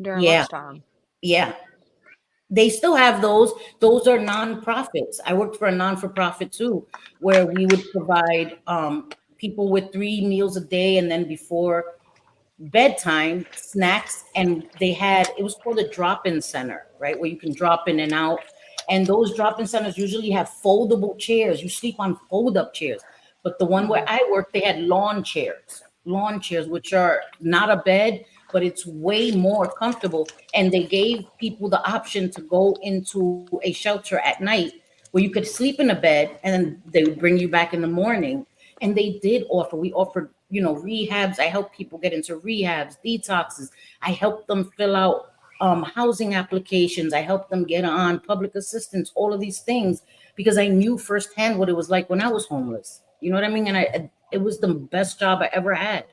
during lunchtime. Yeah. They still have those. Those are nonprofits. I worked for a non-for-profit too, where we would provide people with 3 meals a day, and then before bedtime, snacks. And it was called a drop-in center, right? Where you can drop in and out. And those drop-in centers usually have foldable chairs. You sleep on fold-up chairs. But the one where I worked, they had lawn chairs, which are not a bed, but it's way more comfortable. And they gave people the option to go into a shelter at night where you could sleep in a bed, and then they would bring you back in the morning. And we offered, rehabs. I helped people get into rehabs, detoxes. I helped them fill out housing applications. I helped them get on public assistance, all of these things, because I knew firsthand what it was like when I was homeless. You know what I mean? And it was the best job I ever had.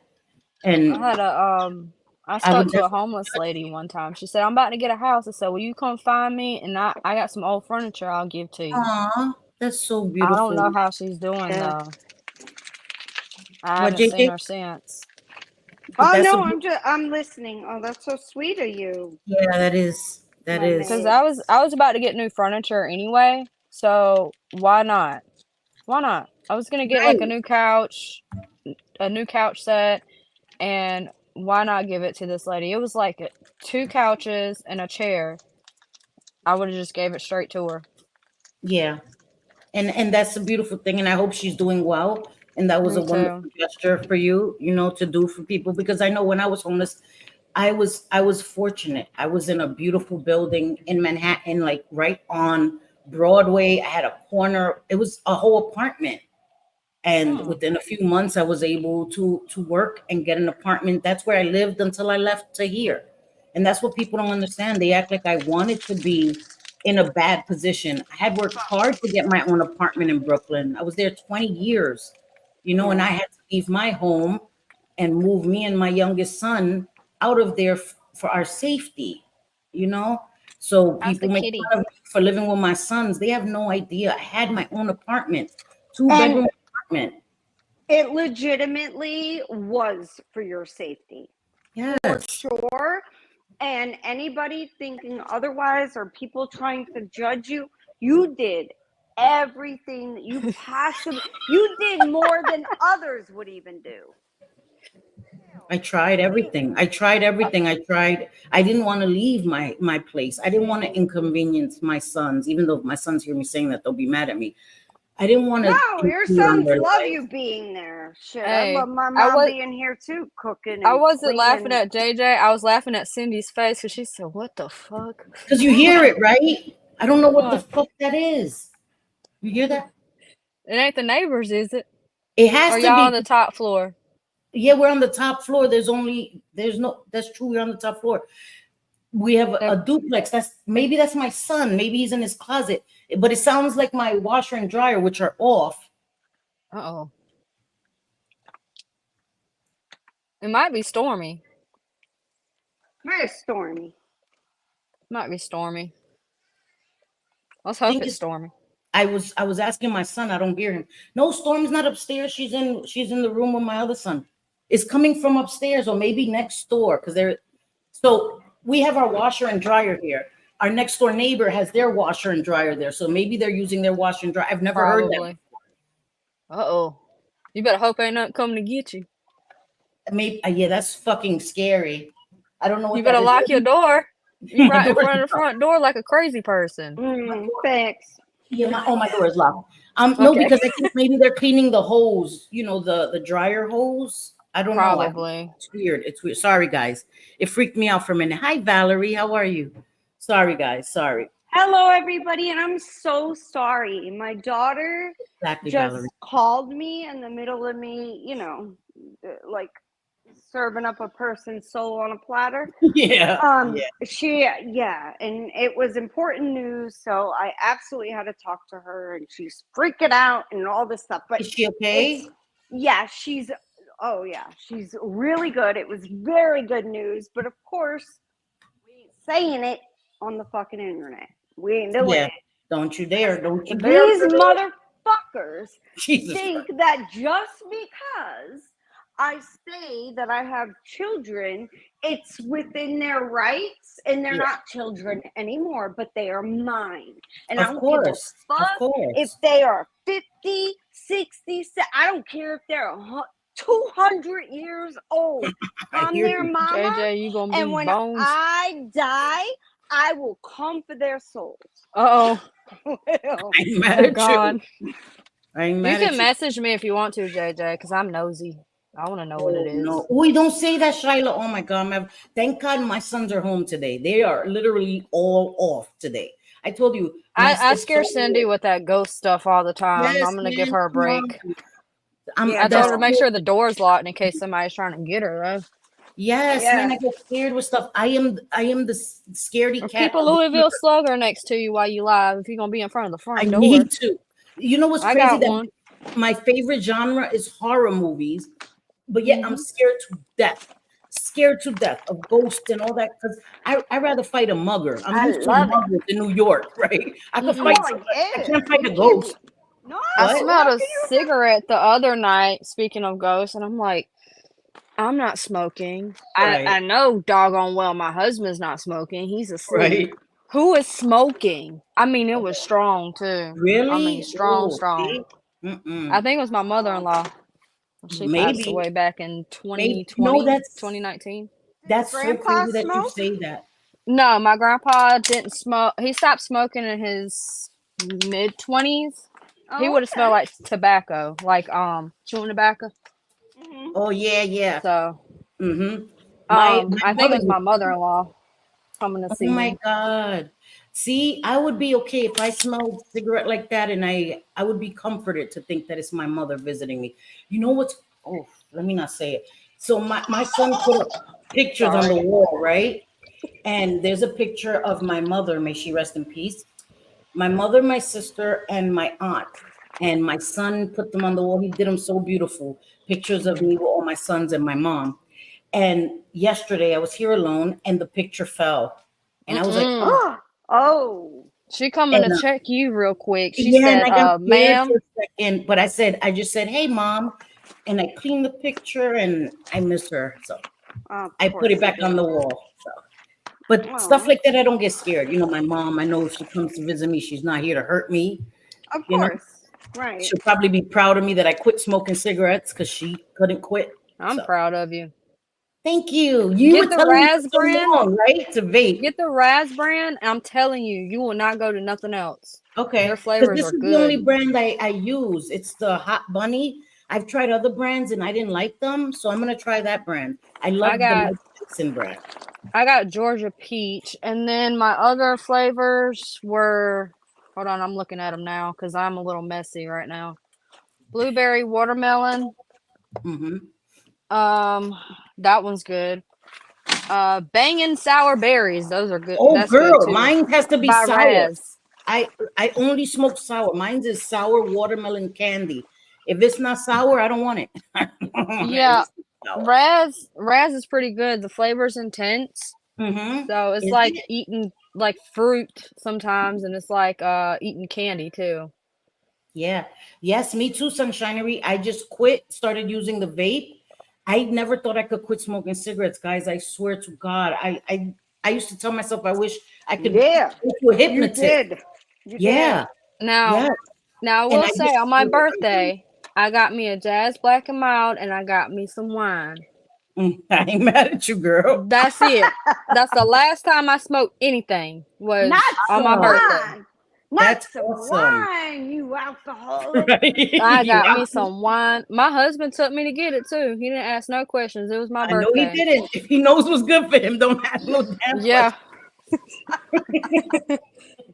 And I spoke to a homeless lady one time. She said, I'm about to get a house. I said, will you come find me? And I got some old furniture I'll give to you. Aw, that's so beautiful. I don't know how she's doing, though. I haven't seen her since. I'm listening. Oh, that's so sweet of you. Yeah, that is. Because I was about to get new furniture anyway. So why not? I was gonna get like a new couch set, and why not give it to this lady? It was like 2 couches and a chair. I would have just gave it straight to her. Yeah. And that's a beautiful thing. And I hope she's doing well. And that was a wonderful gesture for you, to do for people. Because I know when I was homeless, I was fortunate. I was in a beautiful building in Manhattan, like right on Broadway. I had a corner. It was a whole apartment. And within a few months, I was able to work and get an apartment. That's where I lived until I left to here. And that's what people don't understand. They act like I wanted to be in a bad position. I had worked hard to get my own apartment in Brooklyn. I was there 20 years, and I had to leave my home and move me and my youngest son out of there for our safety, So people make fun of me for living with my sons. They have no idea. I had my own apartment, 2-bedroom apartment. It legitimately was for your safety. Yes. For sure. And anybody thinking otherwise, or people trying to judge you, you did everything that you did more than others would even do. I tried everything. I didn't want to leave my place. I didn't want to inconvenience my sons, even though my sons hear me saying that, they'll be mad at me. I didn't want to. No, your sons love you being there. Shit, I love my mom being here too, cooking. I wasn't laughing at JJ. I was laughing at Cindy's face because she said, "What the fuck?" Because you hear it, right? I don't know what the fuck that is. You hear that? It ain't the neighbors, is it? It has to be. Y'all on the top floor? Yeah, we're on the top floor. That's true. We're on the top floor. We have a duplex. Maybe that's my son. Maybe he's in his closet. But it sounds like my washer and dryer, which are off. Uh-oh. It might be stormy. Very stormy. Might be stormy. Let's hope it's stormy. I was asking my son. I don't hear him. No, Storm's not upstairs. She's in the room with my other son. It's coming from upstairs or maybe next door So we have our washer and dryer here. Our next door neighbor has their washer and dryer there. So maybe they're using their washer and dryer. I've never heard that before. Uh-oh. You better hope ain't nothing coming to get you. Maybe, yeah, that's fucking scary. I don't know what you better lock your door. You My right in door is front of the locked. front door like a crazy person. Thanks. Yeah, my door is locked. No, Okay. because I think maybe they're cleaning the hose, the dryer hose. I don't know. Probably. It's weird. It's weird. Sorry, guys. It freaked me out for a minute. Hi, Valerie. How are you? Sorry, guys. Sorry. Hello, everybody, and I'm so sorry. My daughter Exactly, just Valerie. called me in the middle of me, like serving up a person's soul on a platter. Yeah. Yeah. Yeah, and it was important news, so I absolutely had to talk to her, and she's freaking out and all this stuff. But Is she okay? she's she's really good. It was very good news, but of course, we ain't saying it on the fucking internet. We ain't doing Yeah. it. Don't you dare. Don't you dare. These motherfuckers Jesus think Christ. that just because I say that I have children, it's within their rights and they're Yeah. not children anymore, but they are mine. And I Of don't course. give a Of fuck if course. they are 50, 60, I don't care if they're 200 years old. I I'm hear their you. mama. JJ, you gonna And be when bones? I die, I will come for their souls. Uh-oh. I'm mad Oh, at God. you. I'm You mad can at you. message me if you want to, JJ, because I'm nosy. I want to know what it Oh is. no! We don't say that, Shyla. Oh my God! Thank God my sons are home today. They are literally all off today. I told you. I scare Cindy with that ghost stuff all the time. Yes, I'm gonna give man. her a Come on. break. Yeah, I told her no. to make sure the door's locked in case somebody's trying to get her, though. Yes, Yeah. man. I get scared with stuff. I am the scaredy Or cat. keep a Louisville Slugger next to you while you live if you're gonna be in front of the front I door. need to. You know what's I crazy? got That one. my favorite genre is horror movies, but yet I'm scared to death. Scared to death of ghosts and all that because I rather fight a mugger. I'm I used to love it. muggers in New York, right? I could fight Oh, somebody. I yeah. can't fight You a can't ghost. No, I What? smelled how a can you cigarette the other night, speaking of ghosts, and I'm like, I'm not smoking. Right. I know doggone well my husband's not smoking. He's asleep. Right. Who is smoking? I mean, it was strong too. Really? I mean, strong, Oh, strong. see? Mm-mm. I think it was my mother-in-law. She passed Maybe. away back in Maybe. 2020, That's 2019. that's so Grandpa crazy that you smoke? say that. No, my grandpa didn't smoke. He stopped smoking in his mid-20s. He Oh, would have smelled okay. like tobacco, like chewing tobacco. Oh yeah, yeah. So, Mm-hmm. My I think it mother. was my mother-in-law coming to Oh see my me. God. See, I would be okay if I smelled cigarette like that, and I would be comforted to think that it's my mother visiting me. You know what's let me not say it. So my son put up pictures on the Sorry. wall, right? And there's a picture of my mother, may she rest in peace. My mother, my sister, and my aunt. And my son put them on the wall. He did them so beautiful. Pictures of me with all my sons and my mom. And yesterday I was here alone and the picture fell. And I was like, Mm-mm. Oh. She coming and to check you real quick. She yeah, and said, I got scared ma'am. for a second, but I just said, hey, mom. And I cleaned the picture and I miss her. So I put it back on the wall. So, but stuff like that, I don't get scared. You know, my mom, I know if she comes to visit me, she's not here to hurt me. Of You know, course. Right. she'll probably be proud of me that I quit smoking cigarettes because she couldn't quit. I'm So proud of you. thank you. You Get were the telling me Raz for so brand. long, right? To vape. Get the Raz brand. I'm telling you, you will not go to nothing else. Okay. Their Because flavors this are is the only good. brand I use. It's the Hot Bunny. I've tried other brands and I didn't like them. So I'm going to try that brand. I love the Mike Tyson brand. I got Georgia Peach. And then my other flavors were, hold on, I'm looking at them now because I'm a little messy right now. Blueberry watermelon. Mm-hmm. That one's good. Bangin' sour berries. Those are good. Oh, That's girl, good too. mine has to be By sour. Raz. I only smoke sour. Mine's is sour watermelon candy. If it's not sour, I don't want it. Yeah, Sour. Raz is pretty good. The flavor's intense. Mm-hmm. So it's Is like it? eating like fruit sometimes, and it's like eating candy too. Yeah. Yes, me too, Sunshinery. I just started using the vape. I never thought I could quit smoking cigarettes, guys. I swear to God. I used to tell myself I wish I could go to a hypnotist. You Yeah. Now, Yeah. now I And will I say just on my birthday, I got me a Jazz Black and Mild, and I got me some wine. I ain't mad at you, girl. That's it. That's the last time I smoked anything was Not on my some birthday. wine. Not That's some awesome. wine, you alcoholic. Right? I got Yeah. me some wine. My husband took me to get it too. He didn't ask no questions. It was my I know he birthday. didn't. If he knows what's good for him, don't ask no damn Yeah. question.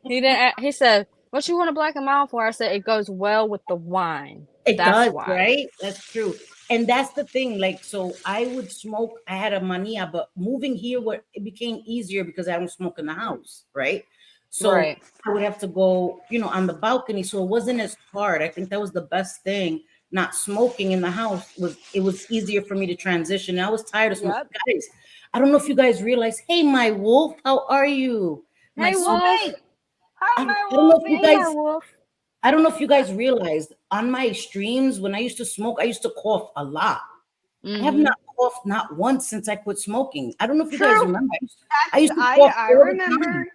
He didn't. He said, "What you want a black and mild for?" I said, "It goes well with the wine." It That's does, why. right? That's true. And that's the thing. Like, so I would smoke. I had a mania, but moving here, it became easier because I don't smoke in the house, right? So Right. I would have to go, on the balcony. So it wasn't as hard. I think that was the best thing. Not smoking in the house was easier for me to transition. I was tired of smoking. Yep. Guys, I don't know if you guys realize. Hey, my wolf, how are you? My Hey, sweet- Wolf. Wolfie. Hi, I my don't know if you Wolfie. Hey, my guys. wolf. I don't know if you guys realized on my streams when I used to smoke, I used to cough a lot. I have not coughed not once since I quit smoking. I don't know if you guys True. remember. I used to I cough all the remember. time,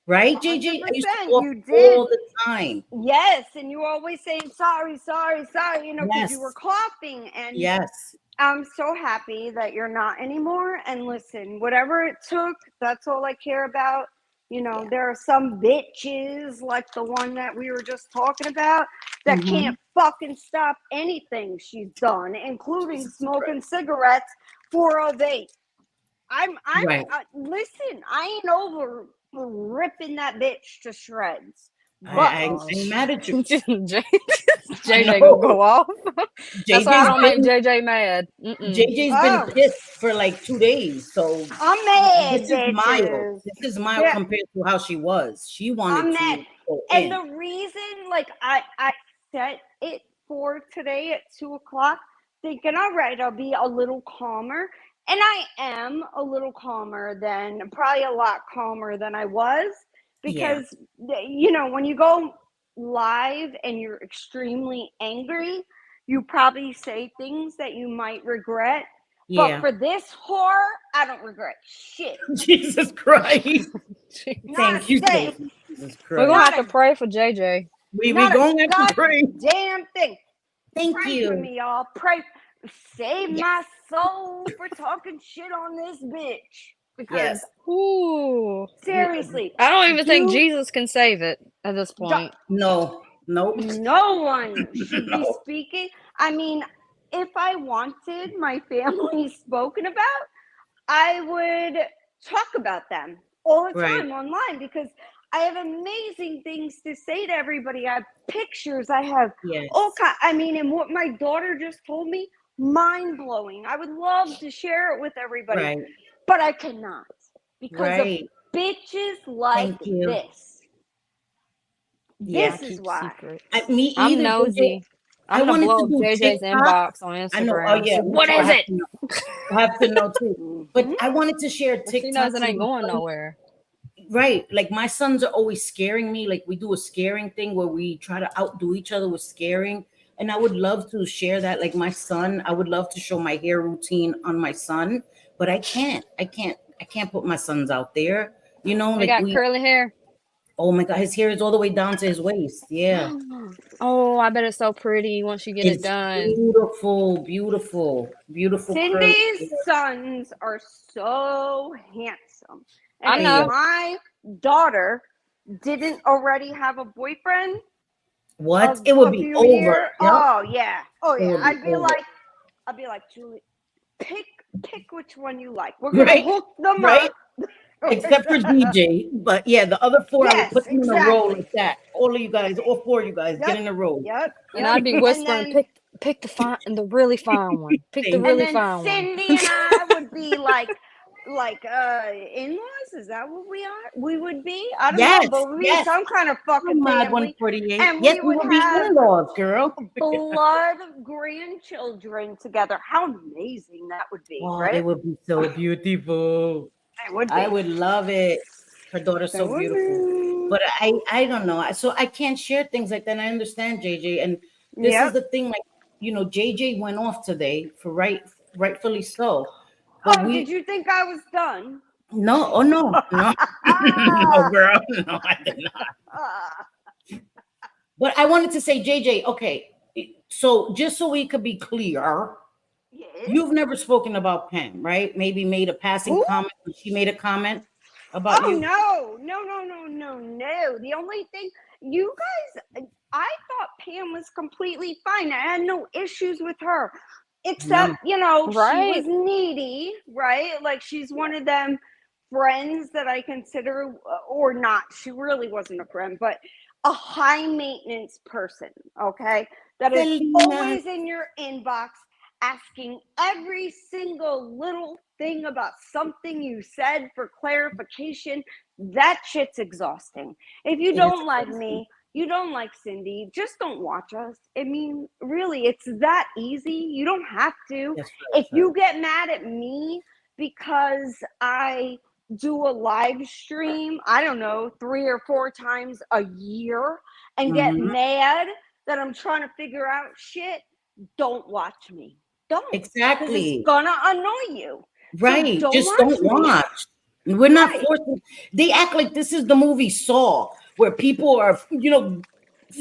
right, JJ? I used to 100%, cough you did. all the time. Yes, and you were always saying sorry, sorry, sorry, because you were Yes, coughing. And yes. I'm so happy that you're not anymore. And listen, whatever it took, that's all I care about. Yeah. There are some bitches like the one that we were just talking about that Mhm. can't fucking stop anything she's done, including Jesus smoking Christ. cigarettes for a vape. I'm Right. listen, I ain't over ripping that bitch to shreds. But I ain't mad at you. JJ gonna go off. That's why I don't make JJ's JJ mad. Mm-mm. been Oh. pissed for like 2 days. So I'm mad, this is mild. bitches. This is mild Yeah. compared to how she was. She wanted I'm to mad. go And in. the reason, like, I set it for today at 2:00, thinking, all right, I'll be a little calmer. And I am a little calmer than, probably a lot calmer than I was. Yeah. Because, when you go live and you're extremely angry, you probably say things that you might regret. But Yeah. for this whore, I don't regret shit. Jesus Christ. Not Thank a you, thing. thank you, Jesus We're gonna Christ. have to pray for JJ. We Not a gonna have to pray. goddamn thing. Thank Pray you. for me, y'all. Pray. Save Yes. my soul for talking shit on this bitch. Because Yes. Ooh. seriously, I don't even think you- Jesus can save it at this point. No. Nope. no one should be No. speaking. I mean, if I wanted my family spoken about, I would talk about them all the Right. time online because I have amazing things to say to everybody. I have pictures. I have Yes. and what my daughter just told me, mind blowing. I would love to share it with everybody, Right. but I cannot because Right. of bitches like Thank you. this. Yeah. This is Keep why. secrets. Me I'm either. nosy. I I'm gonna wanted blow to up do JJ's TikTok. inbox on Instagram. I know. Oh yeah. Say, what So I is have it? to know. I have to know too. But I wanted to share But she knows TikToks. it ain't going nowhere. Right. Like my sons are always scaring me. Like we do a scaring thing where we try to outdo each other with scaring. And I would love to share that. Like my son, I would love to show my hair routine on my son, but I can't. I can't put my sons out there. They Like got curly hair. oh my God, his hair is all the way down to his waist. Yeah. Oh, I bet it's so pretty once you get it It's done. beautiful, beautiful, beautiful. curly Cindy's hair. sons are so handsome. I And know. if my daughter didn't already have a boyfriend, What? It would be over. Year, Yep. Oh yeah. Oh It yeah. would be I'd be over. like, Julie, pick which one you like. We're gonna Right? hook them Right? up. Except for DJ. But yeah, the other four, I would Yes, put them in a row exactly. like that. All of you guys, all four of you guys, Yep. get in a row. Yep. And I'd be whispering, then, pick the fine and the really fine one. Pick the Thank really and then fine one. Cindy and I would be like in-laws. Is that what we are? We would be. I don't Yes, know, but we'd be yes. some kind of fucking Mod family. 148. And Yes, we we would will be have in-laws, girl. blood grandchildren together. How amazing that would be, Oh, right? it would be so beautiful. It would be. I would love it. Her daughter's so beautiful. But I don't know. So I can't share things like that. And I understand, JJ. And this is the thing, like, JJ went off today for rightfully so. But did you think I was done? No, oh no, no, no, girl, no, I did not. But I wanted to say, JJ, okay, so just so we could be clear, Yes. You've never spoken about Pam, right? Maybe made a passing Who? comment. She made a comment about Oh you. no. The only thing, you guys, I thought Pam was completely fine. I had no issues with her. Except, No. she was Right. needy, right? Like, she's one of them friends that I consider, or not, she really wasn't a friend, but a high maintenance person, okay? That is Selena. always in your inbox asking every single little thing about something you said for clarification. That shit's exhausting. If you It is don't like exhausting. me, you don't like Cindy, just don't watch us. I mean, really, it's that easy. You don't have to. Yes, If right. you get mad at me because I do a live stream, I don't know, 3 or 4 times a year, and get Mhm. mad that I'm trying to figure out shit, don't watch me. Don't. Because it's Exactly. gonna annoy you. So Right. don't Just watch don't me. watch. We're not Right. forcing. They act like this is the movie Saw, where people are,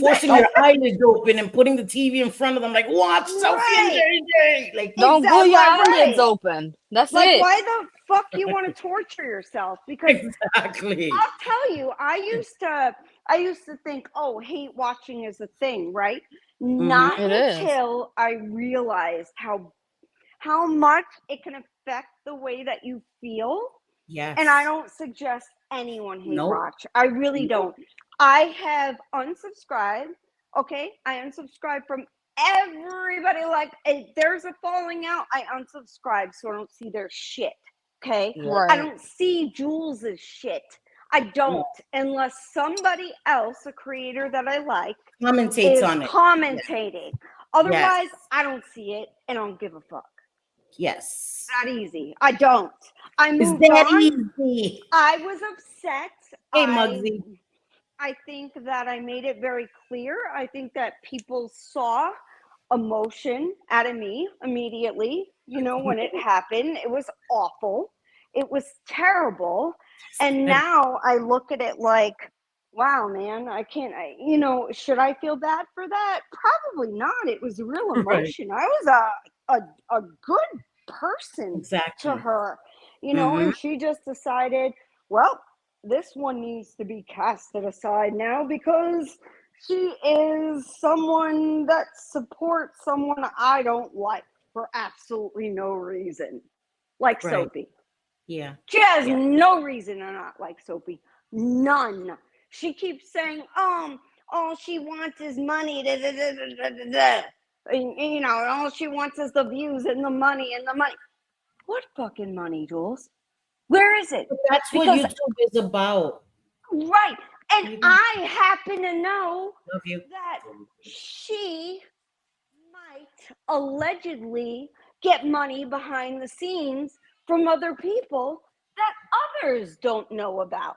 forcing their eyelids open and putting the TV in front of them, like, watch Sophie and Right. JJ. Like, Don't glue your eyelids Right. open. That's Like, it. why the fuck you want to torture yourself? Because exactly. I'll tell you, I used to think, oh, hate watching is a thing, right? Not It is. until I realized how much it can affect the way that you feel. Yes. And I don't suggest anyone hate Nope. watch. I really Nope. don't. I have unsubscribed. Okay, I unsubscribed from everybody. Like, if there's a falling out, I unsubscribe so I don't see their shit. Okay, Yep. I Right. don't see Jules's shit. I don't, unless somebody else, a creator that I like, Commentates is on it. commentating. Otherwise, Yes. I don't see it and I don't give a fuck. Yes. That easy. I don't. I Is moved that on. easy? I was upset. Hey, Muggsy. I think that I made it very clear. I think that people saw emotion out of me immediately, when it happened. It was awful. It was terrible. And now I look at it like, wow, man, I can't, should I feel bad for that? Probably not. It was real Right. emotion. I was a good person Exactly. to her, Mhm. and she just decided, well, this one needs to be casted aside now because she is someone that supports someone I don't like for absolutely no reason, like Right. Sophie. Yeah. She has Yeah. no reason to not like Sophie. None. She keeps saying, all she wants is money. Da, da, da, da, da, da. And, all she wants is the views and the money and the money. What fucking money, Jules? Where is it? But that's what Because, YouTube is about. right. And You- I happen to know Love you. that she might allegedly get money behind the scenes from other people that others don't know about.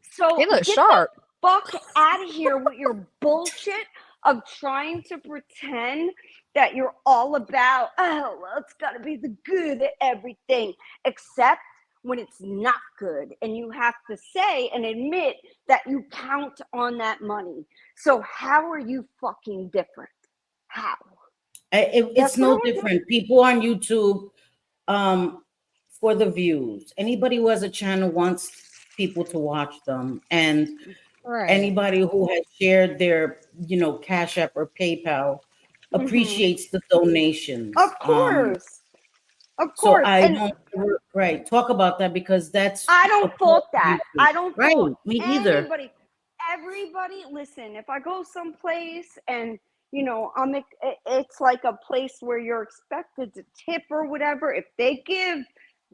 So He looks get sharp. the fuck out of here with your bullshit of trying to pretend that you're all about, oh, well, it's got to be the good at everything, except when it's not good. And you have to say and admit that you count on that money. So how are you fucking different? How? It's That's what I no want to know. different. People on YouTube, for the views. Anybody who has a channel wants people to watch them, and Right. anybody who has shared their, Cash App or PayPal appreciates the donations. Of course. Of So course. I And don't talk about that because that's I a don't part fault of that. YouTube. I don't Right, fault me either. everybody. Listen, if I go someplace and it's like a place where you're expected to tip or whatever, if they give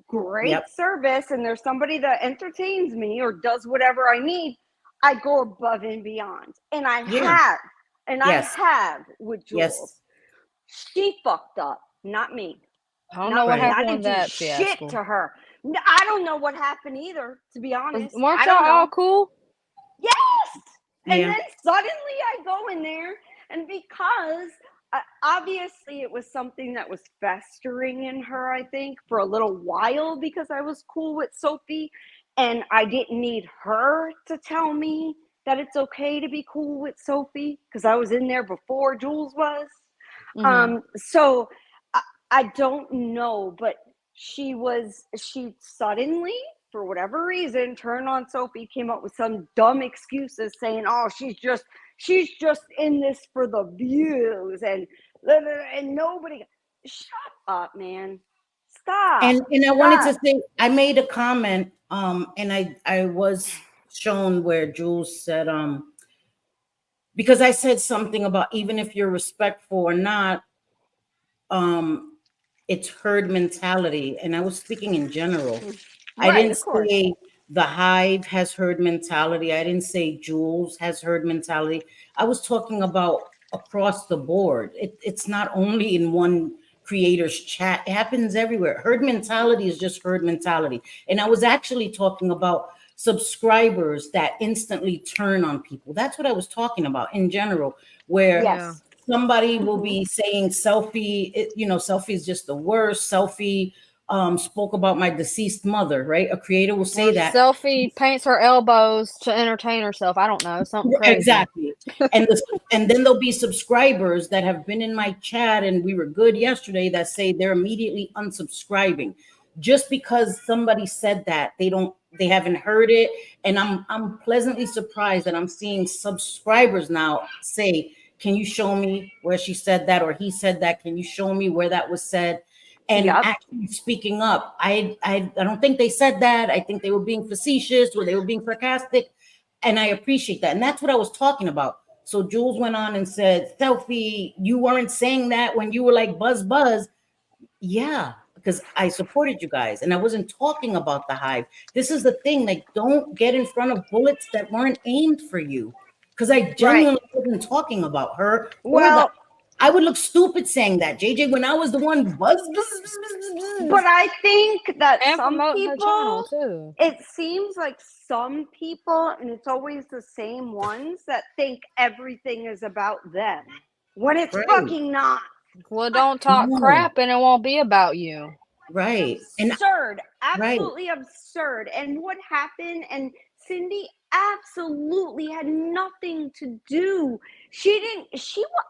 great Yep. service and there's somebody that entertains me or does whatever I need, I go above and beyond. And I Yeah. have. And I Yes. have with Jules. Yes. She fucked up, not me. I don't Not know what me. I happened didn't with do that shit fiasco. to her. I don't know what happened either, to be honest. Weren't I y'all don't know. all cool? Yes. And Yeah. then suddenly I go in there, and because obviously it was something that was festering in her, I think, for a little while because I was cool with Sophie, and I didn't need her to tell me that it's okay to be cool with Sophie because I was in there before Jules was. Mhm. So I don't know, but she suddenly, for whatever reason, turned on Sophie, came up with some dumb excuses saying, oh, she's just in this for the views and nobody. Shut up, man. Stop. And I wanted to say, I made a comment, and I was shown where Jules said, because I said something about even if you're respectful or not, it's herd mentality, and I was speaking in general. I Right, didn't of course. say the hive has herd mentality. I didn't say Jules has herd mentality. I was talking about across the board. It's not only in one creator's chat. It happens everywhere. Herd mentality is just herd mentality. And I was actually talking about subscribers that instantly turn on people. That's what I was talking about in general, where Yes. somebody will be saying selfie, selfie is just the worst. Selfie spoke about my deceased mother, right? A creator will say that. Selfie paints her elbows to entertain herself. I don't know, something crazy. Exactly. And then there'll be subscribers that have been in my chat and we were good yesterday that say they're immediately unsubscribing just because somebody said that. They haven't heard it. And I'm pleasantly surprised that I'm seeing subscribers now say, can you show me where she said that or he said that? Can you show me where that was said? And actually speaking up. I don't think they said that. I think they were being facetious or they were being sarcastic. And I appreciate that. And that's what I was talking about. So Jules went on and said, Selfie, you weren't saying that when you were like buzz. Yeah, because I supported you guys and I wasn't talking about the hive. This is the thing, like, don't get in front of bullets that weren't aimed for you. Because I genuinely wasn't talking about her. Well, I would look stupid saying that, JJ, when I was the one buzz. But I think that And some promoting her channel people, too. it seems like some people, and it's always the same ones that think everything is about them when it's fucking not. Well, don't talk crap and it won't be about you. Right. Absurd. Absolutely absurd. And what happened, and Cindy absolutely had nothing to do. I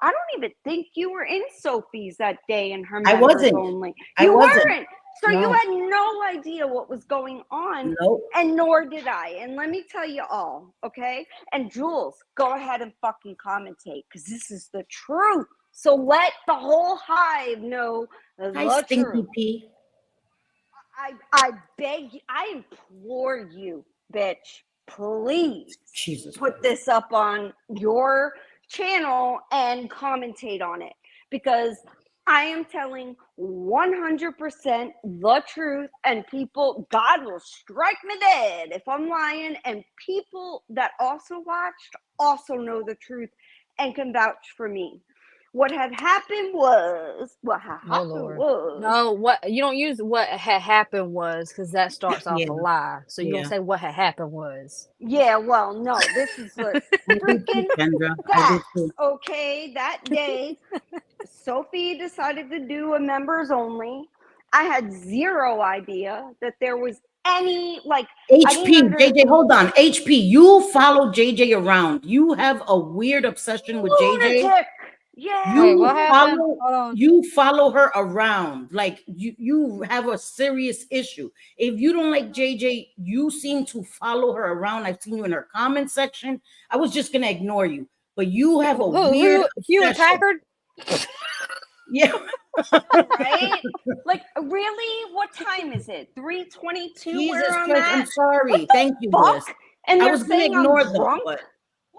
don't even think you were in Sophie's that day in her members wasn't. only. I wasn't. Weren't. So you had no idea what was going on. Nope. And nor did I. And let me tell you all, okay? And Jules, go ahead and fucking commentate because this is the truth. So let the whole hive know the truth. P. I beg you, I implore you, bitch, please put this up on your channel and commentate on it because I am telling 100% the truth, and people, God will strike me dead if I'm lying, and people that also watched also know the truth and can vouch for me. What had happened was, No, what you don't use what had happened was because that starts off a lie. So you don't say what had happened was. Yeah, well, no, this is the freaking facts. Okay, that day, Sophie decided to do a members only. I had zero idea that there was any HP. JJ, hold on. HP, you follow JJ around. You have a weird obsession with JJ. Yeah. You follow her around. Like you have a serious issue. If you don't like JJ, you seem to follow her around. I've seen you in her comment section. I was just gonna ignore you, but you have a weird Hewlett Packard. Yeah. Right? Like, really? What time is it? 3:22. Jesus Christ, I'm sorry. Thank you, Bliss. And I was gonna ignore them, but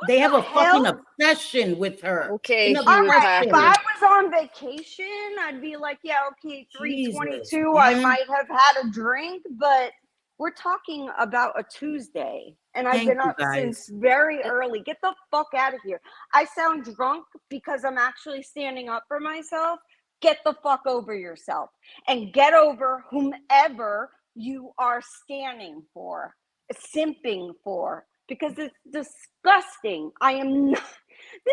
they have a fucking hell? obsession with her. Okay, If I was on vacation, I'd be like, yeah, okay, 3:22. I might have had a drink, but we're talking about a Tuesday, and I've been up since very early. Get the fuck out of here. I sound drunk because I'm actually standing up for myself. Get the fuck over yourself and get over whomever you are standing for, simping for. Because it's disgusting. I am not.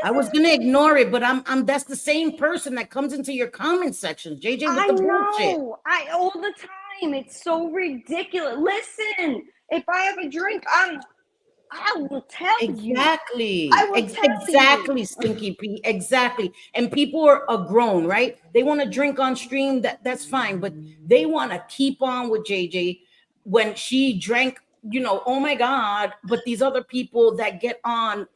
I was gonna ignore it, but I'm that's the same person that comes into your comment section, JJ, with the bullshit. I all the time. It's so ridiculous. Listen, if I have a drink, I will tell you. Exactly. I will tell Exactly, you. Stinky Pete. Exactly. And people are grown, right? They want to drink on stream. That's fine, but they want to keep on with JJ when she drank. Oh my God! But these other people that get on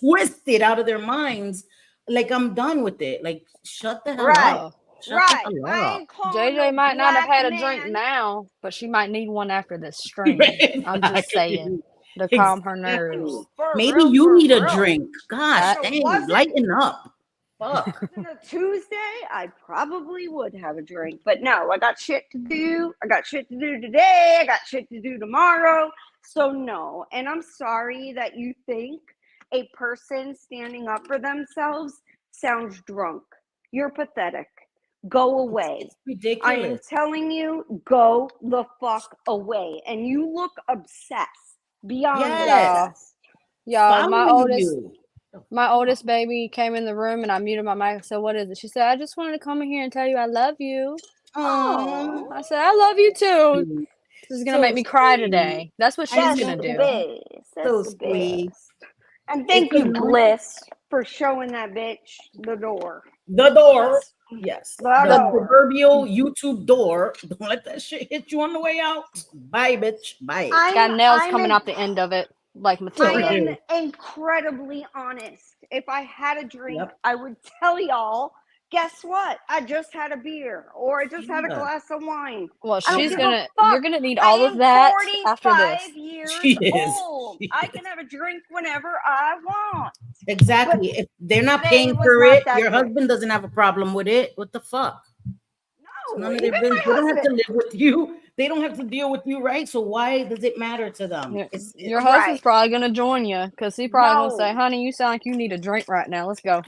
twisted out of their minds, like I'm done with it. Like shut the hell up. Right. Oh, Shut the Right. hell I up. ain't calling JJ no might not have black had a drink man. now, but she might need one after this stream. I'm just saying to calm her nerves. For Maybe real, you for need a real. drink. Gosh, That- If it dang, wasn't- lighten up. Fuck. On a Tuesday, I probably would have a drink. But no, I got shit to do. I got shit to do today. I got shit to do tomorrow. So no. And I'm sorry that you think a person standing up for themselves sounds drunk. You're pathetic. Go away. It's I am ridiculous. telling you, go the fuck away. And you look obsessed. Beyond Yes. obsessed. Y'all, Following you. my oldest baby came in the room and I muted my mic. I said, "What is it?" She said, "I just wanted to come in here and tell you I love you." Oh, I said, "I love you too." This is gonna so make me cry sweet. today. That's what I she's That's gonna the do. best. That's So the sweet. best. And thank It's you, a- Bliss, for showing that bitch the door. The door. Yes. The The door. proverbial YouTube door. Don't let that shit hit you on the way out. Bye, bitch. Bye. Got nails I'm coming in- out the end of it, like I Matilda. am incredibly honest. If I had a drink, Yep. I would tell y'all, guess what? I just had a beer or I just had a Yeah. glass of wine. Well, I don't she's give a gonna. fuck. You're gonna need I all of am that 45 after this. years She is. old. She I is. can have a drink whenever I want. Exactly. If they're not Today paying was for not it, that your day. husband doesn't have a problem with it. What the fuck? It's No, none of their even business. my They don't have to husband. live with you. They don't have to deal with you, right? So why does it matter to them? Your husband's Right. probably gonna join you because he probably gonna say, No. "Honey, you sound like you need a drink right now. Let's go."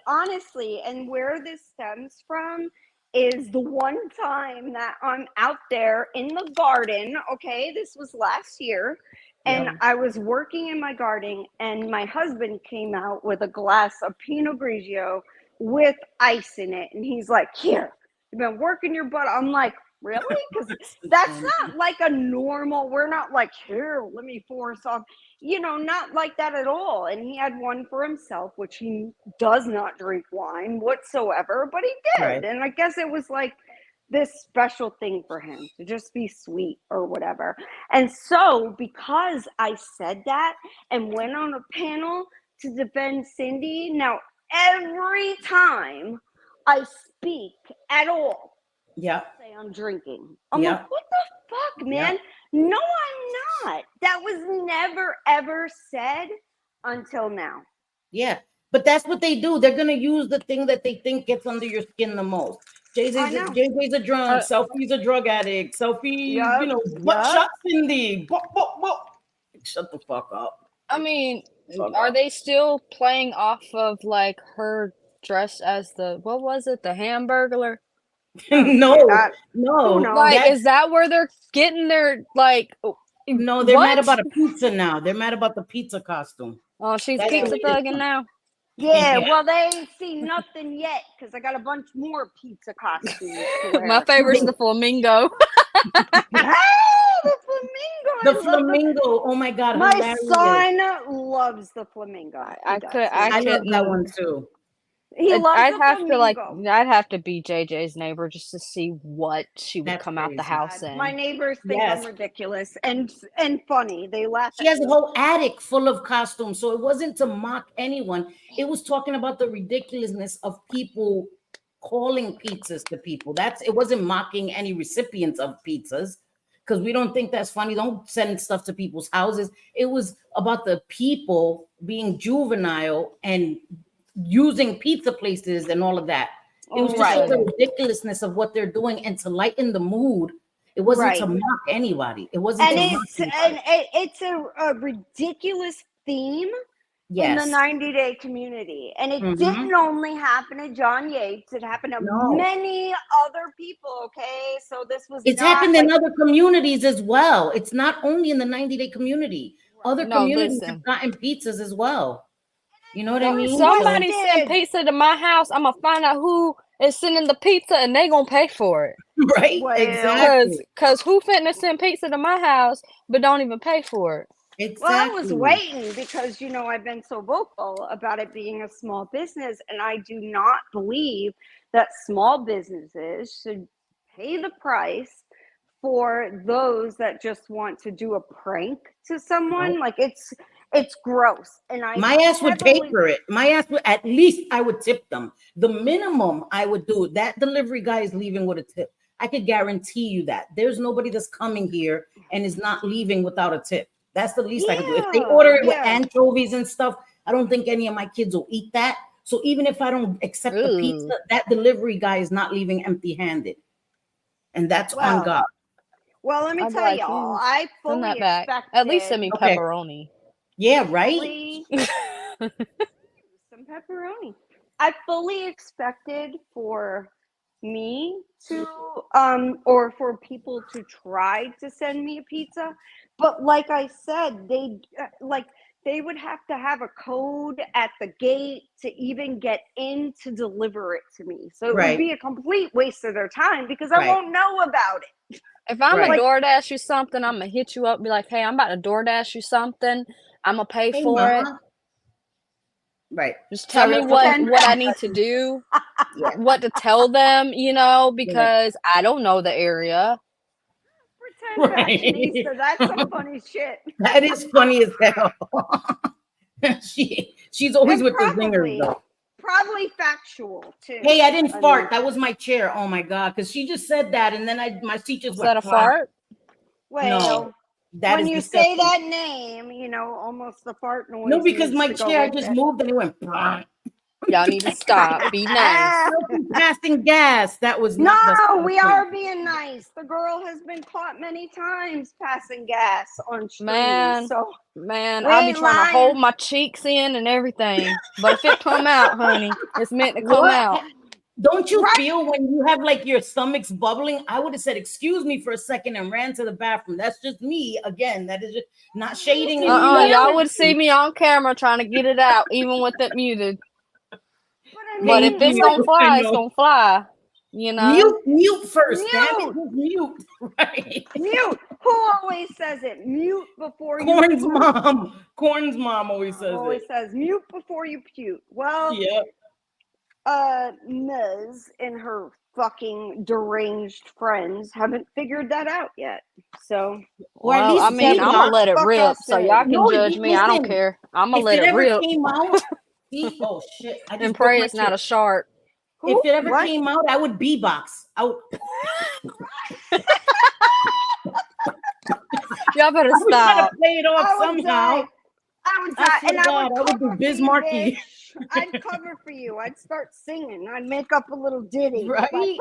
Honestly, and where this stems from is the one time that I'm out there in the garden. Okay, this was last year, and Yep. I was working in my garden, and my husband came out with a glass of Pinot Grigio with ice in it, and he's like, "Here, you've been working your butt." I'm like, "Really?" Because that's not like a normal. We're not like, "Here, let me force off." Not like that at all. And he had one for himself, which he does not drink wine whatsoever, but he did. Right. And I guess it was like this special thing for him to just be sweet or whatever. And so, because I said that and went on a panel to defend Cindy, now every time I speak at all, Yeah. say I'm drinking. I'm Yeah. like, what the fuck, man? No, I'm not. That was never ever said until now. Yeah. But that's what they do. They're gonna use the thing that they think gets under your skin the most. JJ's a drunk, Selfie's a drug addict, Selfie, what shot Cindy? Shut the fuck up. I mean, are they still playing off of like her dress as the what was it, the Hamburglar? No. Like, is that where they're getting their like? No, they're mad about a pizza now. They're mad about the pizza costume. Oh, she's pizza thugging now. Yeah, well, they ain't seen nothing yet because I got a bunch more pizza costumes to wear. My favorite's the flamingo. Hey, the flamingo! The flamingo. Oh my god, my hilarious. son loves the flamingo. I love that one too. He loves I'd the have flamingo. I'd have to be JJ's neighbor just to see what she would come out the house in. My neighbors think I'm ridiculous and funny. They laugh. She has a whole attic full of costumes, so it wasn't to mock anyone. It was talking about the ridiculousness of people calling pizzas to people. It wasn't mocking any recipients of pizzas because we don't think that's funny. Don't send stuff to people's houses. It was about the people being juvenile and using pizza places and all of that. It was to show the ridiculousness of what they're doing and to lighten the mood. It wasn't to mock anybody. It wasn't and to mock anybody. it's a ridiculous theme in the 90-day community. And it didn't only happen to John Yates. It happened to many other people, okay? So this was happened in other communities as well. It's not only in the 90-day community. Other communities have gotten pizzas as well. You know what I mean? Somebody sent pizza to my house. I'm gonna find out who is sending the pizza and they gonna pay for it. Right? Well, Exactly. Cause who finna send pizza to my house but don't even pay for it? Well, I was Exactly. waiting because, I've been so vocal about it being a small business, and I do not believe that small businesses should pay the price for those that just want to do a prank to someone. No. Like, it's gross. And I My ass would pay heavily, for it. My ass would, at least I would tip them. The minimum I would do, that delivery guy is leaving with a tip. I could guarantee you that. There's nobody that's coming here and is not leaving without a tip. That's the least I could do. If they order it with yeah. anchovies and stuff, I don't think any of my kids will eat that. So even if I don't accept the pizza, Ooh. that delivery guy is not leaving empty-handed. And that's on Well, God. well, let me I'd be tell like, y'all, I send fully that back. expected At least send me Okay. pepperoni. Yeah, right? some pepperoni. I fully expected for me to or for people to try to send me a pizza, but like I said, they would have to have a code at the gate to even get in to deliver it to me. So it would be Right. a complete waste of their time because I Right. won't know about it. If I'm Right. a DoorDash you something, I'm gonna hit you up and be like, hey, I'm about to DoorDash you something. I'm gonna pay Hey, for it. mama. Right. Just tell me Sorry, what Pretend I need to do, Yeah. what to tell them, because I don't know the area. pretend Right. fashionista. That's some funny shit. That is funny as hell. She's always And with the zingers though. probably factual too. Hey, I didn't I fart. mean, That was my chair. Oh my god, because she just said that, and then my seat just Is went. that a fart? well, No, that when is you say disgusting. that name, almost the fart noise. No, because needs my to go chair with just it. moved and it went. Brrr. Y'all need to stop. Be nice. Passing gas. That was not. No, the we are being nice. The girl has been caught many times passing gas on streams. Man, So man, we I'll be ain't trying to lying. hold my cheeks in and everything. But if it come out, honey, it's meant to come What? out. Don't you Right. feel when you have like your stomach's bubbling? I would have said, "Excuse me" for a second and ran to the bathroom. That's just me. Again, that is just not shading anyone. Y'all would see me on camera trying to get it out, even with it muted. But if it's gonna fly, it's gonna fly. Mute first. Damn it, Mute. just mute. Right. Mute. Who always says it? Mute before you Corn's puke. mom. Corn's mom always says Always it. says mute before you puke. Well, Yep. Ms. and her fucking deranged friends haven't figured that out yet. So, Or at Well, least I mean, I'm gonna let it Fuck rip, us so in. y'all can No, judge me. I don't listen, care. I'm gonna if let it it ever rip came out, oh shit, I just and broke pray my it's not a chair. shark. If it ever What? came out, I would beatbox. I would Y'all better try stop. to play it off I would somehow. die. I would I die, swear and to I God, would I would cover do for Biz you, Markie. bitch. I'd cover for you. I'd start singing. I'd make up a little ditty. Right? Like,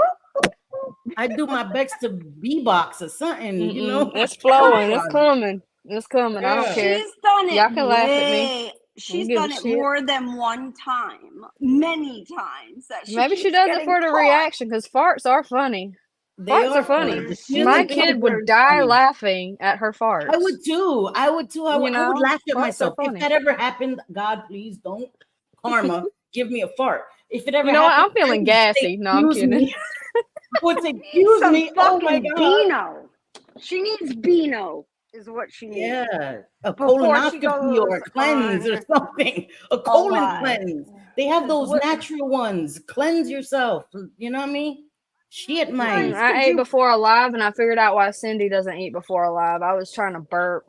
I do my best to beatbox or something, you know. It's flowing. It's coming. It's coming. I don't Yeah. care. she's done it Y'all can laugh at me. She's give a done it shit. more than one time, many times. That Maybe she keeps does it getting for the caught. reaction because farts are funny. They Farts are are funny. funny. She's My like, they're kid would very die funny. laughing at her farts. I would too. I would too. I would laugh at farts myself. are If funny. that ever happened, God, please don't. Karma, give me a fart. If it ever You know what? happened, I'm feeling I would gassy. say, No, I'm "Excuse kidding. me." Would say, She needs "Excuse some me." Oh my fucking God. Beano. She needs Beano, is what she needs. Yeah, a Before she colonoscopy or a goes cleanse or on something. A a colon lie. cleanse. They have those What- natural ones. Cleanse yourself. You know what I mean? Shit, man. I ate before alive, and I figured out why Cindy doesn't eat before alive. I was trying to burp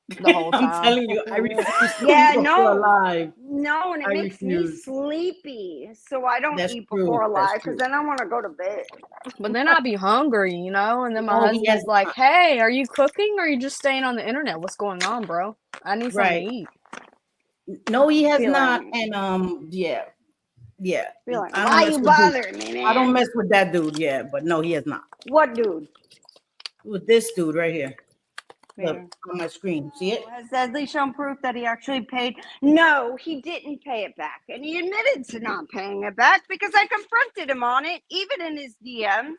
the whole time. I'm telling you, I refuse to Yeah, eat before alive. No, and it I makes me refuse. sleepy. So I don't That's eat true. before That's alive because true. then I want to go to bed. But then I'd be hungry, and then my No, he husband's has like, not. "Hey, are you cooking or are you just staying on the internet? What's going on, bro? I need Right. something to eat." No, he has Be not. like- And yeah. Be like, I don't why mess you with bothering me, man? I don't mess with that dude. Yeah, but no, he has not. What dude? With this dude right here. Look Where? on my screen. See it? Has Dudley shown proof that he actually paid? No, he didn't pay it back. And he admitted to not paying it back because I confronted him on it, even in his DMs.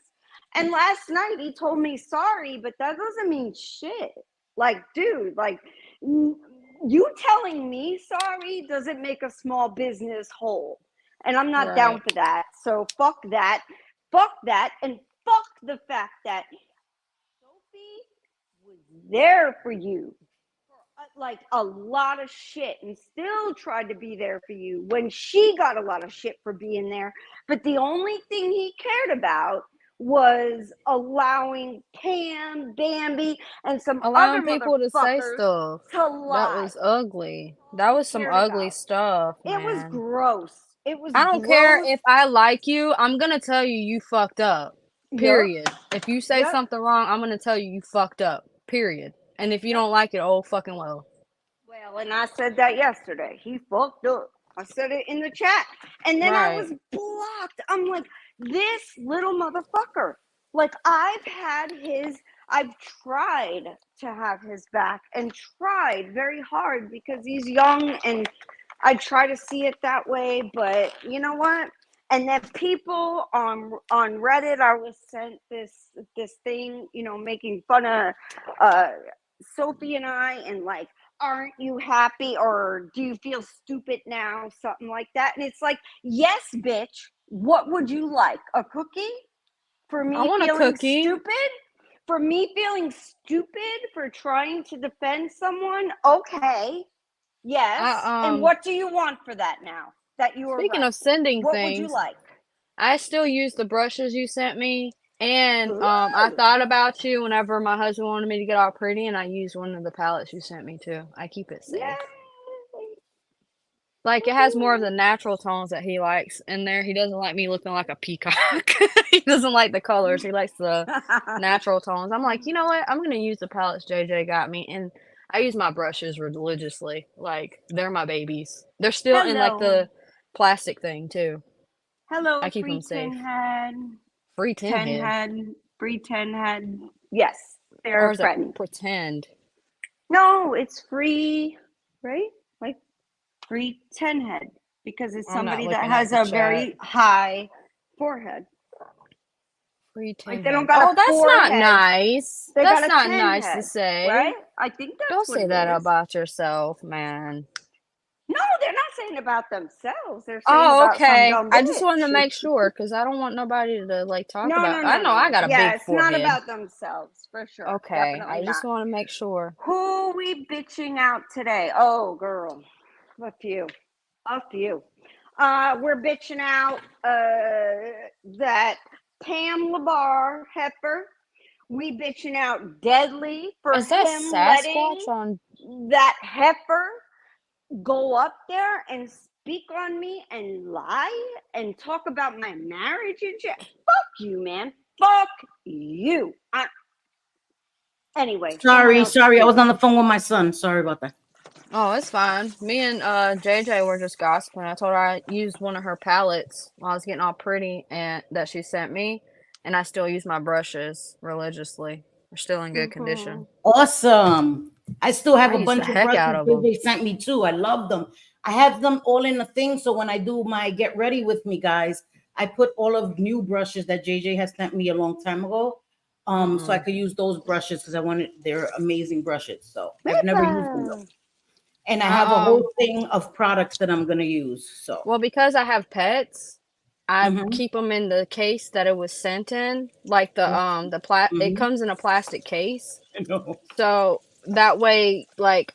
And last night he told me sorry, but that doesn't mean shit. Like, dude, like, you telling me sorry doesn't make a small business whole. and I'm not down for that. So fuck that, and fuck the fact that Sophie was there for you. Like a lot of shit, and still tried to be there for you when she got a lot of shit for being there. But the only thing he cared about was allowing Pam, Bambi, and some Allowing other people to say motherfuckers stuff. to lie. That was ugly. That was some Cared ugly about. stuff, It was man. gross. It was I don't care gross. if I like you. I'm gonna tell you you fucked up. Yup. Period. If you say Yup. something wrong, I'm gonna tell you fucked up. Period. And if you don't like it, oh fucking well. Well, and I said that yesterday. He fucked up. I said it in the chat. And then I was Right. blocked. I'm like, this little motherfucker. Like, I've tried to have his back and tried very hard because he's young, and I try to see it that way. But you know what? And then people on Reddit, I was sent this thing, making fun of Sophie and I, and like, aren't you happy, or do you feel stupid now, something like that. And it's like, yes, bitch, what would you like, a cookie for I me want a feeling cookie. stupid, for me feeling stupid for trying to defend someone? Okay, yes. And what do you want for that now that you were Speaking right? of sending What would you things, like? I still use the brushes you sent me. And I thought about you whenever my husband wanted me to get all pretty, and I used one of the palettes you sent me too. I keep it safe. Yay. Like, it has more of the natural tones that he likes in there. He doesn't like me looking like a peacock. He doesn't like the colors. He likes the natural tones. I'm like, you know what? I'm going to use the palettes JJ got me. And I use my brushes religiously. Like, they're my babies. They're still in, like, the plastic thing, too. Hello, I keep free them safe. 10 head. Free 10 head. Free 10 head. Yes, they're Or a is friend. it pretend? No, it's free, right? Like free 10 head, because it's I'm not somebody that looking at has the a chat. very high forehead. Free 10 Like, they don't head. got Oh, a that's not forehead. nice. They That's got a not 10 nice to head, say. right? I think that's Don't what say it that is. about yourself, man. No, they're not saying about themselves. They're saying Oh, about some okay. dumb I just wanted to bitch. make sure, because I don't want nobody to, like, talk No, about. no, I no, know no, I no. got a Yeah, big it's not forehead. about themselves, for sure. Okay, Definitely I just not. want to make sure. Who we bitching out today? Oh, girl, a few. We're bitching out that Pam LaBar heifer. We bitching out Deadly for Is that him Sasquatch letting on? that heifer go up there and speak on me and lie and talk about my marriage and shit. Fuck you, man. Fuck you. Anyway. Sorry. I was on the phone with my son. Sorry about that. Oh, it's fine. Me and JJ were just gossiping. I told her I used one of her palettes while I was getting all pretty and that she sent me, and I still use my brushes religiously. They're still in good condition. Awesome. I still have a use bunch the of heck brushes out of them. they sent me too. I love them. I have them all in a thing. So when I do my get ready with me, guys, I put all of new brushes that JJ has sent me a long time ago. So I could use those brushes because they're amazing brushes. So I've never used them though. And I have a whole thing of products that I'm gonna use. So Well, because I have pets, I keep them in the case that it was sent in, like it comes in a plastic case. I know. So that way, like,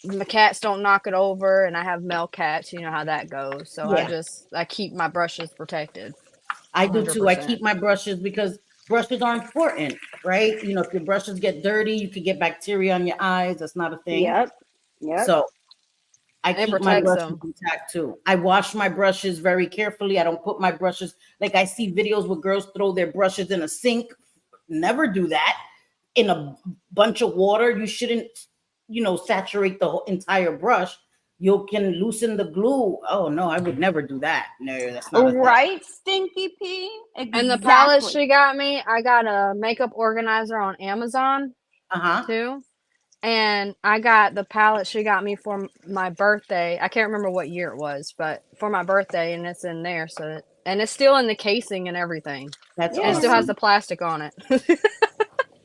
the cats don't knock it over, and I have male cats. You know how that goes. So Yeah. I keep my brushes protected. I do too. I 100%. keep my brushes because brushes are important, right? You know, if your brushes get dirty, you could get bacteria on your eyes. That's not a thing. Yep. So I It keep my protects brushes them. intact too. I wash my brushes very carefully. I don't put my brushes, like I see videos where girls throw their brushes in a sink. Never do that. In a bunch of water, you shouldn't, saturate the whole entire brush. You can loosen the glue. Oh no, I would never do that. No, that's not a thing. Right, Stinky P? Exactly. And the palette she got me, I got a makeup organizer on Amazon too. And I got the palette she got me for my birthday. I can't remember what year it was, but for my birthday, and it's in there. And it's still in the casing and everything. That's And it still has awesome. the plastic on it.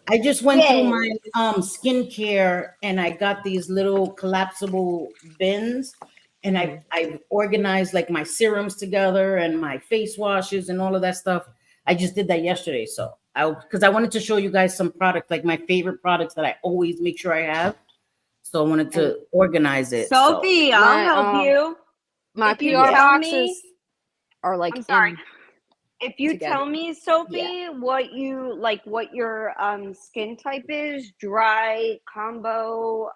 I just went through my skincare and I got these little collapsible bins, and I've organized like my serums together and my face washes and all of that stuff. I just did that yesterday. So because I wanted to show you guys some product, like my favorite products that I always make sure I have. So I wanted to organize it. Sophie, I'll help you. My If you PR tell boxes are like I'm sorry. in If you together. tell me, Sophie, what you like, what your skin type is, dry, combo,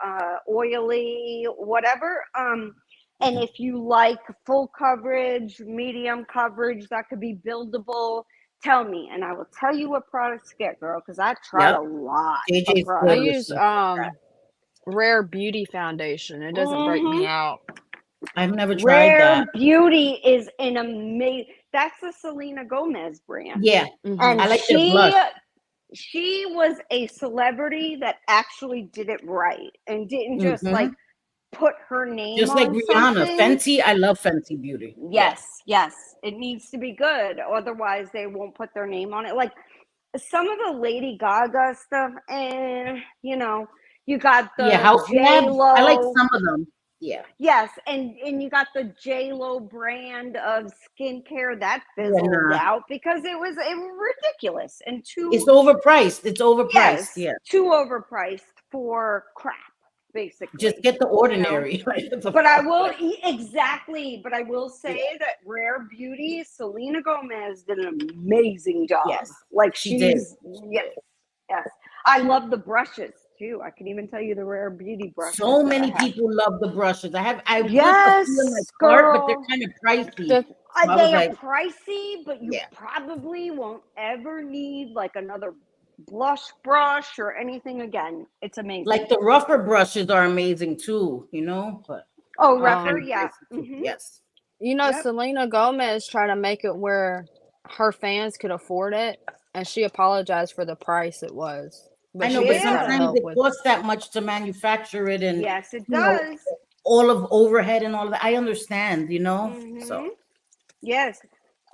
oily, whatever. And if you like full coverage, medium coverage, that could be buildable, tell me, and I will tell you what products to get, girl, because I tried a lot of JJ's products. I good with use stuff like that. Rare Beauty foundation. It doesn't break me out. I've never tried Rare that. Beauty is an amazing. That's the Selena Gomez brand. Yeah, And I like their blush. she was a celebrity that actually did it right and didn't just like put her name Just on like Rihanna, something. Fenty. I love Fenty Beauty. Yes, it needs to be good. Otherwise, they won't put their name on it. Like some of the Lady Gaga stuff, and you know, you got the House J Labs. I like Lo. some of them. Yeah. Yes, and you got the J Lo brand of skincare that fizzled out because it was ridiculous and too. It's overpriced. It's overpriced. Yes, too overpriced for crap. Basically, just get the ordinary. You know? But I will exactly. But I will say that Rare Beauty, Selena Gomez did an amazing job. Yes, like she did. Yes. I love the brushes too. I can even tell you the Rare Beauty brushes. So many people love the brushes. I put a few in my girl. cart, but they're kind of pricey. They are pricey, but you probably won't ever need like another blush brush or anything again. It's amazing. Like the rougher brushes are amazing too, you know. But rougher, yeah. Yes. You know, Selena Gomez tried to make it where her fans could afford it, and she apologized for the price it was. But I know, but sometimes it costs that much to manufacture it, and yes, it does. All of overhead and all of that. I understand, you know. So yes.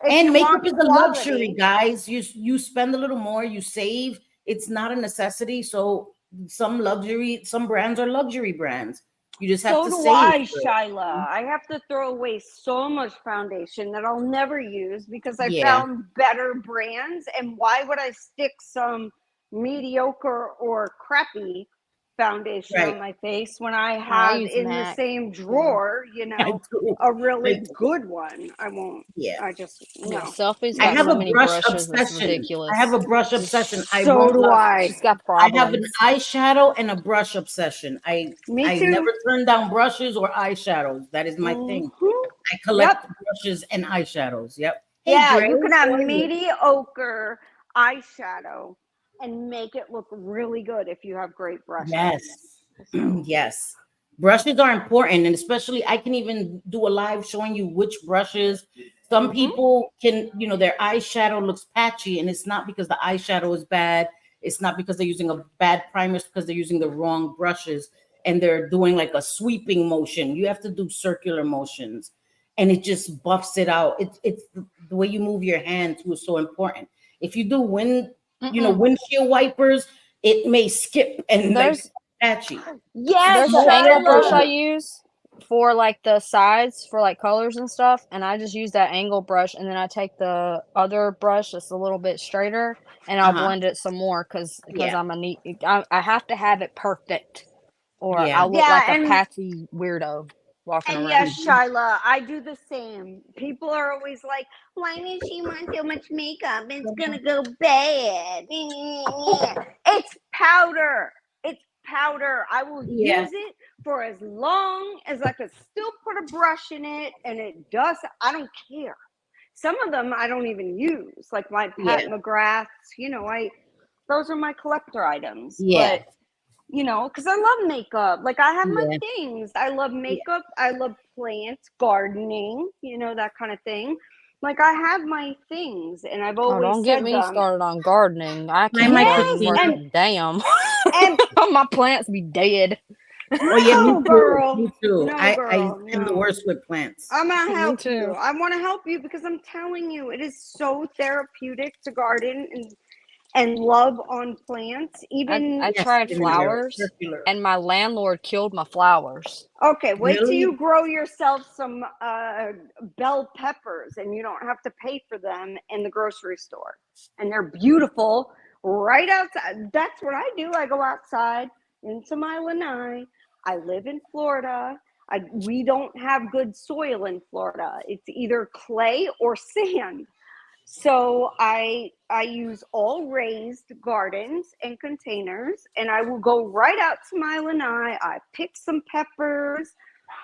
And makeup is a luxury, guys. You spend a little more, you save. It's not a necessity. So some brands are luxury brands. You just have to save. So do I, Shyla. I have to throw away so much foundation that I'll never use because I found better brands. And why would I stick some mediocre or crappy foundation on my face when I have in the same drawer, you know, a really good one? I won't. I just Selfie's I got have so a many brush brushes. obsession. It's ridiculous. I have a brush obsession. So do I. She's got problems. I have an eyeshadow and a brush obsession. I never turn down brushes or eyeshadows. That is my thing. I collect brushes and eyeshadows. Yep. Hey, you can have mediocre eyeshadow and make it look really good if you have great brushes. Yes. Yes. Brushes are important, and especially I can even do a live showing you which brushes. Some people can, you know, their eyeshadow looks patchy, and it's not because the eyeshadow is bad. It's not because they're using a bad primer, it's because they're using the wrong brushes and they're doing like a sweeping motion. You have to do circular motions, and it just buffs it out. It's the way you move your hand too is so important. If you do windshield wipers, it may skip and there's patchy. There's an angle brush I use for like the sides for like colors and stuff, and I just use that angle brush, and then I take the other brush that's a little bit straighter and I'll blend it some more because I'm I have to have it perfect or I'll look like a patchy weirdo walking around. Yes, Shyla, I do the same. People are always like, why does she want so much makeup? It's gonna go bad. It's powder. Powder. I will use it for as long as I could still put a brush in it, and it does. I don't care. Some of them I don't even use, like my Pat McGraths. You know, those are my collector items. But you know, because I love makeup. Like I have my things. I love makeup. I love plants, gardening. You know, that kind of thing. Like I have my things, and I've always don't get me started on gardening. I can't garden damn. And my plants be dead. Oh yeah, me too. Girl. Me too. No, I am the worst with plants. I'm gonna help you. I want to help you because I'm telling you, it is so therapeutic to garden, and love on plants. Even I Yes, tried circular, flowers, circular. and my landlord killed my flowers. okay, wait till Really? you grow yourself some bell peppers, and you don't have to pay for them in the grocery store. And they're beautiful right outside. That's what I do. I go outside into my lanai. I live in Florida. We don't have good soil in Florida. It's either clay or sand. So I use all raised gardens and containers, and I will go right out to my lanai. I pick some peppers.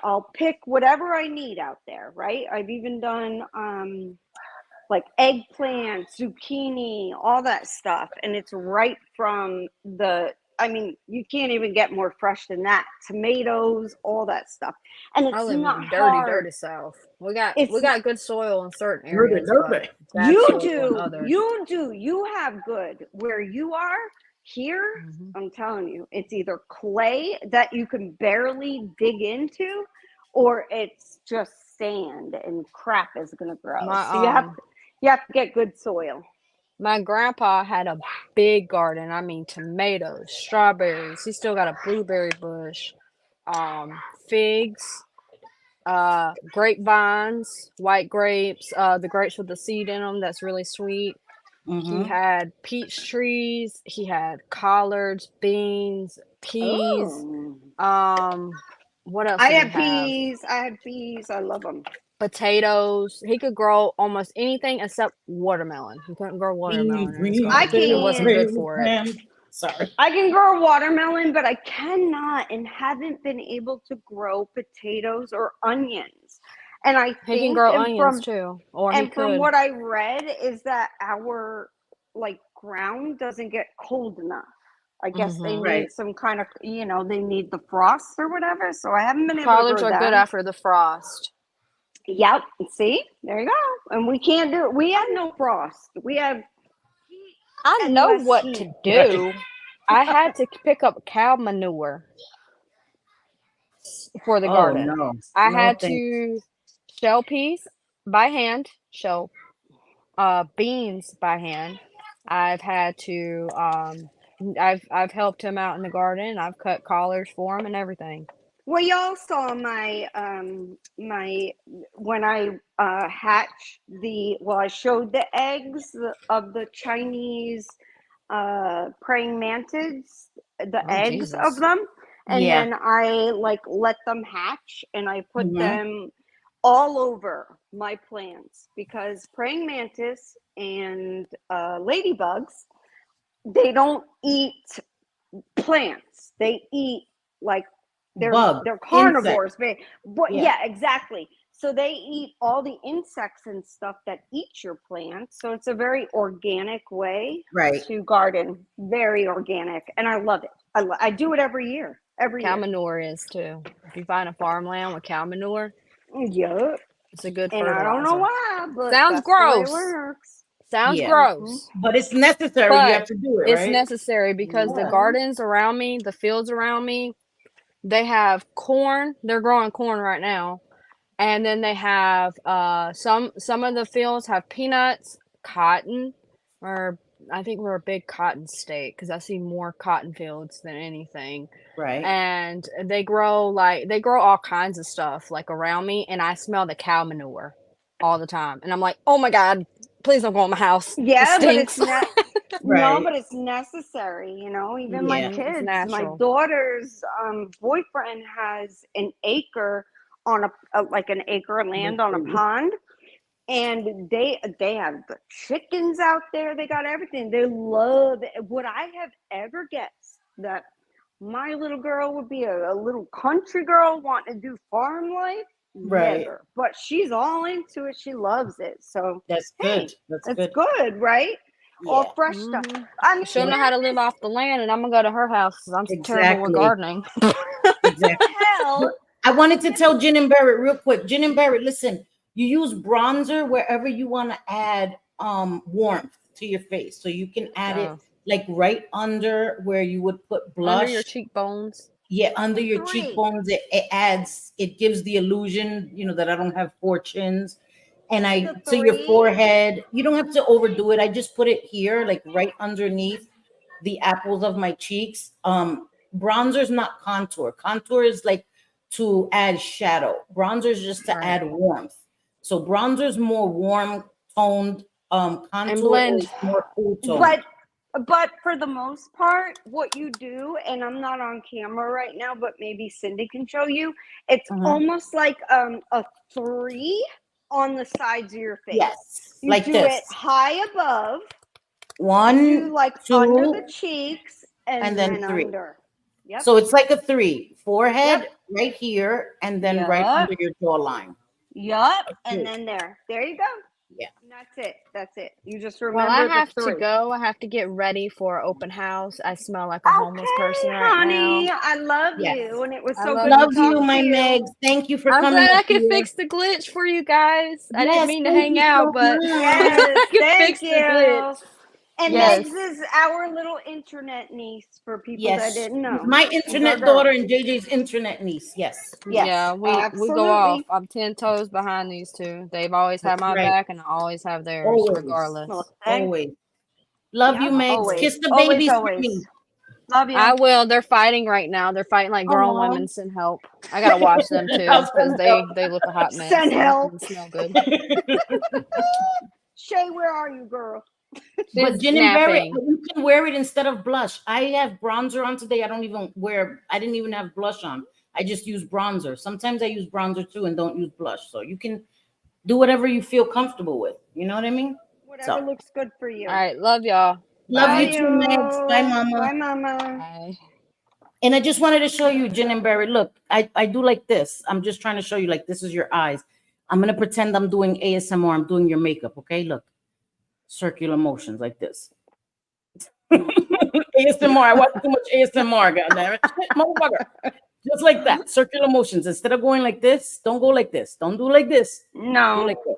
I'll pick whatever I need out there, right? I've even done like eggplant, zucchini, all that stuff, and it's right from the. I mean, you can't even get more fresh than that. Tomatoes, all that stuff, and I it's live not in dirty, hard. dirty South. We It's got good soil in certain Dirty, areas, but dirty. bad you soil in do, others. you have good where you are. Here, Mhm. I'm telling you, it's either clay that you can barely dig into, or it's just sand and crap is gonna grow. My So you have to get good soil. my grandpa had a big garden. I mean, tomatoes, strawberries. He still got a blueberry bush, figs, grapevines, white grapes, the grapes with the seed in them. That's really sweet. He Mm-hmm. had peach trees. He had collards, beans, peas. Oh, What else I did he had have? peas. I had peas. I love them. Potatoes. He could grow almost anything except watermelon. He couldn't grow watermelon in his I garden. It wasn't can good for it. Sorry. I can grow watermelon, but I cannot and haven't been able to grow potatoes or onions. And I He can think, grow onions too, or he and from could. what I read, is that our like ground doesn't get cold enough. I guess they Hmm. need Right. some kind of, they need the frost or whatever. So I haven't been able to Collards grow are good them. after the frost. Yep. See, there you go. And we can't do it. We have no frost. We have heat I and know less what heat. to do. I had to pick up cow manure for the Oh garden. no. I No had thanks. to shell peas by hand, shell beans by hand. I've had to I've helped him out in the garden. I've cut collars for him and everything. Well, y'all saw my my when I hatched I showed the eggs of the Chinese praying mantids, the Oh eggs of Jesus. them, and Yeah. then I like let them hatch and I put Mm-hmm. them all over my plants because praying mantis and ladybugs, they don't eat plants. They eat like Bug. they're Insect. carnivores. But Yeah. yeah, exactly. So they eat all the insects and stuff that eat your plants. So it's a very organic way Right. to garden. Very organic, and I love it. I do it every year. Every Cow year. manure is too. If you find a farmland with cow manure, Yep. it's a good And I don't know fertilizer. why, but Sounds that's the way it gross. works. Sounds Yeah. gross. But it's necessary. You But have to do it, it's right? necessary because the Yeah. gardens around me, the fields around me, they have corn. They're growing corn right now. And then they have some of the fields have peanuts, cotton, or I think we're a big cotton state because I see more cotton fields than anything. Right. And they grow all kinds of stuff like around me, and I smell the cow manure all the time. And I'm like, oh my God, please don't go in my house. It Yeah, but it's stinks. not. No, Right. but it's necessary. Even my Yeah. It's kids, my natural. daughter's boyfriend has an acre on like an acre of land on a pond, and they have the chickens out there. They got everything. They love it. Would I have ever guessed that my little girl would be a little country girl wanting to do farm life? Right. Never. But she's all into it. She loves it. So That's hey, good. That's it's good. good, right? All Yeah. fresh stuff. Hmm. I mean, She'll know how to live off the land, and I'm gonna go to her house because I'm terrible with Exactly. gardening. Exactly. hell, I wanted to tell Jen and Barrett real quick. Jen and Barrett, listen, you use bronzer wherever you want to add warmth to your face. So you can add it Oh. like right under where you would put blush. Under your cheekbones. Yeah, under your Great. cheekbones. It gives the illusion, that I don't have 4 chins. and I The to your 3? forehead. You don't have to overdo it. I just put it here, like right underneath the apples of my cheeks. Bronzer is not contour. Contour is like to add shadow. Bronzer is just to Right. add warmth. So bronzer is more warm toned. And Contour blend. is more cool toned. But for the most part, what you do, and I'm not on camera right now, but maybe Cindy can show you, it's Uh-huh. almost like a 3 on the sides of your face. Yes, You like do this. it high above, you do One, like under two, the cheeks, and and then then 3. under. Yep. So it's like a 3. Forehead Yep. right here, and then right Yep. under your jawline. Yup. Okay. And then there. There you go. Yeah. And that's it. That's it. You just Well, remember I the have 3. to go. I have to get ready for open house. I smell like a homeless Okay, person right honey. now. I love Yes. you, and it was I so love good you Love to talk you, to my you. Megs. Thank you for I'm coming glad I up could here. fix the glitch for you guys. I didn't Yes, mean to thank hang you out, so but much. Yes, I could thank fix the you. glitch. And Yes. Megs is our little internet niece for people that Yes, didn't know. my She's our internet girl. daughter and JJ's internet niece. Yes. Yes, Yeah, we go absolutely. off. I'm 10 toes behind these two. They've always had That's my right. back, and I always have theirs, Always. regardless. Well, thank Always. Love you, Yep, Megs. always. Kiss the Always, babies for always. me. Love you. I will. They're fighting right now. They're fighting like grown Aw. women. Send help. I gotta watch them too I'll because send help. they look a hot mess. Send and help. they smell good. Shay, where are you, girl? But She's Gin and Berry, napping. you can wear it instead of blush. I have bronzer on today. I didn't even have blush on. I just use bronzer. Sometimes I use bronzer too and don't use blush. So you can do whatever you feel comfortable with. You know what I mean? Whatever So looks good for you. All right, love y'all. love Bye. you too, Megs. Bye, mama. Bye, mama. Bye. And I just wanted to show you, Gin and Berry. Look, I do like this. I'm just trying to show you, like, this is your eyes. I'm going to pretend I'm doing ASMR. I'm doing your makeup, okay? Look, circular motions like this. ASMR. I watch too much ASMR, goddammit. Motherfucker. Just like that, circular motions. Instead of going like this, don't go like this. Don't do like this. Do No. like this.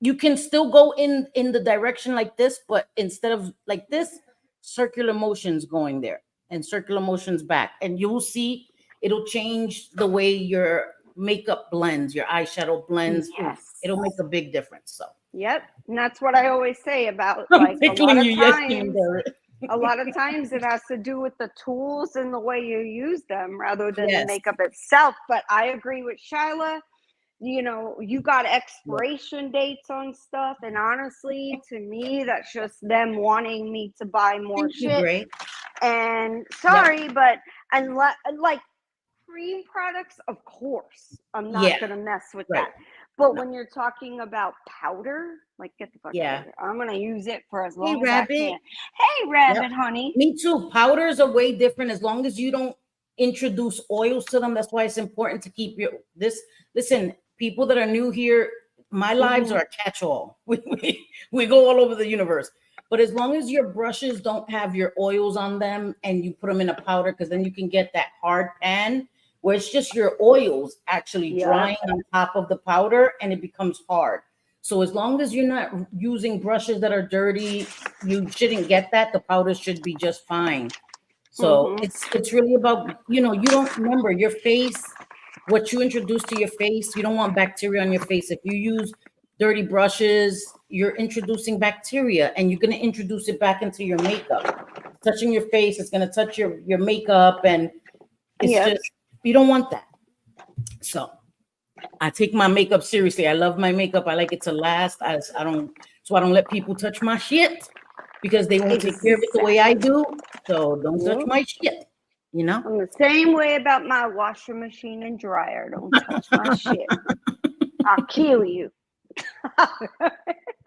You can still go in the direction like this, but instead of like this, circular motions going there and circular motions back, and you'll see it'll change the way your makeup blends, your eyeshadow blends. Yes. It'll make a big difference. So Yep. And that's what I always say about I'm like a lot tickling of you, yes, times. Gin and Berry. A lot of times it has to do with the tools and the way you use them rather than Yes. the makeup itself. But I agree with Shyla. You know, you got expiration dates on stuff, and honestly, to me, that's just them wanting me to buy more Thank you, shit. Gray. And sorry, but unless like cream products, of course, I'm not Yeah. gonna mess with Right. that. But No. when you're talking about powder, like get the fuck Yeah. out of here. I'm gonna use it for as Hey, long as I Rabbit. can. Hey, Rabbit, honey. Me too. Powders are way different as long as you don't introduce oils to them. That's why it's important to keep your listen, people that are new here, my lives are a catch-all. We go all over the universe. But as long as your brushes don't have your oils on them and you put them in a powder, because then you can get that hard pan where it's just your oils actually drying on top of the powder and it becomes hard. So as long as you're not using brushes that are dirty, you shouldn't get that. The powder should be just fine. So it's really about, you don't remember your face, what you introduce to your face. You don't want bacteria on your face. If you use dirty brushes, you're introducing bacteria and you're going to introduce it back into your makeup. Touching your face, it's going to touch your makeup, and it's just, you don't want that. So I take my makeup seriously. I love my makeup. I like it to last. I don't let people touch my shit because they won't take care of it the way I do. So don't touch my shit, I'm the same way about my washer machine and dryer. Don't touch my shit. I'll kill you.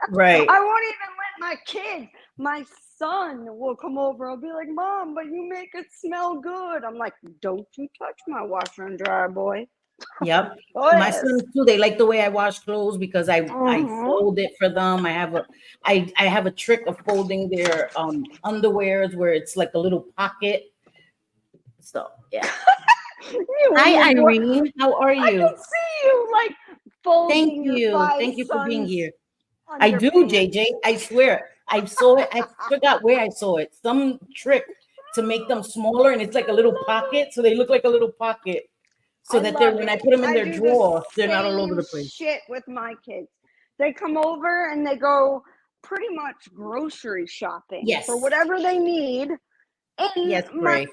Right. I won't even let my kids. My son will come over. I'll be like, Mom, but you make it smell good. I'm like, don't you touch my washer and dryer, boy. Yep. Oh, My yes. sons too, they like the way I wash clothes because I fold it for them. I have a trick of folding their underwears where it's like a little pocket. So yeah. Hi Irene, how are I you? can see you like folding your five Thank you for being sons' here. I do, underpants. JJ. I swear. I saw it. I forgot where I saw it. Some trick to make them smaller, and it's like a little pocket, so they look like a little pocket. So that when I put them in their drawer, they're not all over the place. Shit with my kids. They come over and they go pretty much grocery shopping Yes. for whatever they need in Yes, my Gray.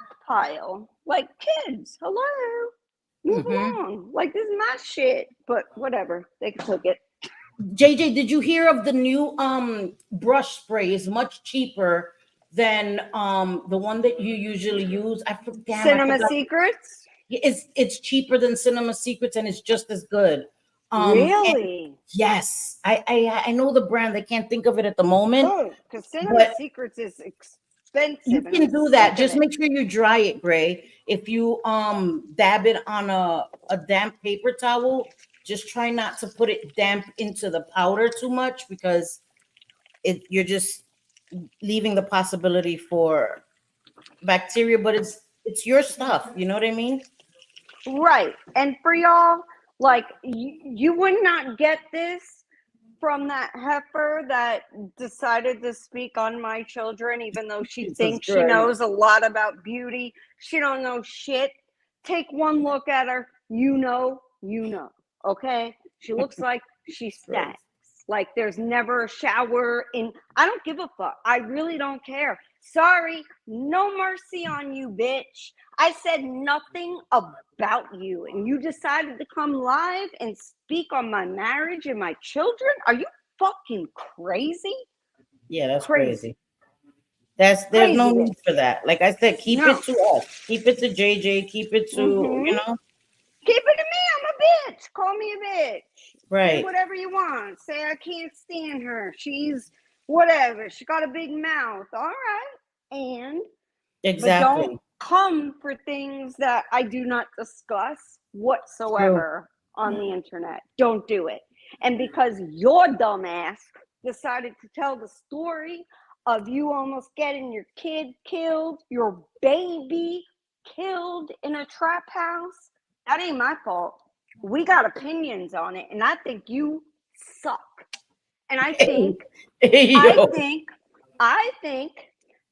stockpile. Like, kids, hello, move along. Like, this is my shit, but whatever, they took it. JJ, did you hear of the new brush spray? Is much cheaper than the one that you usually use. I Cinema forgot. Secrets? It's cheaper than Cinema Secrets and it's just as good. Really? Yes, I know the brand. I can't think of it at the moment. Oh, because Cinema but Secrets is expensive. you and can I'm do that. sick of Just it. make sure you dry it, Gray. If you dab it on a damp paper towel, just try not to put it damp into the powder too much, because you're just leaving the possibility for bacteria. But it's your stuff. You know what I mean? Right. And for y'all, like, you would not get this from that heifer that decided to speak on my children, even though she Jesus thinks she Christ. knows a lot about beauty. She don't know shit. Take one look at her. You know. Okay? She looks like she stinks. Like, there's never a shower in. I don't give a fuck. I really don't care. Sorry, no mercy on you, bitch. I said nothing about you, and you decided to come live and speak on my marriage and my children? Are you fucking crazy? Yeah, that's Crazy. there's Crazy, no bitch. need for that. Like I said, keep No. it to us. Keep it to JJ. Keep it to Mhm. you know. Keep it to me. I'm a bitch. Call me a bitch. Say Right. whatever you want. Say I can't stand her. She's whatever. She got a big mouth. All right. And Exactly. But don't come for things that I do not discuss whatsoever on the internet. Don't do it. And because your dumbass decided to tell the story of you almost getting your kid killed, your baby killed in a trap house, that ain't my fault. We got opinions on it, and I think you suck. And I think I think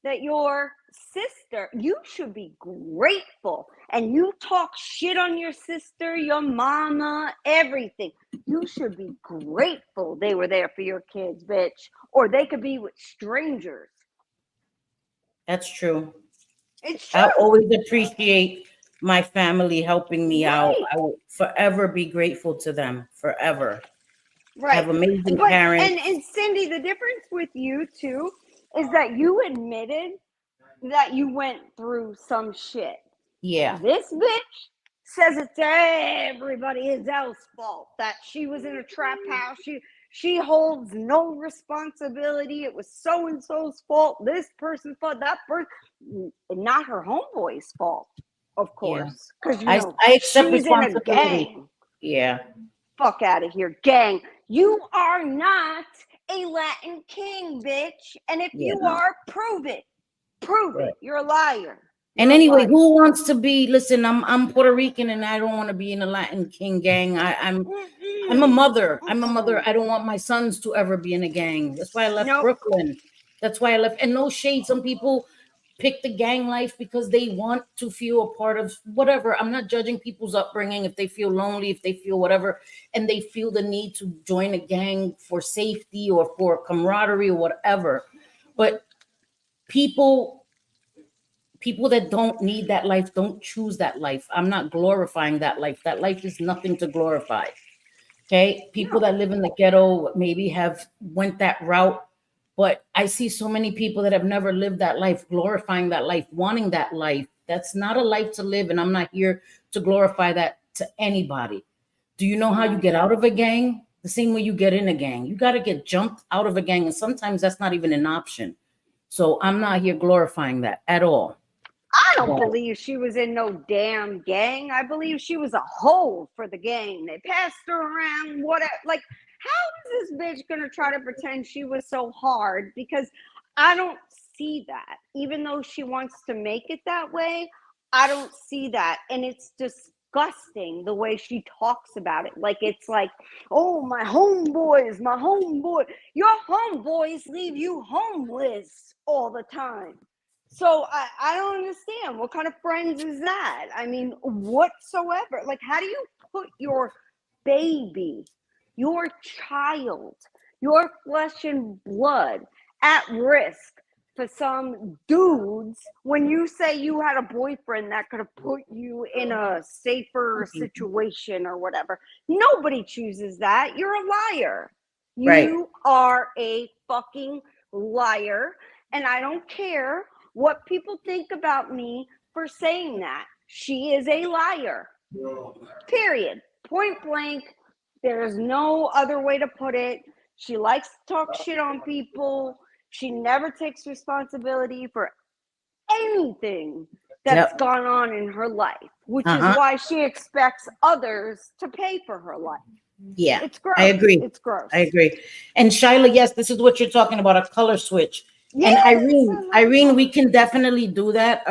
that your sister, you should be grateful. And you talk shit on your sister, your mama, everything. You should be grateful they were there for your kids, bitch. Or they could be with strangers. That's true. It's true. I always appreciate my family helping me out. Right. I will forever be grateful to them. Forever. Right. I have amazing parents. And Cindy, the difference with you too is that you admitted that you went through some shit. Yeah. This bitch says it's everybody else's fault, that she was in a trap house. She holds no responsibility. It was so and so's fault. This person's fault. That person, not her homeboy's fault, of course, because I accept she's in a responsibility. gang. Yeah. Fuck out of here, gang. You are not a Latin king, bitch. And if you are, prove it. Prove it. You're a liar. And anyway, who wants to be? Listen, I'm Puerto Rican, and I don't want to be in a Latin king gang. I'm a mother. I'm a mother. I don't want my sons to ever be in a gang. That's why I left Brooklyn. That's why I left. And no shade. Some people pick the gang life because they want to feel a part of whatever. I'm not judging people's upbringing. If they feel lonely, if they feel whatever, and they feel the need to join a gang for safety or for camaraderie or whatever. But people that don't need that life don't choose that life. I'm not glorifying that life. That life is nothing to glorify. Okay. People that live in the ghetto maybe have went that route, but I see so many people that have never lived that life, glorifying that life, wanting that life. That's not a life to live. And I'm not here to glorify that to anybody. Do you know how you get out of a gang? The same way you get in a gang. You got to get jumped out of a gang. And sometimes that's not even an option. So I'm not here glorifying that at all. I don't believe she was in no damn gang. I believe she was a hoe for the gang. They passed her around. Whatever. Like, how is this bitch gonna try to pretend she was so hard? Because I don't see that. Even though she wants to make it that way, I don't see that. And it's disgusting the way she talks about it. Like, it's like, oh, my homeboys, my homeboy. Your homeboys leave you homeless all the time. So I don't understand. What kind of friends is that? I mean, whatsoever. Like, how do you put your baby your child, your flesh and blood at risk for some dudes when you say you had a boyfriend that could have put you in a safer situation or whatever. Nobody chooses that. You're a liar. Right. You are a fucking liar. And I don't care what people think about me for saying that. She is a liar. Period. Point blank. There's no other way to put it. She likes to talk shit on people. She never takes responsibility for anything that's gone on in her life, which is why she expects others to pay for her life. Yeah, it's gross. I agree. It's gross. I agree. And Shyla, yes, this is what you're talking about, a color switch. Yes, And Irene, we can definitely do that.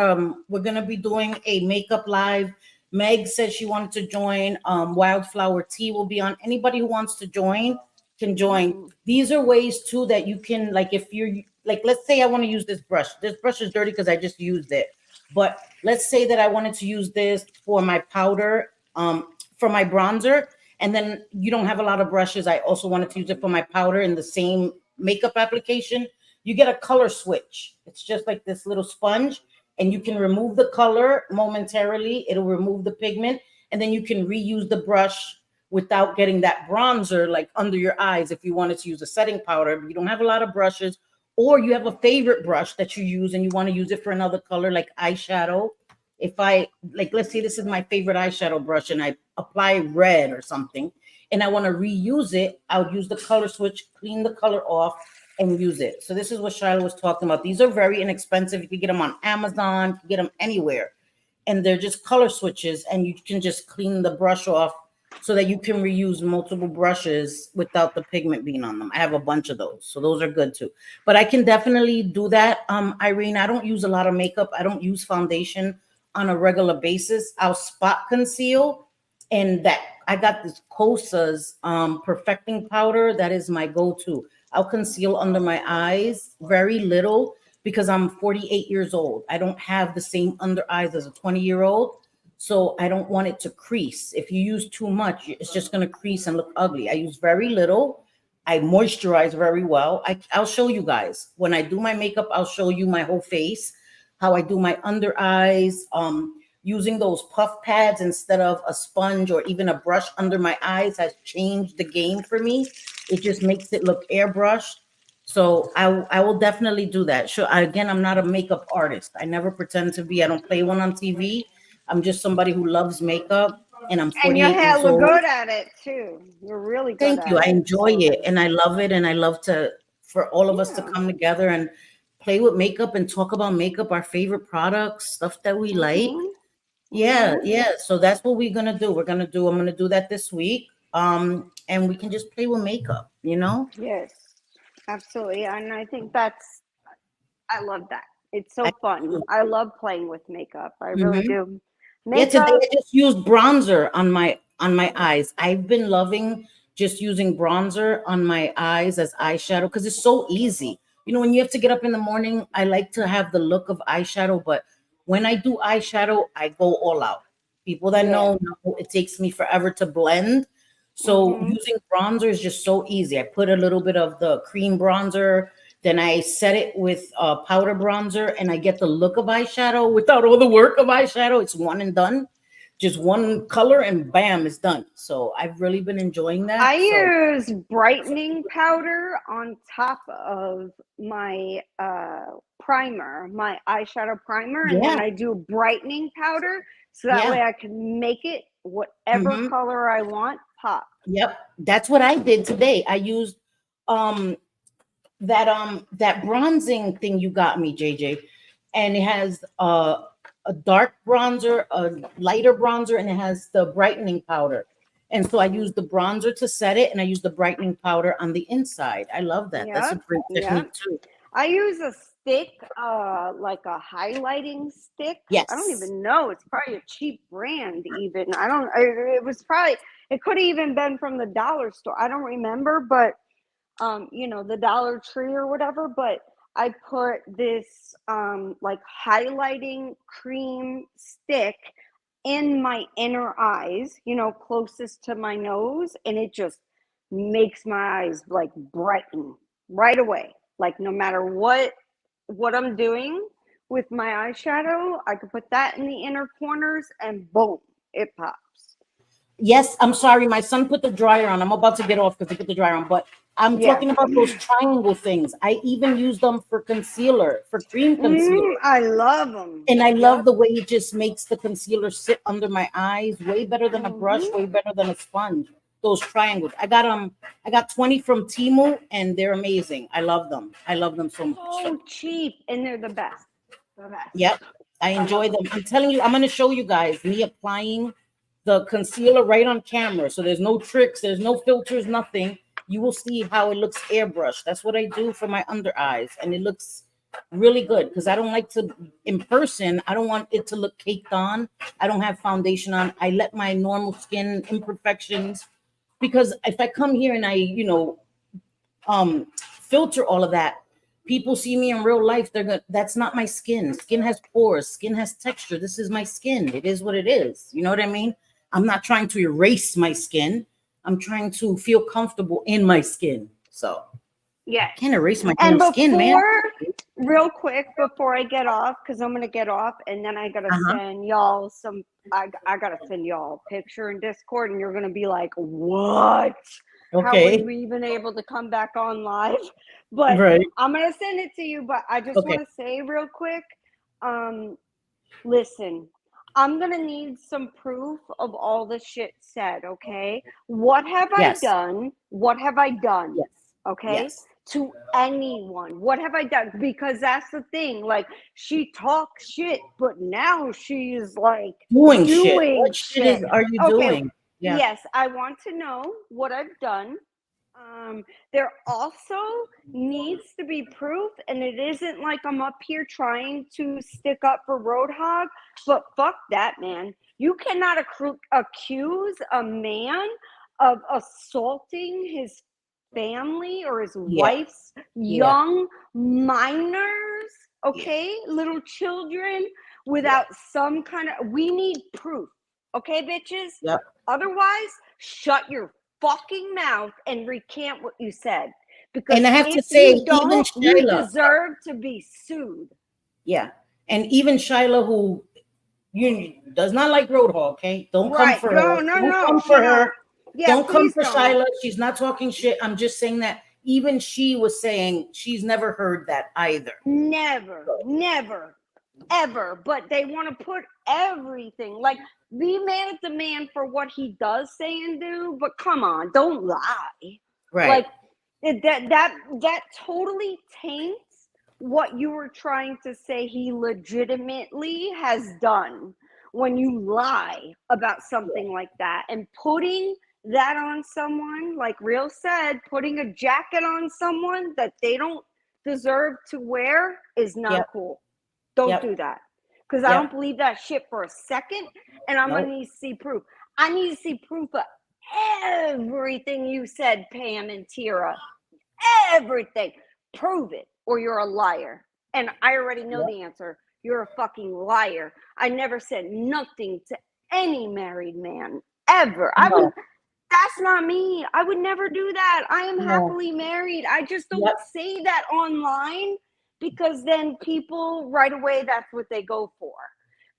We're gonna be doing a makeup live. Meg said she wanted to join. Wildflower Tea will be on. Anybody who wants to join can join. These are ways too that you can, like, if you're like, let's say I want to use this brush. This brush is dirty because I just used it. But let's say that I wanted to use this for my powder, for my bronzer, and then you don't have a lot of brushes. I also wanted to use it for my powder in the same makeup application. You get a color switch. It's just like this little sponge, and you can remove the color momentarily. It'll remove the pigment, and then you can reuse the brush without getting that bronzer like under your eyes. If you wanted to use a setting powder, but you don't have a lot of brushes, or you have a favorite brush that you use and you want to use it for another color like eyeshadow. If I, like, let's say this is my favorite eyeshadow brush and I apply red or something and I want to reuse it, I'll use the color switch, clean the color off and use it. So this is what Shyla was talking about. These are very inexpensive. You can get them on Amazon, you can get them anywhere. And they're just color switches and you can just clean the brush off so that you can reuse multiple brushes without the pigment being on them. I have a bunch of those, so those are good too. But I can definitely do that. Irene, I don't use a lot of makeup. I don't use foundation on a regular basis. I'll spot conceal, and that I got this Kosa's perfecting powder. That is my go-to. I'll conceal under my eyes, very little, because I'm 48 years old. I don't have the same under eyes as a 20-year-old. So I don't want it to crease. If you use too much, it's just going to crease and look ugly. I use very little. I moisturize very well. I'll show you guys. When I do my makeup, I'll show you my whole face, how I do my under eyes, using those puff pads instead of a sponge or even a brush under my eyes has changed the game for me. It just makes it look airbrushed. So I will definitely do that. Sure. Again, I'm not a makeup artist. I never pretend to be. I don't play one on TV. I'm just somebody who loves makeup, and I'm 48 and your hair years look old. good at it too. You're really good. Thank you. I enjoy it, and I love it, and I love for all of us to come together and play with makeup and talk about makeup, our favorite products, stuff that we like. Yeah, yeah. So that's what we're gonna do. I'm gonna do that this week. And we can just play with makeup, you know? Yes, absolutely. And I think I love that. It's so fun. I love playing with makeup. I really do. Yeah, today I just used bronzer on my eyes. I've been loving just using bronzer on my eyes as eyeshadow because it's so easy. You know, when you have to get up in the morning, I like to have the look of eyeshadow, but when I do eyeshadow, I go all out. People that know it takes me forever to blend. So using bronzer is just so easy. I put a little bit of the cream bronzer, then I set it with powder bronzer, and I get the look of eyeshadow without all the work of eyeshadow. It's one and done. Just one color and bam, it's done. So I've really been enjoying that. I use brightening powder on top of my primer, my eyeshadow primer, and then I do brightening powder so that way I can make it whatever color I want pop. Yep, that's what I did today. I used that bronzing thing you got me, JJ, and it has a dark bronzer, a lighter bronzer, and it has the brightening powder. And so I use the bronzer to set it, and I use the brightening powder on the inside. I love that. That's a great technique too. I use a stick, like a highlighting stick. Yes. I don't even know. It's probably a cheap brand even. It could have even been from the dollar store. I don't remember, but the Dollar Tree or whatever, but I put this like highlighting cream stick in my inner eyes, closest to my nose, and it just makes my eyes like brighten right away. Like no matter what I'm doing with my eyeshadow, I could put that in the inner corners and boom, it pops. Yes, I'm sorry. My son put the dryer on. I'm about to get off because he put the dryer on, but I'm Yeah. talking about those triangle things. I even use them for concealer, for cream concealer. I love them. And I love the way it just makes the concealer sit under my eyes way better than a brush, way better than a sponge. Those triangles. I got 20 from Temu and they're amazing. I love them. I love them so much. So cheap and they're the best. The best. Yep. I enjoy them. I'm telling you, I'm going to show you guys me applying the concealer right on camera. So there's no tricks, there's no filters, nothing. You will see how it looks airbrushed. That's what I do for my under eyes. And it looks really good because I don't like to, in person, I don't want it to look caked on. I don't have foundation on. I let my normal skin imperfections, because if I come here and I, filter all of that, people see me in real life, they're gonna, that's not my skin. Skin has pores, skin has texture. This is my skin. It is what it is. You know what I mean? I'm not trying to erase my skin. I'm trying to feel comfortable in my skin. So yeah, I can't erase my and skin, man. Real quick before I get off, because I'm gonna get off and then I gotta send y'all some. I gotta send y'all a picture in Discord, and you're gonna be like, "What? How were you even able to come back on live?" But I'm gonna send it to you. But I just want to say real quick, listen, I'm gonna need some proof of all the shit said. Okay, what have I done? What have I done? Okay. To anyone, what have I done? Because that's the thing, like she talks shit, but now she's like doing shit. What shit are you doing? Yes, I want to know what I've done. There also needs to be proof, and it isn't like I'm up here trying to stick up for Roadhog, but fuck that, man. You cannot accuse a man of assaulting his family or his wife's young minors, little children, without some kind of, we need proof, okay, bitches? Otherwise, shut your fucking mouth and recant what you said, because and I have to say, you don't, you deserve to be sued. And even Shyla, who does not like Roadhog, okay? Don't come for her. Don't come for her. Don't come for Shyla. She's not talking shit. I'm just saying that even she was saying she's never heard that either. Never, ever. But they want to put everything, like, be mad at the man for what he does say and do, but come on, don't lie. Like that totally taints what you were trying to say he legitimately has done when you lie about something like that. And putting that on someone, like Real said, putting a jacket on someone that they don't deserve to wear is not cool. Don't do that. Because I don't believe that shit for a second, and I'm going to need to see proof. I need to see proof of everything you said, Pam and Tira. Everything. Prove it, or you're a liar. And I already know the answer. You're a fucking liar. I never said nothing to any married man, ever. I would. That's not me. I would never do that. I am happily married. I just don't say that online, because then people right away, that's what they go for.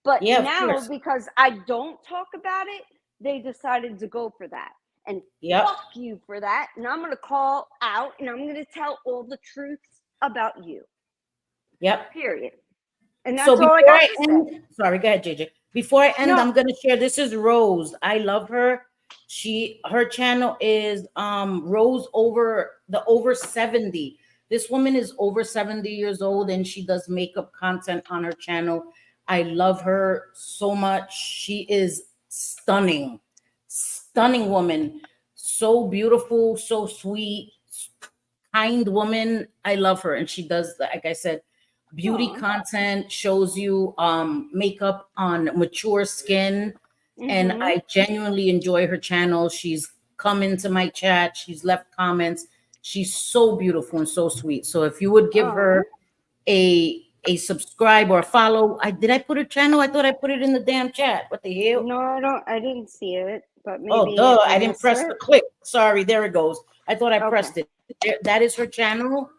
But now, because I don't talk about it, they decided to go for that. And fuck you for that. And I'm going to call out, and I'm going to tell all the truths about you. Period. And that's all I got to say. Sorry, go ahead, JJ. Before I end, I'm going to share. This is Rose. I love her. Her channel is Rose over 70. This woman is over 70 years old, and she does makeup content on her channel. I love her so much. She is stunning woman. So beautiful, so sweet, kind woman. I love her. And she does, like I said, beauty content, shows you makeup on mature skin. And I genuinely enjoy her channel. She's come into my chat. She's left comments. She's so beautiful and so sweet. So if you would give her a subscribe or a follow. Did I put her channel? I thought I put it in the damn chat. What the hell? No, I didn't see it. but maybe Oh, duh! I didn't press the it. click. Sorry, there it goes. I thought I Okay. pressed it. That is her channel.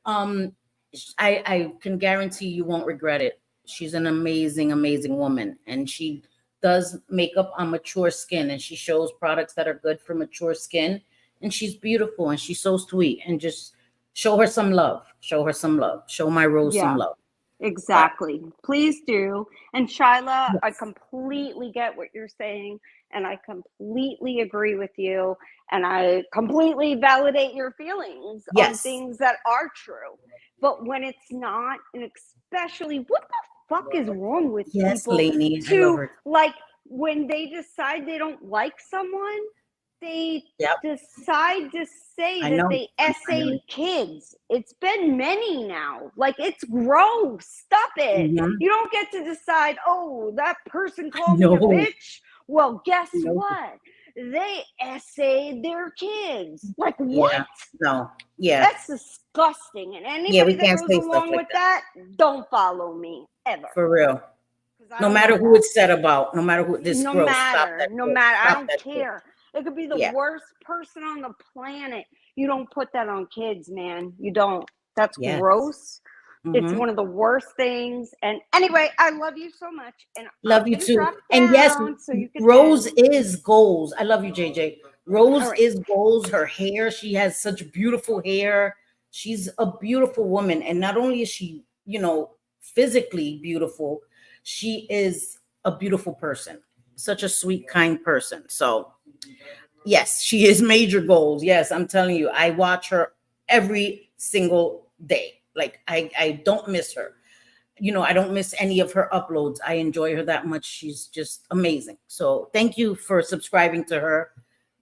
I can guarantee you won't regret it. She's an amazing, amazing woman, and she does makeup on mature skin, and she shows products that are good for mature skin. And she's beautiful, and she's so sweet. And just show her some love. Show her some love. Show my Rose some Yeah. love. Exactly. Please do. And Shyla, I Yes. completely get what you're saying, and I completely agree with you, and I completely validate your feelings on Yes. things that are true. But when it's not, and especially, what the fuck is wrong with Yes, people Lainey. I love to, her. like, when they decide they don't like someone, they Yep. decide to say I that know. they I'm essayed kids. It's been many now. Like, it's gross. Stop it. Mhm. You don't get to decide, oh, that person called No. me a bitch. Well, guess No. what? They essayed their kids. Like, what? Yeah. No. Yeah. That's disgusting. And Yeah, we anybody that can't goes say stuff along like with that, don't follow me ever. For real. 'Cause I No don't matter want who that. it's said about, no matter who this No gross. Stop matter, that no shit. matter. I Stop don't that shit. care. It could be the Yeah. worst person on the planet. You don't put that on kids, man. You don't. That's Yes. gross. It's Mhm. one of the worst things. And anyway, I love you so much. And Love I'm you gonna too. drop And yes, down so you can Rose end. is goals. I love you, JJ. Rose All right. is goals. Her hair, she has such beautiful hair. She's a beautiful woman. And not only is she, physically beautiful, she is a beautiful person. Such a sweet, kind person. So, yes, she is major goals. Yes, I'm telling you, I watch her every single day. Like, I don't miss her. I don't miss any of her uploads. I enjoy her that much. She's just amazing. So thank you for subscribing to her.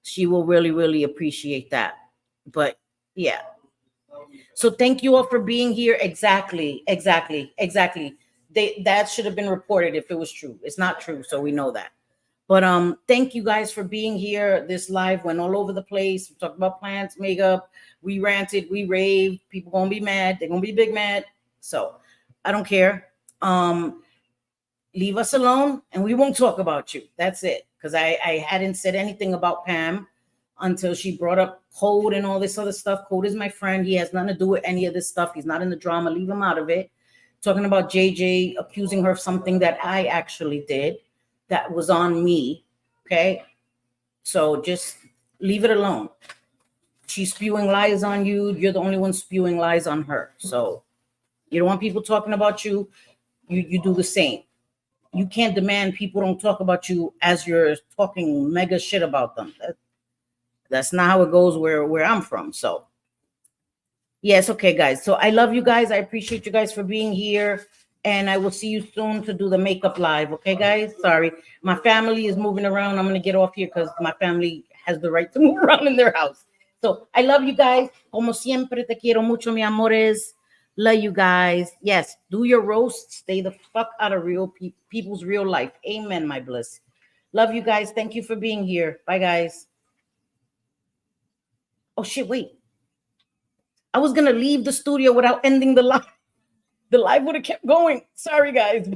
She will really, really appreciate that. But yeah. So thank you all for being here. Exactly. That should have been reported if it was true. It's not true, so we know that. But thank you guys for being here. This live went all over the place. We talked about plants, makeup. We ranted, we raved. People gonna be mad. They're gonna be big mad. So I don't care. Leave us alone and we won't talk about you. That's it. Because I hadn't said anything about Pam until she brought up Code and all this other stuff. Code is my friend. He has nothing to do with any of this stuff. He's not in the drama. Leave him out of it. Talking about JJ accusing her of something that I actually did that was on me. Okay. So just leave it alone. She's spewing lies on you. You're the only one spewing lies on her. So you don't want people talking about you. You do the same. You can't demand people don't talk about you as you're talking mega shit about them. That's not how it goes where I'm from. So yes, okay, guys. So I love you guys. I appreciate you guys for being here. And I will see you soon to do the makeup live. Okay, guys? Sorry. My family is moving around. I'm going to get off here because my family has the right to move around in their house. So I love you guys. Como siempre, te quiero mucho, mi amores. Love you guys. Yes, do your roast. Stay the fuck out of people's real life. Amen, my bliss. Love you guys. Thank you for being here. Bye, guys. Oh, shit, wait. I was going to leave the studio without ending the live. The live would have kept going. Sorry, guys.